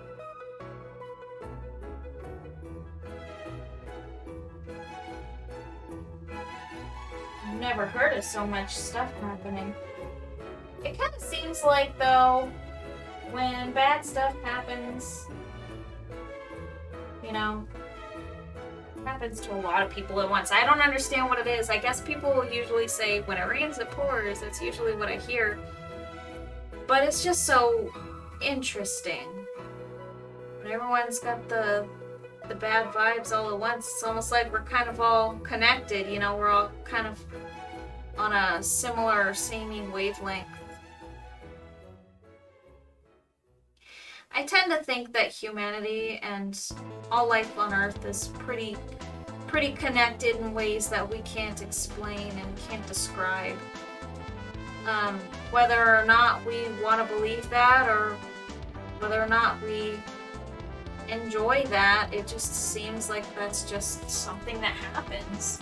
I've never heard of so much stuff happening. It kind of seems like, though, when bad stuff happens, you know, happens to a lot of people at once. I don't understand what it is. I guess people will usually say, when it rains, it pours. That's usually what I hear. But it's just so interesting. When everyone's got the bad vibes all at once, it's almost like we're kind of all connected, you know, we're all kind of on a similar, samey wavelength. I tend to think that humanity and all life on Earth is pretty connected in ways that we can't explain and can't describe. Whether or not we want to believe that, or whether or not we enjoy that, it just seems like that's just something that happens.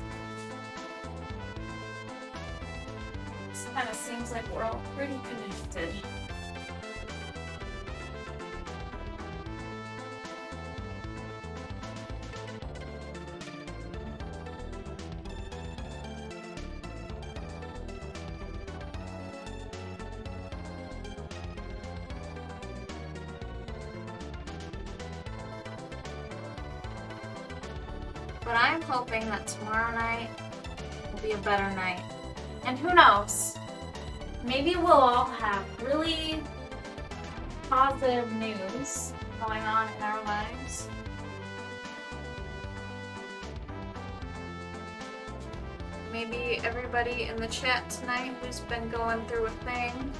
It kind of seems like we're all pretty connected. But I'm hoping that tomorrow night will be a better night. And who knows? Maybe we'll all have really positive news going on in our lives. Maybe everybody in the chat tonight who's been going through a thing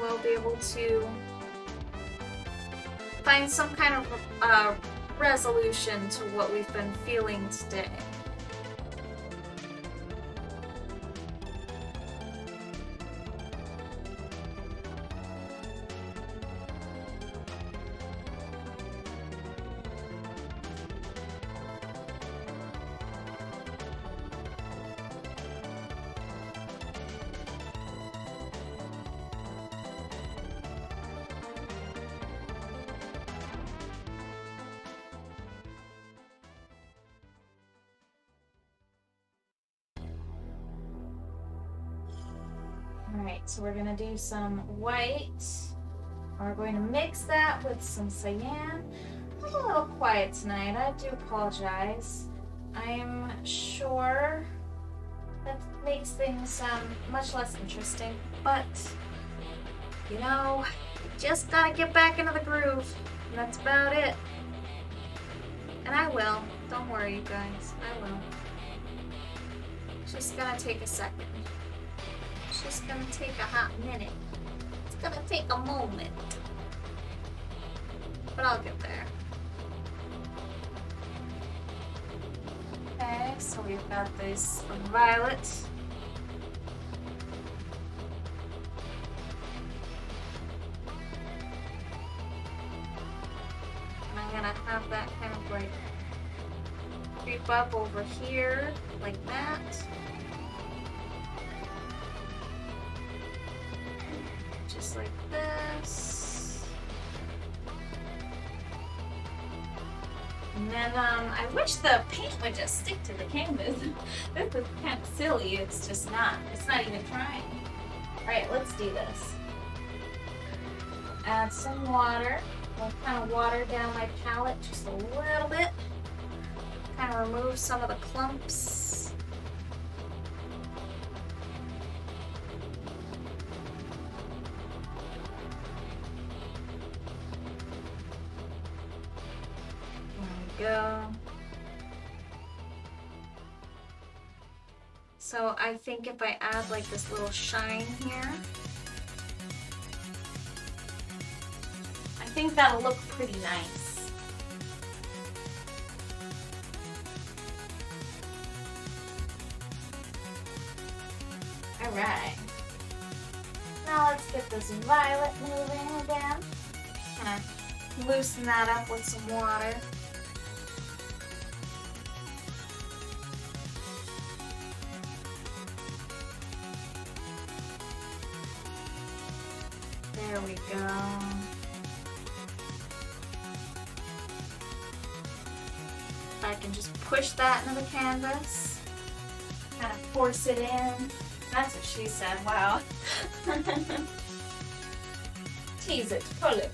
will be able to find some kind of resolution to what we've been feeling today. Alright, so we're going to do some white. We're going to mix that with some cyan. I'm a little quiet tonight. I do apologize. I'm sure that makes things much less interesting. But, you know, just gotta get back into the groove. And that's about it. And I will. Don't worry, you guys. I will. It's just gonna take a second. It's just gonna take a hot minute. It's gonna take a moment. But I'll get there. Okay, so we've got this violet. And I'm gonna have that kind of like creep up over here, like that. Just like this. And then I wish the paint would just stick to the canvas. This is kind of silly. It's just not. It's not even trying. Alright, let's do this. Add some water. I'll kind of water down my palette just a little bit. Kind of remove some of the clumps. Go. So I think if I add like this little shine here, I think that'll look pretty nice. Alright. Now let's get this violet moving again. Kind of loosen that up with some water. There we go. I can just push that into the canvas, kind of force it in. That's what she said, wow. Tease it, pull it,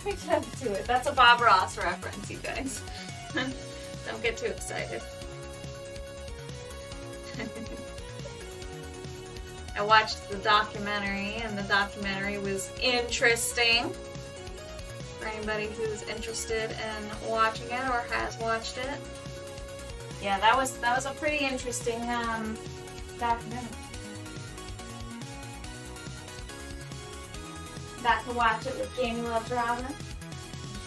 get to it. That's a Bob Ross reference, you guys. Don't get too excited. I watched the documentary, and the documentary was interesting. For anybody who's interested in watching it or has watched it. Yeah, that was a pretty interesting documentary. Got to watch it with Jamie Loves Robin,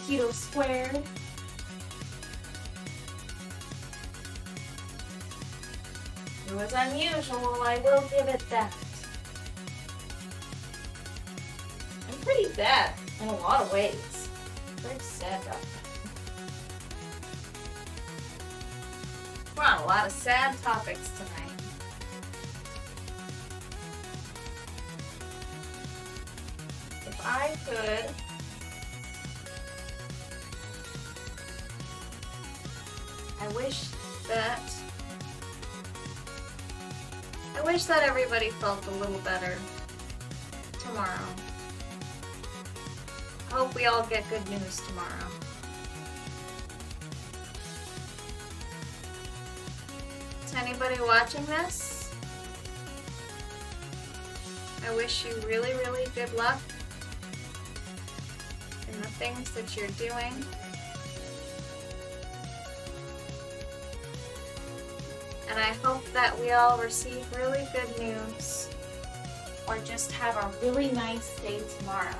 Keto Squared. It was unusual, I will give it that. I'm pretty sad in a lot of ways. Very sad about that. We're on a lot of sad topics tonight. If I could I wish that everybody felt a little better tomorrow. I hope we all get good news tomorrow. Is anybody watching this? I wish you really, really good luck in the things that you're doing. And I hope that we all receive really good news or just have a really nice day tomorrow.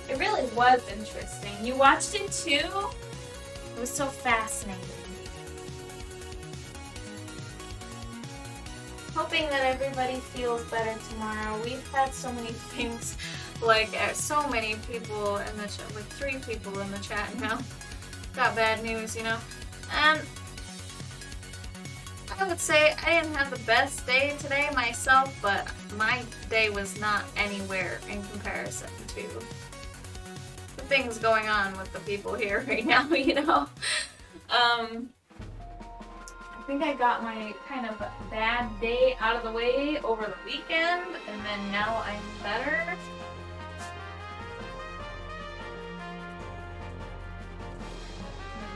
It really was interesting. You watched it too? It was so fascinating. Hoping that everybody feels better tomorrow. We've had so many things, like so many people in the chat, like 3 people in the chat now got bad news, you know. And I would say I didn't have the best day today myself, but my day was not anywhere in comparison to the things going on with the people here right now, you know. I think I got my kind of bad day out of the way over the weekend, and then now I'm better.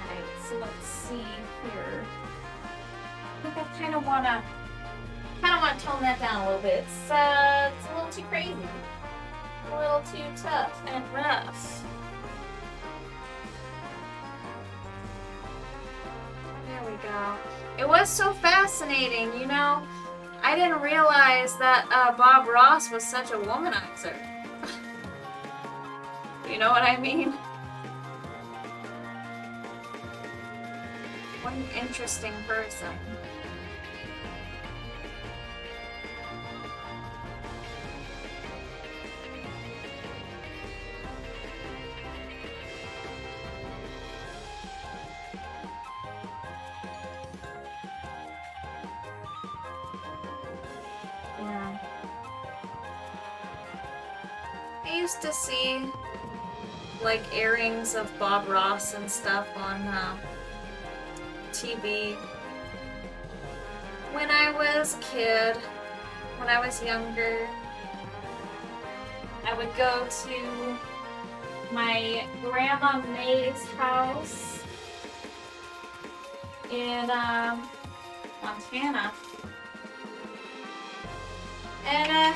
Alright, so let's see here. I think I kind of wanna tone that down a little bit. It's a little too crazy, a little too tough and rough. There we go. It was so fascinating, you know. I didn't realize that Bob Ross was such a womanizer. You know what I mean? What an interesting person. Yeah. I used to see like airings of Bob Ross and stuff on TV when I was a kid, when I was younger. I would go to my grandma May's house in Montana, and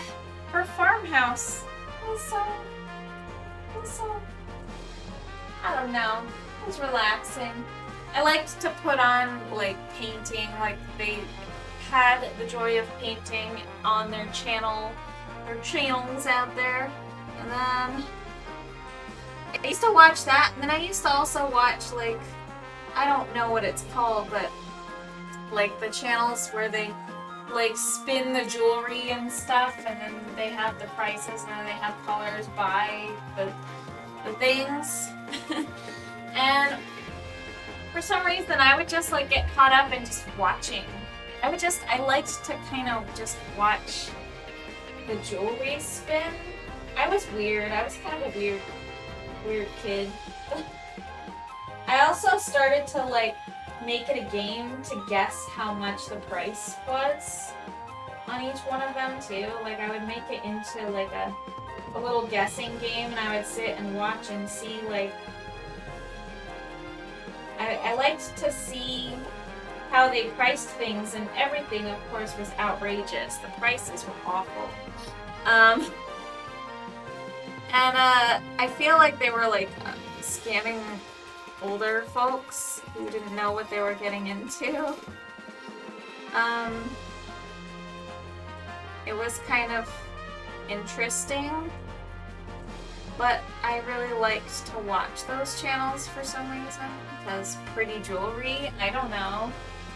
her farmhouse was so, I don't know, it was relaxing. I liked to put on, like, painting, like, they had the joy of painting on their channel, their channels out there, and then I used to watch that, and then I used to also watch, like, I don't know what it's called, but, like, the channels where they, like, spin the jewelry and stuff, and then they have the prices, and then they have colors by the things, and for some reason, I would just like get caught up in just watching. I liked to kind of just watch the jewelry spin. I was weird. I was kind of a weird kid. I I also started to like make it a game to guess how much the price was on each one of them too. Like I would make it into like a little guessing game, and I would sit and watch and see like I liked to see how they priced things, and everything of course was outrageous. The prices were awful. And I feel like they were like scamming older folks who didn't know what they were getting into. It was kind of interesting, but I really liked to watch those channels for some reason, because pretty jewelry, I don't know.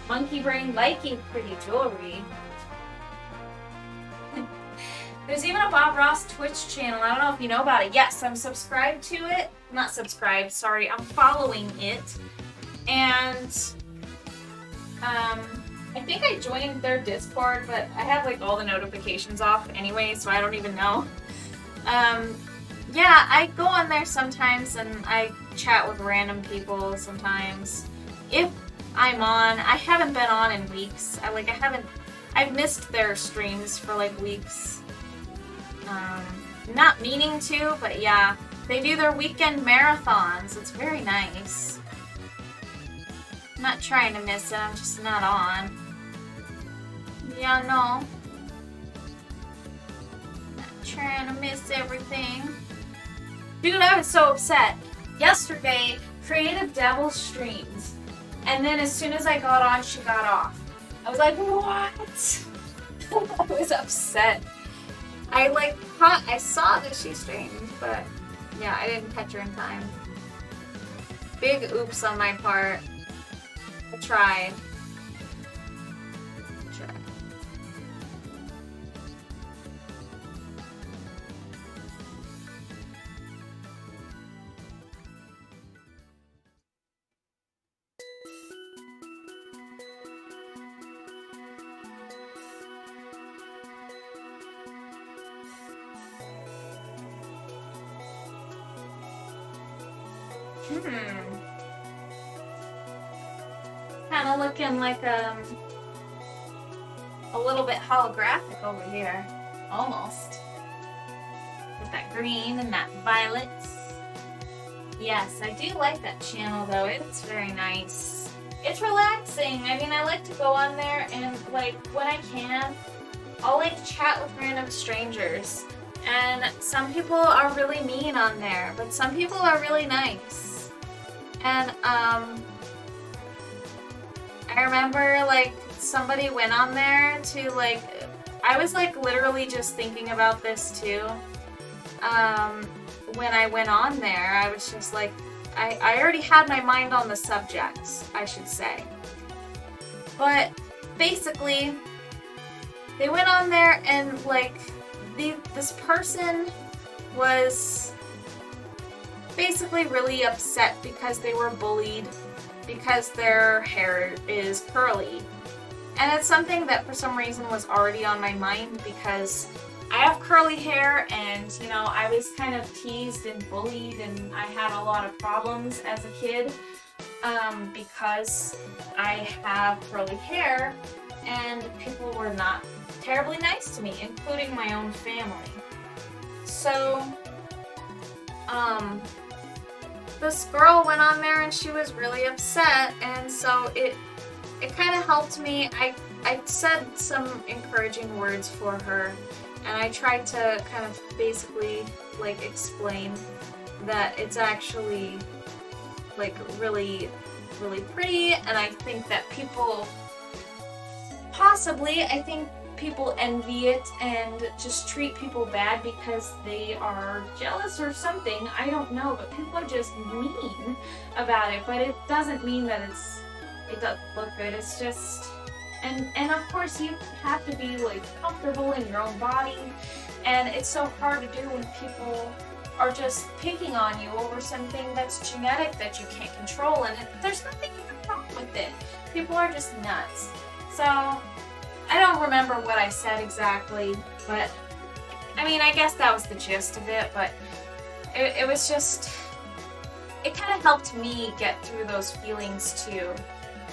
Monkey brain liking pretty jewelry. There's even a Bob Ross Twitch channel. I don't know if you know about it. Yes, I'm subscribed to it. Not subscribed, sorry. I'm following it. And I think I joined their Discord, but I have like all the notifications off anyway, so I don't even know. Yeah, I go on there sometimes and I chat with random people sometimes. If I'm on, I haven't been on in weeks. I've missed their streams for like weeks. Not meaning to, but yeah. They do their weekend marathons. It's very nice. I'm not trying to miss it, I'm just not on. Yeah, no. Not trying to miss everything. Dude, I was so upset. Yesterday, Creative Devil streams. And then as soon as I got on, she got off. I was like, what? I was upset. I saw that she streamed, but yeah, I didn't catch her in time. Big oops on my part. I tried. Kind of looking like a little bit holographic over here. Almost. With that green and that violet. Yes, I do like that channel though. It's very nice. It's relaxing. I mean, I like to go on there and like when I can, I'll like chat with random strangers. And some people are really mean on there, but some people are really nice. And I remember like somebody went on there to like, I was like literally just thinking about this too. When I went on there, I was just like, I already had my mind on the subject, I should say. But basically, they went on there and like, this person was basically really upset because they were bullied because their hair is curly. And it's something that for some reason was already on my mind because I have curly hair and, you know, I was kind of teased and bullied and I had a lot of problems as a kid because I have curly hair and people were not terribly nice to me, including my own family. So, this girl went on there and she was really upset, and so it kind of helped me. I said some encouraging words for her, and I tried to kind of basically like explain that it's actually like really, really pretty, and I think that people I think people envy it and just treat people bad because they are jealous or something. I don't know, but people are just mean about it. But it doesn't mean that it doesn't look good. It's just, and of course you have to be like comfortable in your own body, and it's so hard to do when people are just picking on you over something that's genetic that you can't control, and there's nothing you can wrong with it. People are just nuts. So I don't remember what I said exactly, but I mean, I guess that was the gist of it, but it was just, it kind of helped me get through those feelings too.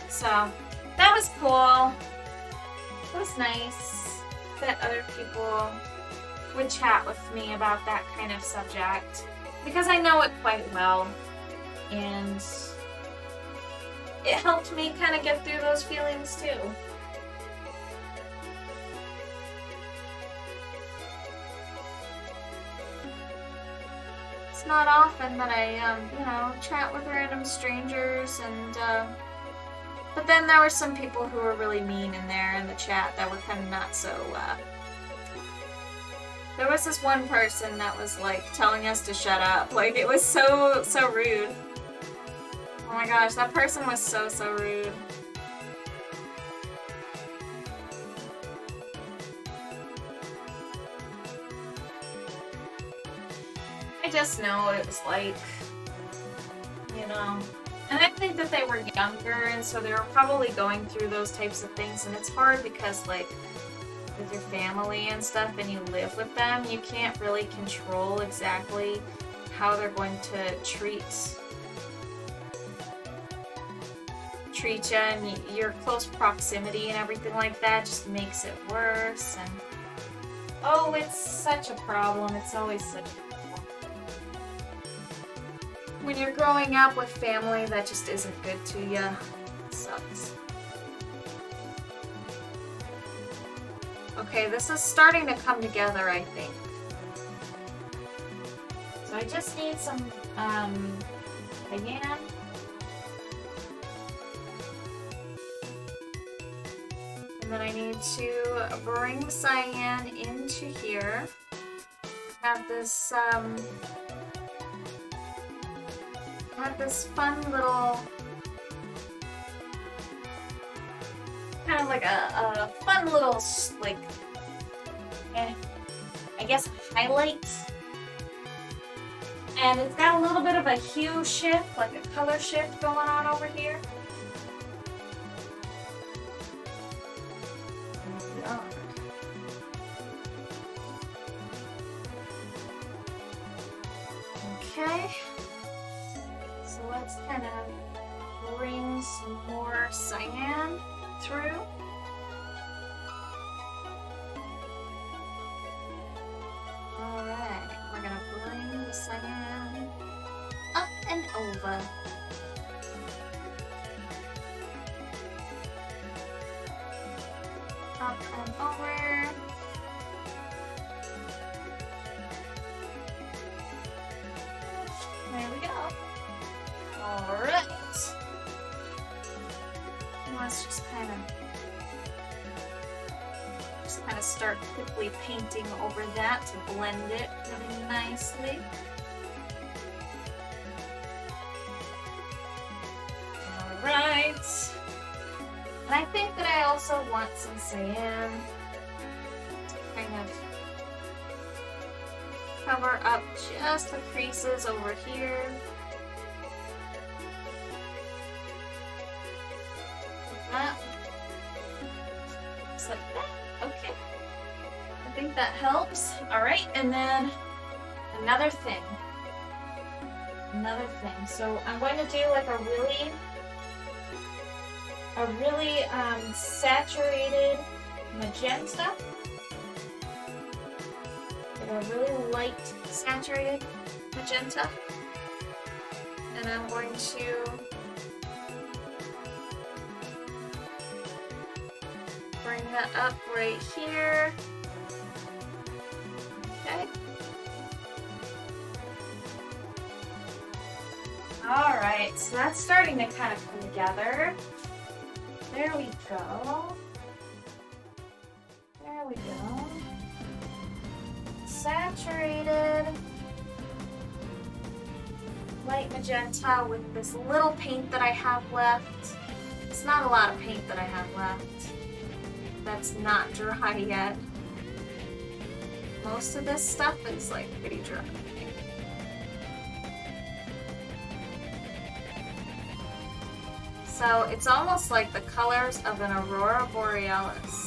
So that was cool. It was nice that other people would chat with me about that kind of subject because I know it quite well, and it helped me kind of get through those feelings too. It's not often that I, chat with random strangers, and but then there were some people who were really mean in there in the chat that were kind of not so. There was this one person that was like telling us to shut up. Like, it was so rude. Oh my gosh, that person was so rude. I just know what it was like, you know. And I think that they were younger, and so they were probably going through those types of things, and it's hard because, like, with your family and stuff, and you live with them, you can't really control exactly how they're going to treat you, and your close proximity and everything like that just makes it worse. And oh, it's such a problem. It's always such a problem when you're growing up with family that just isn't good to you. It sucks. Okay, this is starting to come together, I think. So I just need some cayenne. And then I need to bring the cyan into here. Have this fun little, kind of like a fun little, like, I guess highlight. And it's got a little bit of a hue shift, like a color shift going on over here. Okay, so let's kind of bring some more cyan through. Alright, we're gonna bring the cyan up and over. Up and over. There we go. Alright. Let's just kind of start quickly painting over that to blend it really nicely. Alright. And I think that I also want some cyan to kind of cover up just the creases over here. Like that. Just like that. Okay. I think that helps. Alright, and then another thing. So I'm going to do like a really saturated magenta. A really light saturated magenta, and I'm going to bring that up right here. Okay. Alright, so that's starting to kind of come together. There we go. There we go. Saturated light magenta with this little paint that I have left. It's not a lot of paint that I have left. That's not dry yet. Most of this stuff is like pretty dry. So it's almost like the colors of an aurora borealis.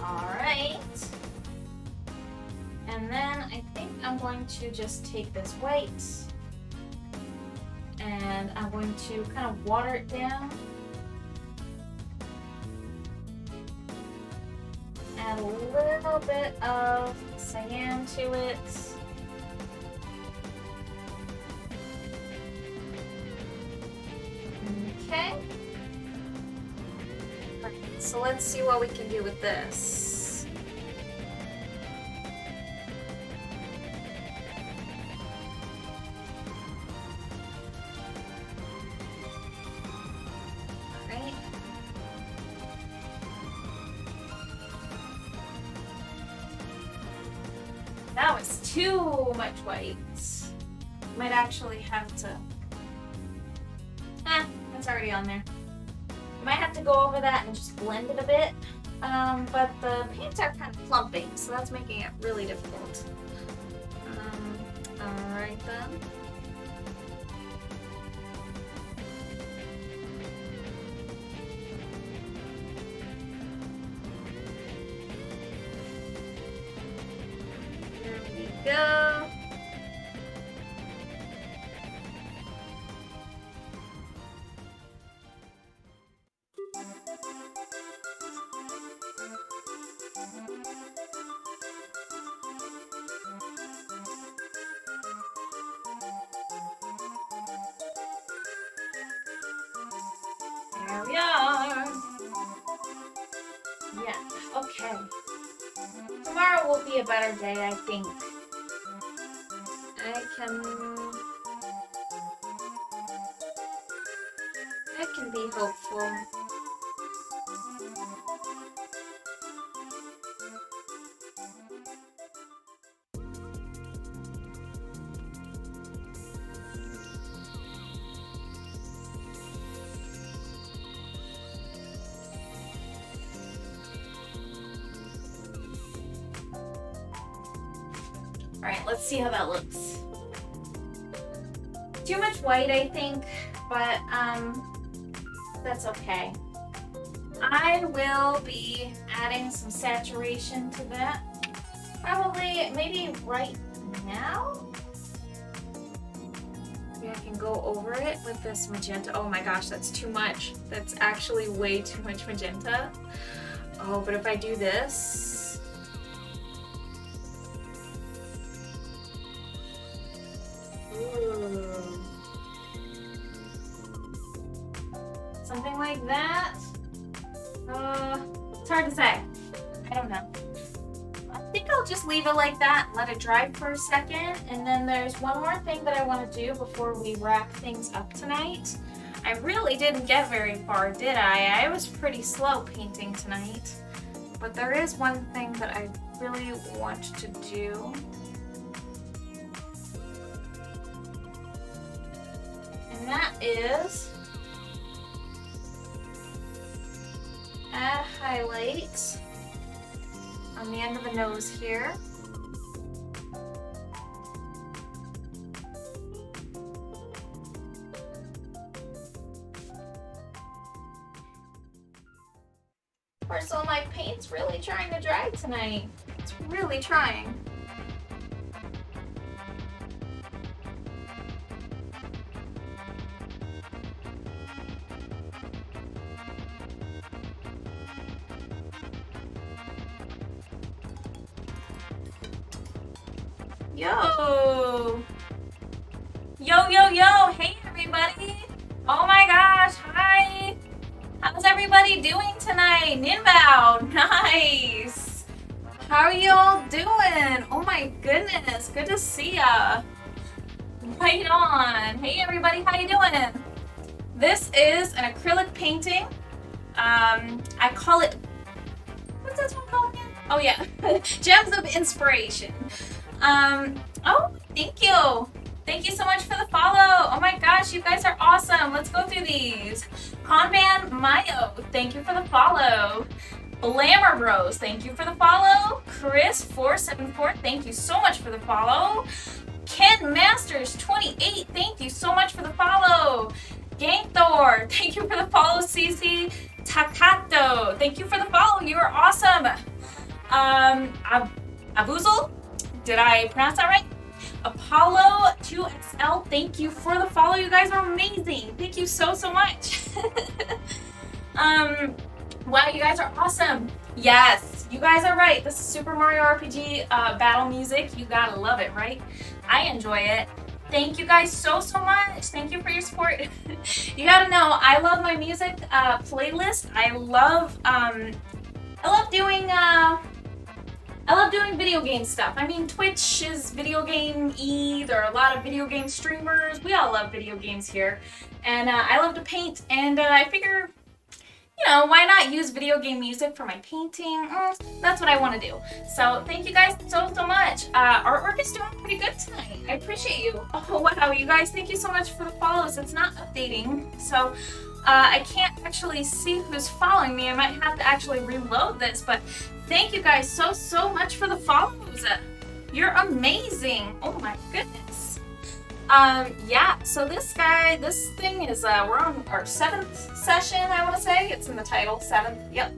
Alright. And then I think I'm going to just take this white and I'm going to kind of water it down. Add a little bit of cyan to it. Okay. Right, so let's see what we can do with this. Alright. That was too much white. Might actually have to... it's already on there. Might have to go over that and just blend it a bit. But the paints are kind of clumping, so that's making it really difficult. Alright then. There we go. There we are. Yeah, okay. Tomorrow will be a better day, I think. I can be hopeful. Alright, let's see how that looks. Too much white, I think, but that's okay. I will be adding some saturation to that. Probably, maybe right now? Maybe I can go over it with this magenta. Oh my gosh, that's too much. That's actually way too much magenta. Oh, but if I do this... something like that. It's hard to say. I don't know. I think I'll just leave it like that and let it dry for a second. And then there's one more thing that I want to do before we wrap things up tonight. I really didn't get very far, did I? I was pretty slow painting tonight. But there is one thing that I really want to do. And that is add highlight on the end of the nose here. Of course, all my paint's really trying to dry tonight. It's really trying. Yo! Yo, yo, yo! Hey, everybody! Oh my gosh, hi! How's everybody doing tonight? Ninbao, nice! How are you all doing? Oh my goodness, good to see ya! Right on! Hey everybody, how you doing? This is an acrylic painting. I call it... what's this one called again? Oh yeah, Gems of Inspiration. Oh, thank you. Thank you so much for the follow. Oh my gosh, you guys are awesome. Let's go through these. Conban Mayo, thank you for the follow. Blammer Bros, thank you for the follow. Chris474, thank you so much for the follow. Ken Masters 28, thank you so much for the follow. Gangthor, thank you for the follow. Cici Takato, thank you for the follow. You are awesome. Abuzal, Did I pronounce that right? Apollo 2XL, thank you for the follow. You guys are amazing. Thank you so much. Wow, you guys are awesome. Yes, you guys are right. This is Super Mario RPG battle music. You gotta love it, right? I enjoy it. Thank you guys so much. Thank you for your support. You gotta know, I love my music playlist. I love doing video game stuff. I mean, Twitch is video game-y. There are a lot of video game streamers. We all love video games here. And I love to paint, and I figure, you know, why not use video game music for my painting? That's what I want to do. So thank you guys so much. Artwork is doing pretty good tonight. I appreciate you. Oh, wow, you guys, thank you so much for the follows. It's not updating, so I can't actually see who's following me. I might have to actually reload this, but thank you guys so much for the follows. You're amazing. Oh my goodness. Yeah, so this thing is, we're on our 7th session, I want to say. It's in the title, 7th, yep.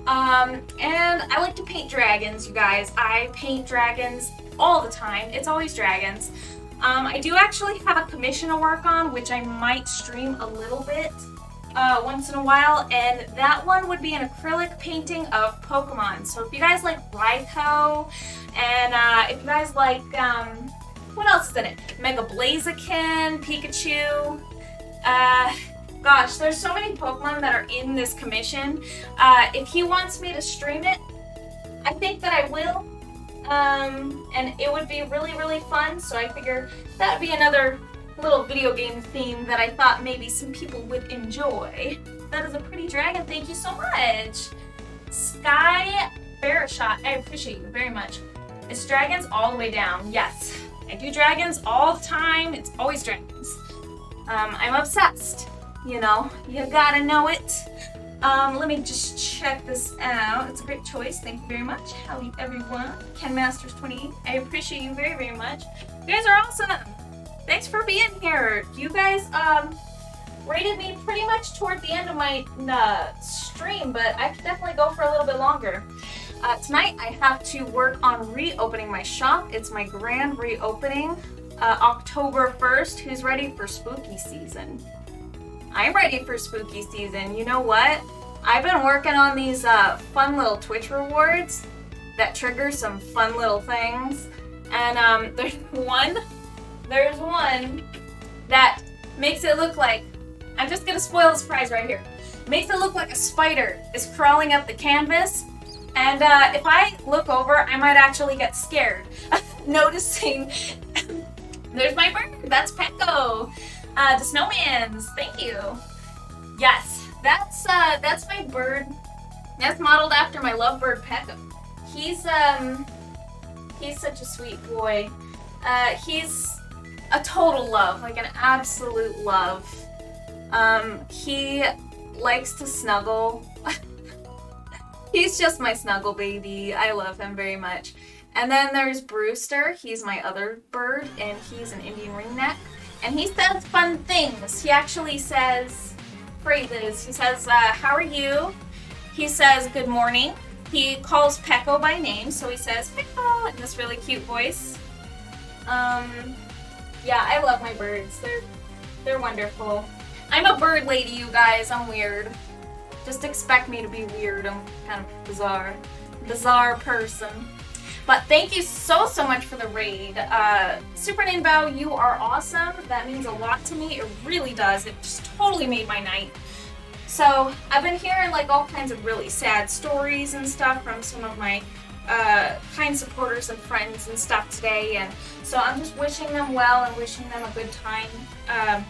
And I like to paint dragons, you guys. I paint dragons all the time. It's always dragons. I do actually have a commission to work on, which I might stream a little bit once in a while, and that one would be an acrylic painting of Pokemon. So if you guys like Raikou, and if you guys like, what else is in it? Mega Blaziken, Pikachu, gosh, there's so many Pokemon that are in this commission. If he wants me to stream it, I think that I will. And it would be really fun, so I figure that would be another little video game theme that I thought maybe some people would enjoy. That is a pretty dragon, thank you so much. Sky Barashot, I appreciate you very much. It's dragons all the way down, yes. I do dragons all the time, it's always dragons. I'm obsessed, you know, you gotta know it. Let me just check this out. It's a great choice. Thank you very much. Howdy, everyone. Ken Masters 28. I appreciate you very much. You guys are awesome. Thanks for being here. You guys rated me pretty much toward the end of my stream, but I could definitely go for a little bit longer. Tonight I have to work on reopening my shop. It's my grand reopening, October 1st. Who's ready for spooky season? I'm ready for spooky season. You know what? I've been working on these fun little Twitch rewards that trigger some fun little things. And there's one that makes it look like, I'm just gonna spoil the surprise right here. Makes it look like a spider is crawling up the canvas. And if I look over, I might actually get scared. Noticing, there's my bird, that's Pecco. The snowmans, thank you. Yes, that's my bird. That's modeled after my lovebird Pecco. He's such a sweet boy. He's a total love, like an absolute love. He likes to snuggle. He's just my snuggle baby. I love him very much. And then there's Brewster. He's my other bird, and he's an Indian ringneck. And he says fun things. He actually says phrases. He says, how are you? He says, good morning. He calls Pecco by name, so he says, Pecco, in this really cute voice. Yeah, I love my birds. They're wonderful. I'm a bird lady, you guys. I'm weird. Just expect me to be weird. I'm kind of bizarre person. But thank you so much for the raid. Super Ninbo, you are awesome. That means a lot to me. It really does. It just totally made my night. So I've been hearing like all kinds of really sad stories and stuff from some of my kind supporters and friends and stuff today. And so I'm just wishing them well and wishing them a good time. And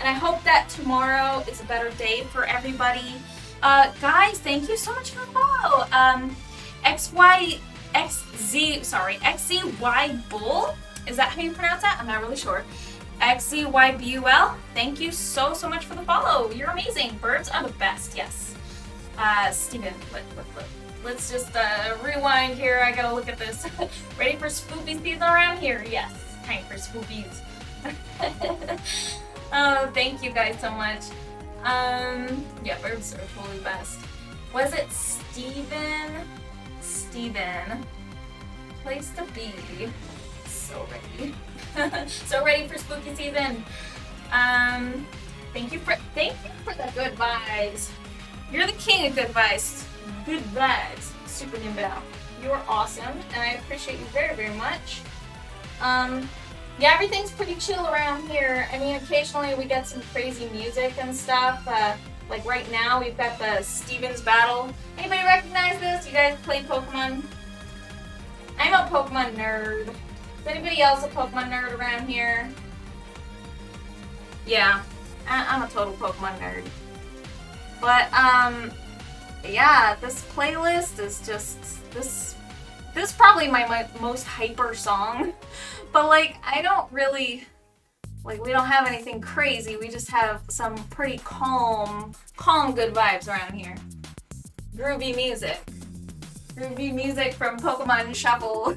I hope that tomorrow is a better day for everybody. Guys, thank you so much for the follow. XZY Bull? Is that how you pronounce that? I'm not really sure. XZYBUL, thank you so much for the follow. You're amazing. Birds are the best, yes. Steven, let's just rewind here. I gotta look at this. Ready for spooky season around here? Yes, time for spookies. Oh, thank you guys so much. Yeah, birds are totally best. Was it Steven? place to be. So ready. So ready for spooky season. Thank you for the good vibes. You're the king of good vibes. Good vibes, Super Nimbo. You're awesome, and I appreciate you very, very much. Yeah, everything's pretty chill around here. I mean, occasionally we get some crazy music and stuff. Like right now, we've got the Stevens Battle. Anybody recognize this? You guys play Pokemon? I'm a Pokemon nerd. Is anybody else a Pokemon nerd around here? Yeah, I'm a total Pokemon nerd. But, yeah, this playlist is just, this is probably my most hyper song. But, like, I don't really, like, we don't have anything crazy. We just have some pretty calm good vibes around here. Groovy music. Groovy music from Pokemon Shuffle.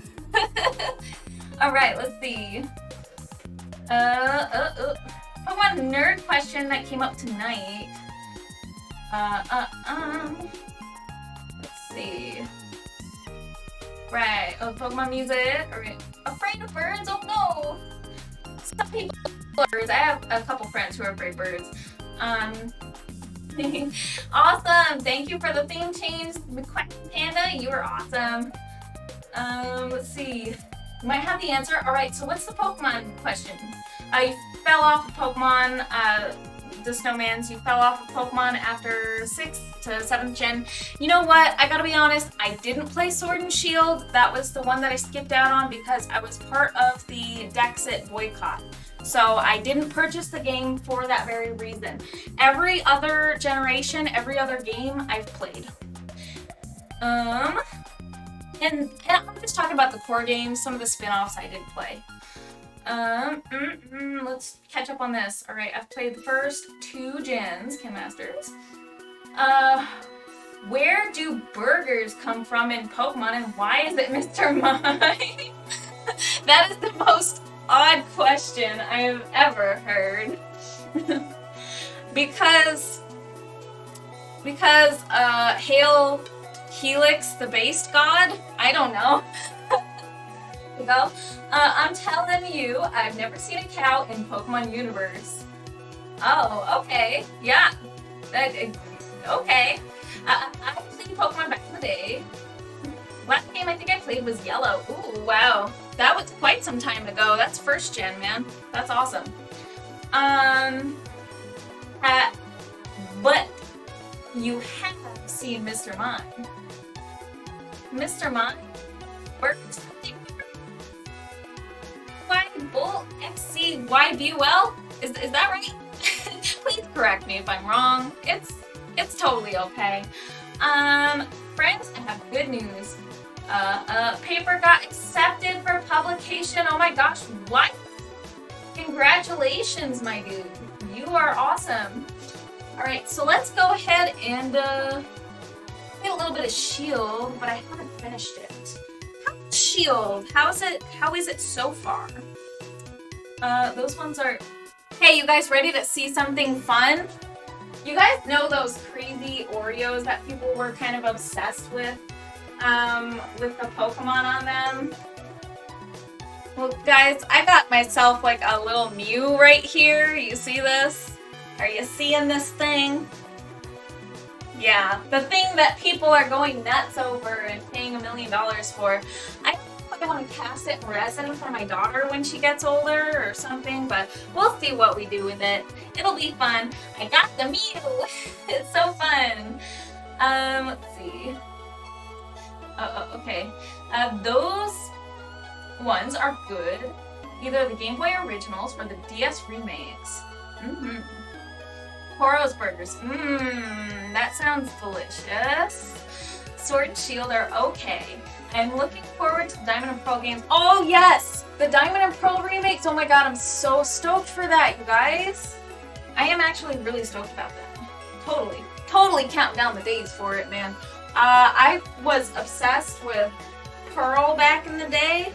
Alright, let's see. Pokemon nerd question that came up tonight. Let's see. Right, Pokemon music. Alright. Afraid of birds? Oh no! Some people are birds. I have a couple friends who are afraid of birds. Awesome! Thank you for the theme change, Panda. You are awesome. Let's see. You might have the answer. Alright, so what's the Pokemon question? You fell off of Pokemon, the Snowmans, you fell off of Pokemon after 6th to 7th gen. You know what? I gotta be honest, I didn't play Sword and Shield. That was the one that I skipped out on because I was part of the Dexit boycott. So I didn't purchase the game for that very reason. Every other generation, every other game I've played. And I'm just talking about the core games, some of the spin-offs I did play. Let's catch up on this. Alright, I've played the first 2 gens, Ken Masters. Where do burgers come from in Pokemon and why is it Mr. Mime? That is the most odd question I have ever heard. because Hail Helix, the based god? I don't know. I'm telling you, I've never seen a cow in Pokemon Universe. Oh, okay. Yeah. Okay. I played Pokemon back in the day. Last game I think I played was Yellow. Ooh, wow. That was quite some time ago. That's 1st gen, man. That's awesome. But you have seen Mr. Mime. Mr. Mime works. Bull XCYBUL? Is that right? Please correct me if I'm wrong. It's totally okay. Friends, I have good news. Paper got accepted for publication. Oh my gosh, what? Congratulations, my dude. You are awesome. Alright, so let's go ahead and get a little bit of Shield, but I haven't finished it. Shield, how is it so far? Those ones are... Hey, you guys ready to see something fun? You guys know those crazy Oreos that people were kind of obsessed with the Pokemon on them? Well, guys, I got myself like a little Mew right here. You see this? Are you seeing this thing? Yeah, the thing that people are going nuts over and paying $1 million for. I want to cast it in resin for my daughter when she gets older or something, but we'll see what we do with it. It'll be fun. I got the Mew. It's so fun. Let's see. Okay. Those ones are good. Either the Game Boy Originals or the DS remakes. Poro's Burgers. That sounds delicious. Sword and Shield are okay. I'm looking forward to the Diamond and Pearl games. Oh yes! The Diamond and Pearl remakes! Oh my god, I'm so stoked for that, you guys! I am actually really stoked about that. Totally counting down the days for it, man. I was obsessed with Pearl back in the day.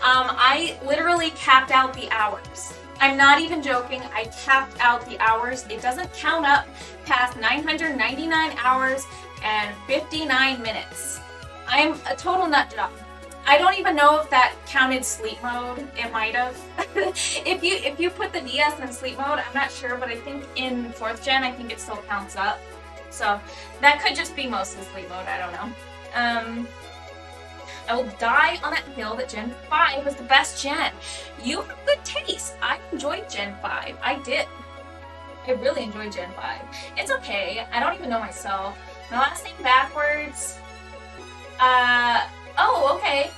I literally capped out the hours. I'm not even joking, I capped out the hours. It doesn't count up past 999 hours and 59 minutes. I'm a total nut job. I don't even know if that counted sleep mode. It might have. If you put the DS in sleep mode, I'm not sure, but I think in 4th gen, I think it still counts up. So that could just be mostly sleep mode. I don't know. I will die on that hill that Gen 5 was the best gen. You have good taste. I enjoyed Gen 5. I did. I really enjoyed Gen 5. It's okay. I don't even know myself. My last name backwards. Oh, okay.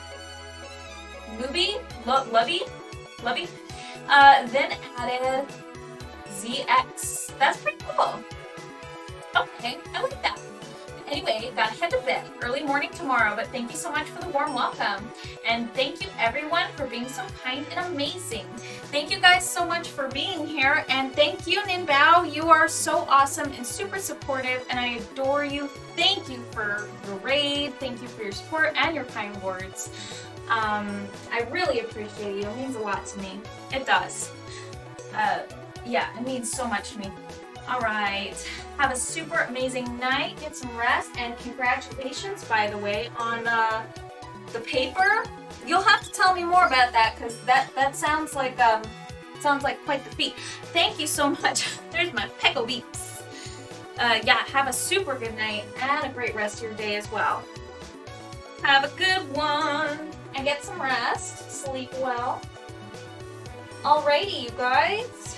Lubby. Then added ZX. That's pretty cool. Okay, I like that. Anyway, gotta head to bed. Early morning tomorrow, but thank you so much for the warm welcome. And thank you everyone for being so kind and amazing. Thank you guys so much for being here, and thank you, Ninbao. You are so awesome and super supportive, and I adore you. Thank you for the raid. Thank you for your support and your kind words. I really appreciate you. It means a lot to me. It does. Yeah, it means so much to me. Alright, have a super amazing night, get some rest, and congratulations, by the way, on the paper. You'll have to tell me more about that, because that sounds like quite the feat. Thank you so much. There's my Pecco Beeps. Yeah, have a super good night, and a great rest of your day as well. Have a good one, and get some rest. Sleep well. Alrighty, you guys.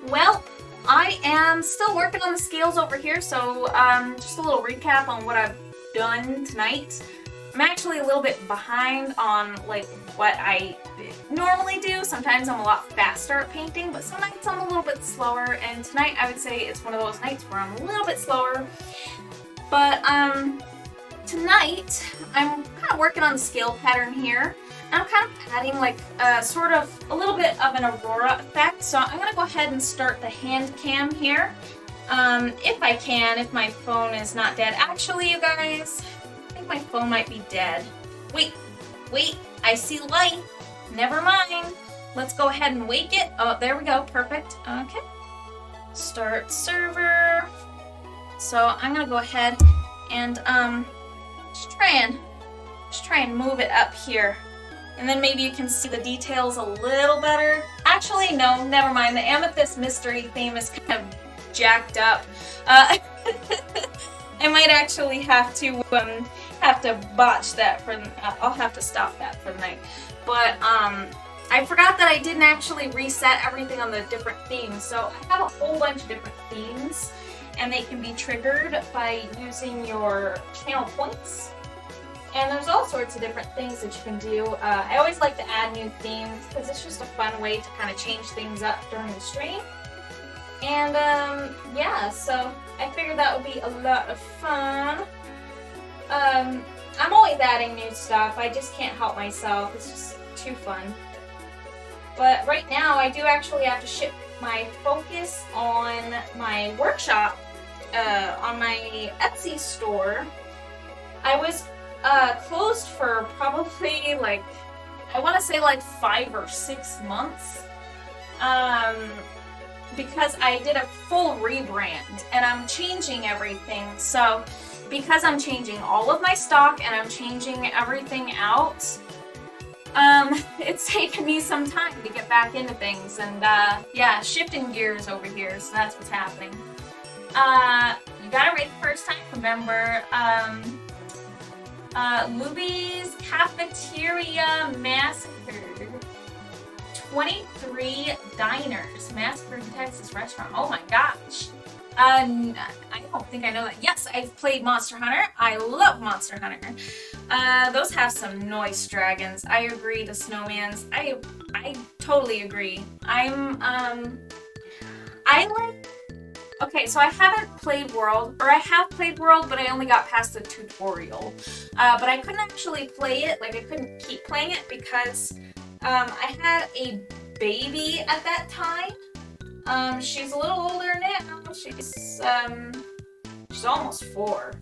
Well, I am still working on the scales over here, so just a little recap on what I've done tonight. I'm actually a little bit behind on like what I normally do. Sometimes I'm a lot faster at painting, but some nights I'm a little bit slower, and tonight I would say it's one of those nights where I'm a little bit slower. But tonight I'm kind of working on the scale pattern here. I'm kind of adding like sort of a little bit of an aurora effect, so I'm going to go ahead and start the hand cam here. If I can, if my phone is not dead. Actually, you guys, I think my phone might be dead. Wait, I see light. Never mind. Let's go ahead and wake it. Oh, there we go. Perfect. Okay. Start server. So I'm going to go ahead and just try and move it up here. And then maybe you can see the details a little better. Actually, no, never mind. The Amethyst Mystery theme is kind of jacked up. I might actually have to botch that for. I'll have to stop that for the night. But I forgot that I didn't actually reset everything on the different themes. So I have a whole bunch of different themes, and they can be triggered by using your channel points. And there's all sorts of different things that you can do. I always like to add new themes because it's just a fun way to kind of change things up during the stream. And yeah, so I figured that would be a lot of fun. I'm always adding new stuff. I just can't help myself. It's just too fun. But right now, I do actually have to shift my focus on my workshop, on my Etsy store. I was closed for probably like, I want to say like 5 or 6 months, because I did a full rebrand and I'm changing everything. So because I'm changing all of my stock and I'm changing everything out, it's taken me some time to get back into things, and yeah, shifting gears over here, so that's what's happening. You got it right the first time, remember. Luby's Cafeteria massacred 23 diners. Massacred in Texas restaurant. Oh my gosh. I don't think I know that. Yes, I've played Monster Hunter. I love Monster Hunter. Those have some nice dragons. I agree to snowmans. I totally agree. Okay, so I haven't played World, or I have played World, but I only got past the tutorial. But I couldn't actually play it, like I couldn't keep playing it because I had a baby at that time. She's a little older now. She's almost 4.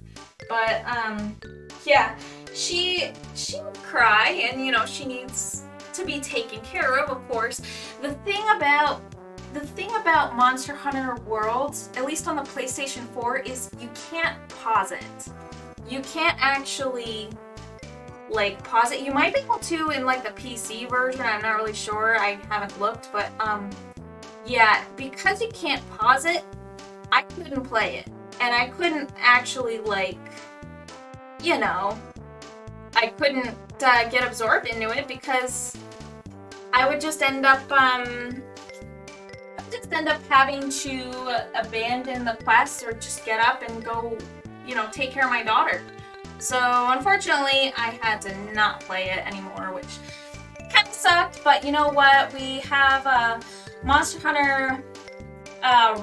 But yeah, she would cry, and you know, she needs to be taken care of course. The thing about Monster Hunter Worlds, at least on the PlayStation 4, is you can't pause it. You can't actually like pause it. You might be able to in like the PC version. I'm not really sure. I haven't looked, but yeah, because you can't pause it, I couldn't play it. And I couldn't actually like, you know, I couldn't get absorbed into it because I would just end up having to abandon the quest or just get up and go, you know, take care of my daughter. So unfortunately, I had to not play it anymore, which kind of sucked. But you know what? We have Monster Hunter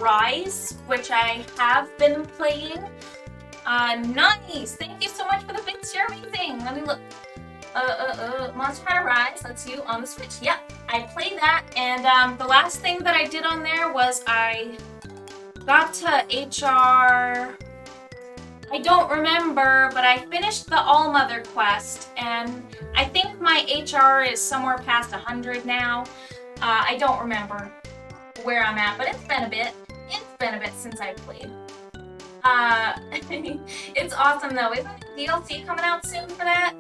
Rise, which I have been playing. Nice! Thank you so much for the bits. You're amazing. Let me look. Monster Hunter Rise. That's you on the Switch. Yep, I played that, and the last thing that I did on there was I got to HR. I don't remember, but I finished the All-Mother quest, and I think my HR is somewhere past 100 now. I don't remember where I'm at, but it's been a bit. It's been a bit since I played. It's awesome though. Isn't the DLC coming out soon for that?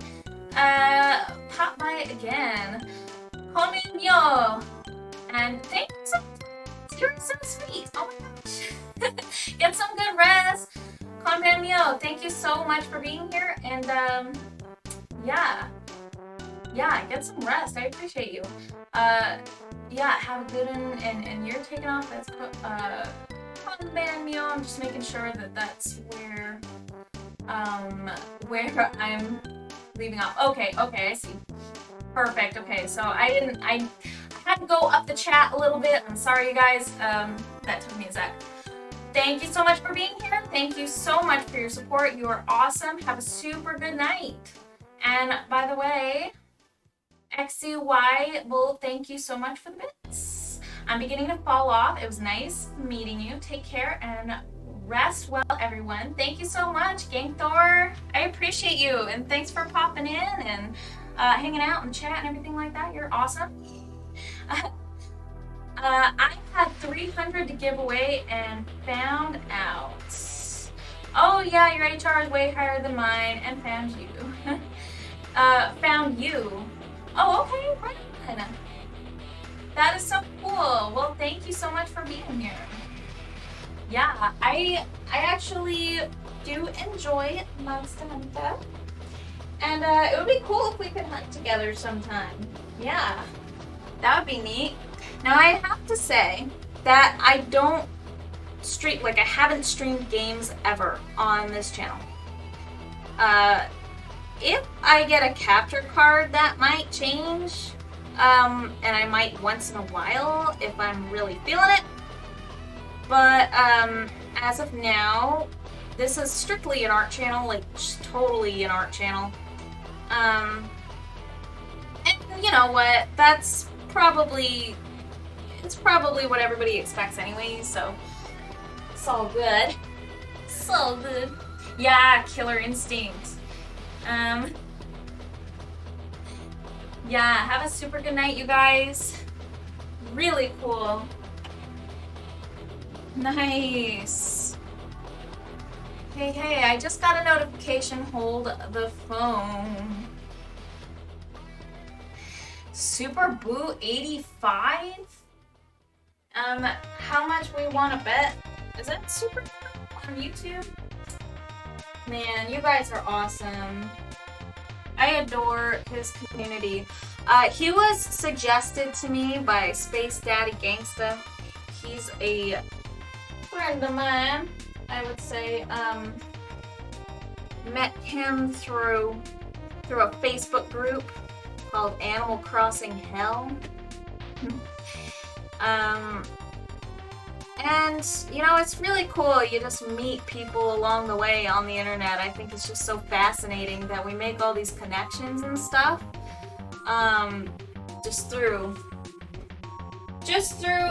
Pop by again. Call me Myo. And thank you so much. You're so sweet. Oh my gosh. Get some good rest. Conman Myo, thank you so much for being here. And yeah, get some rest. I appreciate you. Yeah, have a good one. And you're taking off as Conman Myo. I'm just making sure that that's where I'm leaving off. Okay, I see. Perfect. Okay, so I had to go up the chat a little bit. I'm sorry, you guys. That took me a sec. Thank you so much for being here. Thank you so much for your support. You are awesome. Have a super good night. And by the way, XCY, well, thank you so much for the bits. I'm beginning to fall off. It was nice meeting you. Take care and rest well, everyone. Thank you so much, Gang Thor. I appreciate you, and thanks for popping in and hanging out and chat and everything like that. You're awesome. I had 300 to give away and found out. Oh yeah, your HR is way higher than mine, and found you. Found you. Oh, okay, right on. That is so cool. Well, thank you so much for being here. Yeah, I actually do enjoy Monster Hunter, and it would be cool if we could hunt together sometime. Yeah, that would be neat. Now I have to say that I don't stream, like I haven't streamed games ever on this channel. If I get a capture card, that might change, and I might once in a while if I'm really feeling it. But as of now, this is strictly an art channel, like just totally an art channel. And you know what? It's probably what everybody expects anyway, so it's all good. It's all good. Yeah, Killer Instinct. Yeah, have a super good night, you guys. Really cool. Nice. Hey, I just got a notification. Hold the phone. Super Boo 85? How much we want to bet? Is that Super Boo on YouTube? Man, you guys are awesome. I adore his community. He was suggested to me by Space Daddy Gangsta. He's a friend of mine, I would say. Met him through a Facebook group called Animal Crossing Hell. And, you know, it's really cool. You just meet people along the way on the internet. I think it's just so fascinating that we make all these connections and stuff. Just through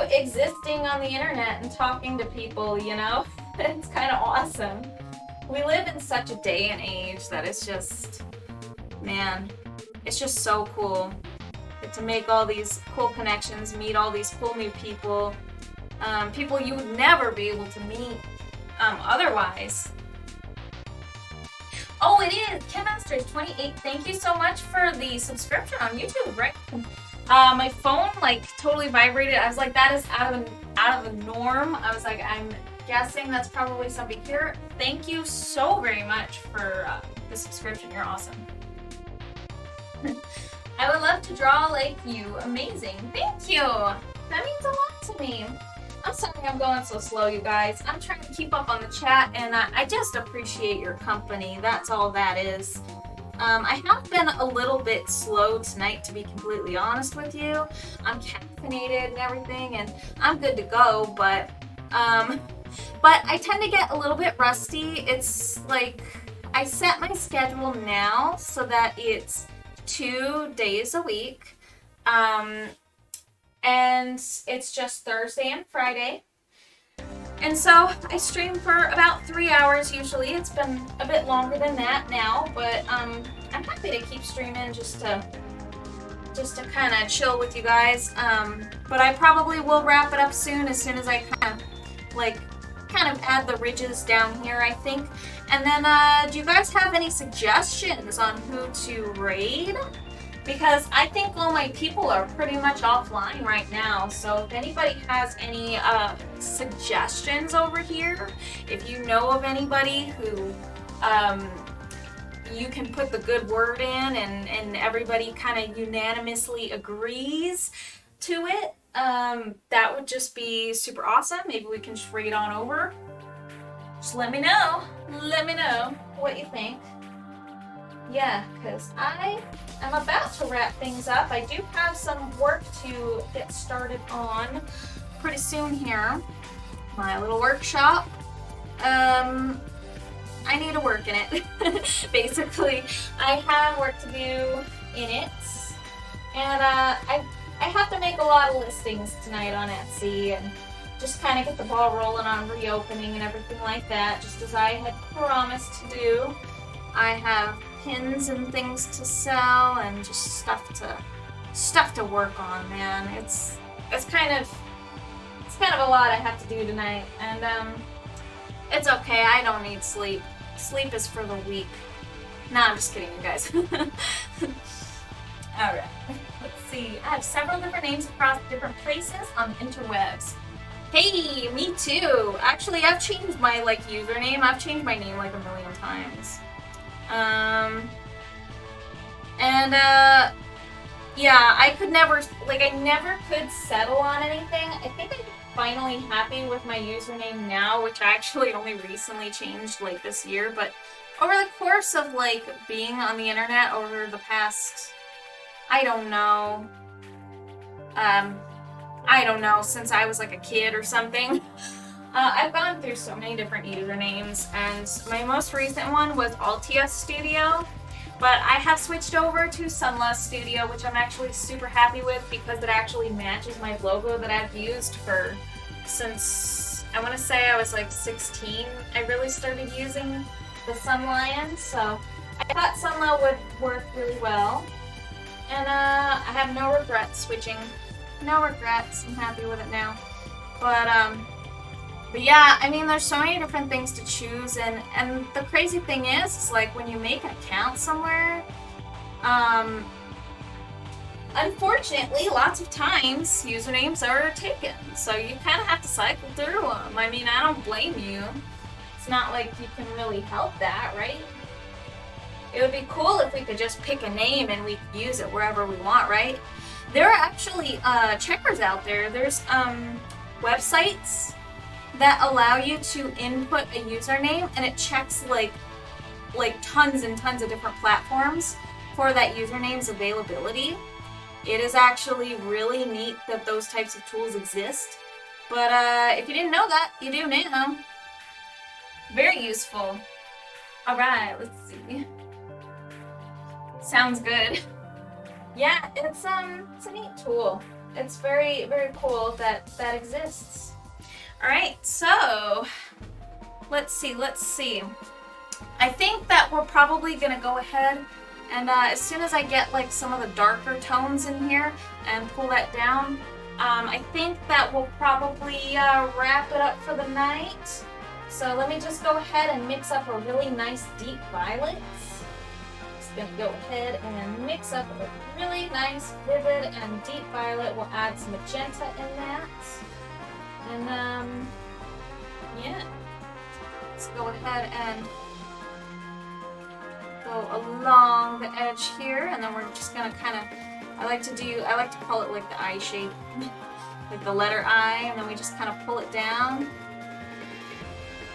existing on the internet and talking to people, you know? It's kind of awesome. We live in such a day and age that it's just, man, it's just so cool. Get to make all these cool connections, meet all these cool new people. People you would never be able to meet otherwise. Oh, it is! Kim Masters 28. Thank you so much for the subscription on YouTube, right? My phone like totally vibrated. I was like, that is out of the norm. I was like, I'm guessing that's probably somebody here. Thank you so very much for the subscription. You're awesome. I would love to draw like you. Amazing. Thank you. That means a lot to me. I'm sorry I'm going so slow, you guys. I'm trying to keep up on the chat, and I just appreciate your company. That's all that is. I have been a little bit slow tonight, to be completely honest with you. I'm caffeinated and everything, and I'm good to go, but I tend to get a little bit rusty. It's like, I set my schedule now so that it's 2 days a week, and it's just Thursday and Friday. And so I stream for about 3 hours usually. It's been a bit longer than that now, but I'm happy to keep streaming just to kind of chill with you guys. But I probably will wrap it up soon as I kind of add the ridges down here, I think. And then do you guys have any suggestions on who to raid? Because I think all my people are pretty much offline right now, so if anybody has any suggestions over here, if you know of anybody who you can put the good word in and everybody kind of unanimously agrees to it, that would just be super awesome. Maybe we can just raid on over. Just let me know. Let me know what you think. Yeah, because I am about to wrap things up. I do have some work to get started on pretty soon here. My little workshop. I need to work in it. Basically, I have work to do in it. And I have to make a lot of listings tonight on Etsy and just kind of get the ball rolling on reopening and everything like that, just as I had promised to do. I have pins and things to sell and just stuff to work on, man. It's kind of a lot I have to do tonight, and it's okay. I don't need sleep. Sleep is for the weak. Nah, I'm just kidding, you guys. All right. Let's see. I have several different names across different places on the interwebs. Hey, me too. Actually, I've changed my username. I've changed my name like a million times. Yeah, I never could settle on anything. I think I'm finally happy with my username now, which I actually only recently changed this year, but over the course of being on the internet over the past, I don't know, since I was a kid or something. I've gone through so many different usernames, and my most recent one was Altia Studio, but I have switched over to Sunless Studio, which I'm actually super happy with because it actually matches my logo that I've used since, I want to say I was 16. I really started using the Sun Lion, so I thought Sunla would work really well, and I have no regrets switching. No regrets. I'm happy with it now. But yeah, I mean, there's so many different things to choose, and the crazy thing is when you make an account somewhere, unfortunately, lots of times usernames are taken, so you kind of have to cycle through them. I mean, I don't blame you. It's not like you can really help that, right? It would be cool if we could just pick a name and we could use it wherever we want, right? There are actually checkers out there. There's websites that allow you to input a username, and it checks tons and tons of different platforms for that username's availability. It is actually really neat that those types of tools exist. But if you didn't know that, you do now. Very useful. Alright, let's see. Sounds good. Yeah, it's a neat tool. It's very, very cool that exists. Alright, so let's see. I think that we're probably gonna go ahead and as soon as I get some of the darker tones in here and pull that down, I think that we'll probably wrap it up for the night. So let me just go ahead and mix up a really nice deep violet. Just gonna go ahead and mix up a really nice vivid and deep violet. We'll add some magenta in that. And yeah, let's go ahead and go along the edge here, and then we're just gonna kind of, I like to call it like the eye shape, like the letter I, and then we just kind of pull it down,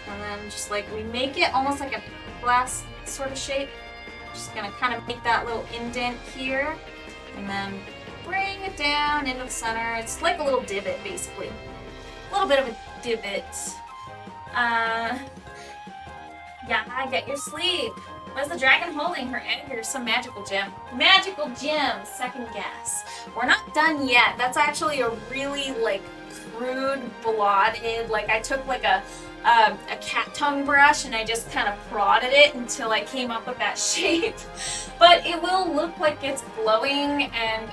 and then just like we make it almost like a glass sort of shape. Just gonna kind of make that little indent here, and then bring it down into the center. It's like a little divot, basically. A little bit of a divot. Yeah, get your sleeve. What is the dragon holding? Her egg or some magical gem? Magical gem, second guess. We're not done yet. That's actually a really like crude, blotted, like I took like a cat tongue brush and I just kind of prodded it until I came up with that shape. But it will look like it's glowing, and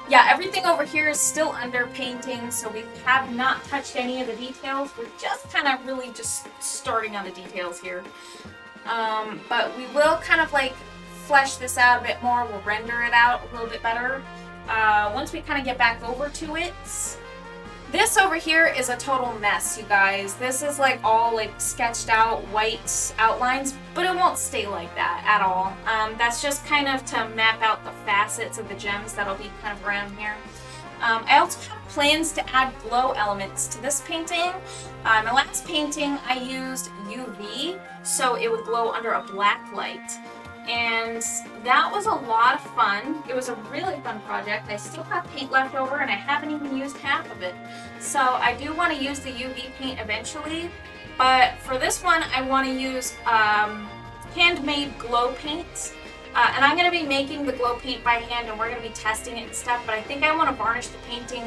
yeah, everything over here is still under painting, so we have not touched any of the details. We're just kind of really just starting on the details here. But we will kind of like flesh this out a bit more. We'll render it out a little bit better once we kind of get back over to it. This over here is a total mess, you guys. This is like all like sketched out white outlines, but it won't stay like that at all. That's just kind of to map out the facets of the gems that'll be kind of around here. I also have plans to add glow elements to this painting. My last painting I used UV, so it would glow under a black light. And that was a lot of fun. It was a really fun project. I still have paint left over and I haven't even used half of it. So I do want to use the UV paint eventually, but for this one I want to use handmade glow paint. And I'm going to be making the glow paint by hand, and we're going to be testing it and stuff, but I think I want to varnish the painting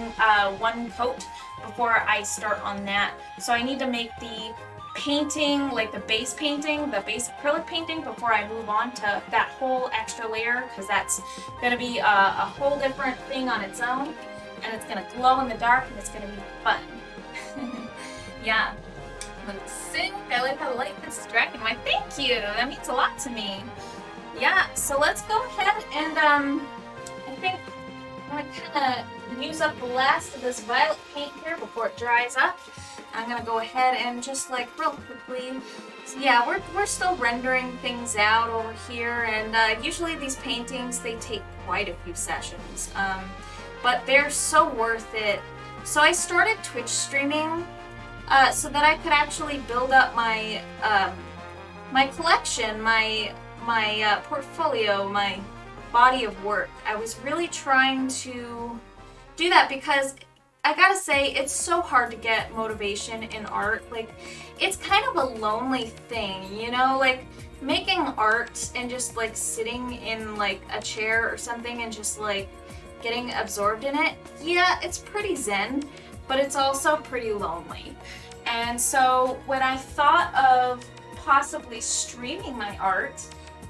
one coat before I start on that. So I need to make the painting, like the base painting, the base acrylic painting, before I move on to that whole extra layer, because that's going to be a whole different thing on its own, and it's going to glow in the dark, and it's going to be fun. Yeah. Let's see. I like how light this dragon. Why, thank you. That means a lot to me. Yeah, so let's go ahead and I think I'm going to kind of use up the last of this violet paint here before it dries up. I'm going to go ahead and just like real quickly, so yeah, we're still rendering things out over here, and usually these paintings, they take quite a few sessions, but they're so worth it. So I started Twitch streaming so that I could actually build up my my collection, my portfolio, my body of work. I was really trying to do that because I gotta say, it's so hard to get motivation in art. Like, it's kind of a lonely thing, you know? Like, making art and just like sitting in like a chair or something and just like getting absorbed in it, yeah, it's pretty zen, but it's also pretty lonely. And so when I thought of possibly streaming my art,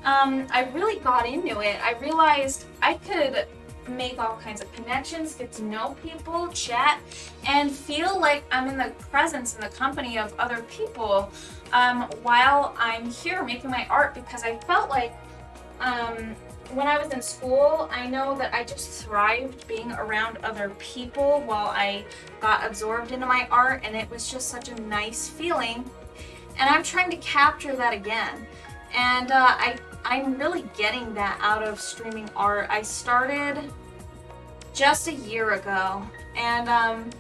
I really got into it. I realized I could make all kinds of connections, get to know people, chat, and feel like I'm in the presence and the company of other people while I'm here making my art, because I felt like when I was in school, I know that I just thrived being around other people while I got absorbed into my art, and it was just such a nice feeling. And I'm trying to capture that again. And I'm really getting that out of streaming art. I started just a year ago, and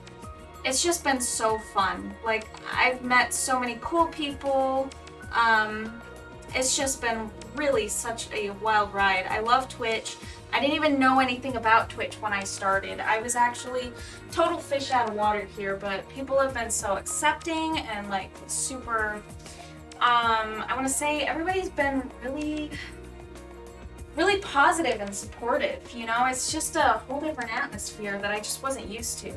it's just been so fun. Like, I've met so many cool people. It's just been really such a wild ride. I love Twitch. I didn't even know anything about Twitch when I started. I was actually total fish out of water here, but people have been so accepting and like super, I want to say everybody's been really positive and supportive, you know? It's just a whole different atmosphere that I just wasn't used to.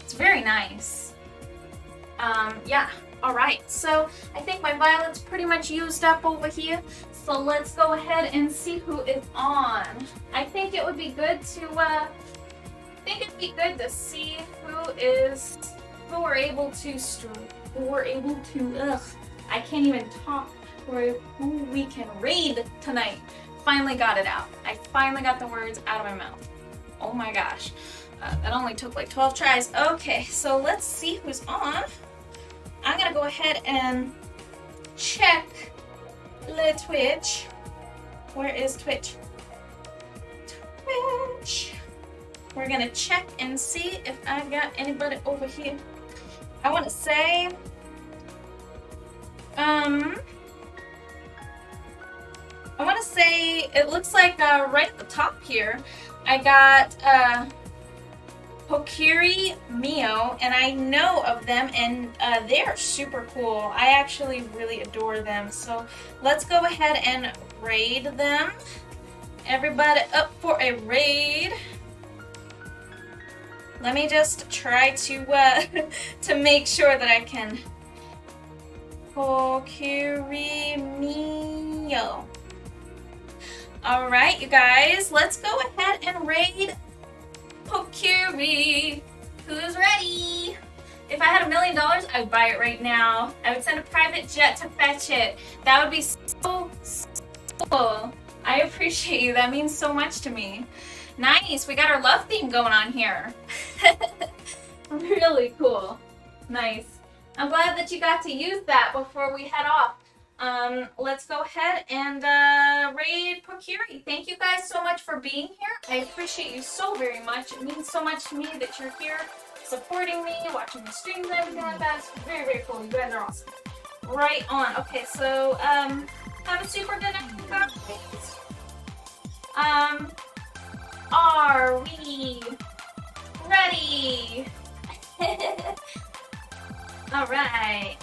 It's very nice. Yeah, alright, so I think my violet's pretty much used up over here, so let's go ahead and see who is on. I think it would be good to, see who we're able to we're able to, I can't even talk, for who we can raid tonight. Finally got it out. I finally got the words out of my mouth. Oh my gosh. That only took like 12 tries. Okay, so let's see who's on. I'm gonna go ahead and check the Twitch. Where is Twitch? Twitch. We're gonna check and see if I've got anybody over here. I want to say, it looks like right at the top here, I got Pokiri Mio, and I know of them, and they are super cool. I actually really adore them. So let's go ahead and raid them. Everybody up for a raid. Let me just try to to make sure that I can. Pokiri Mio. All right, you guys, let's go ahead and raid Pokiri. Who's ready? If I had $1 million, I would buy it right now. I would send a private jet to fetch it. That would be so cool. I appreciate you. That means so much to me. Nice. We got our love theme going on here. Really cool. Nice. I'm glad that you got to use that before we head off. Let's go ahead and raid Pokiri. Thank you guys so much for being here. I appreciate you so very much. It means so much to me that you're here supporting me, watching the streams and everything like that. It's very, very cool. You guys are awesome. Right on. Okay, so have a super good night, guys. Are we ready? All right.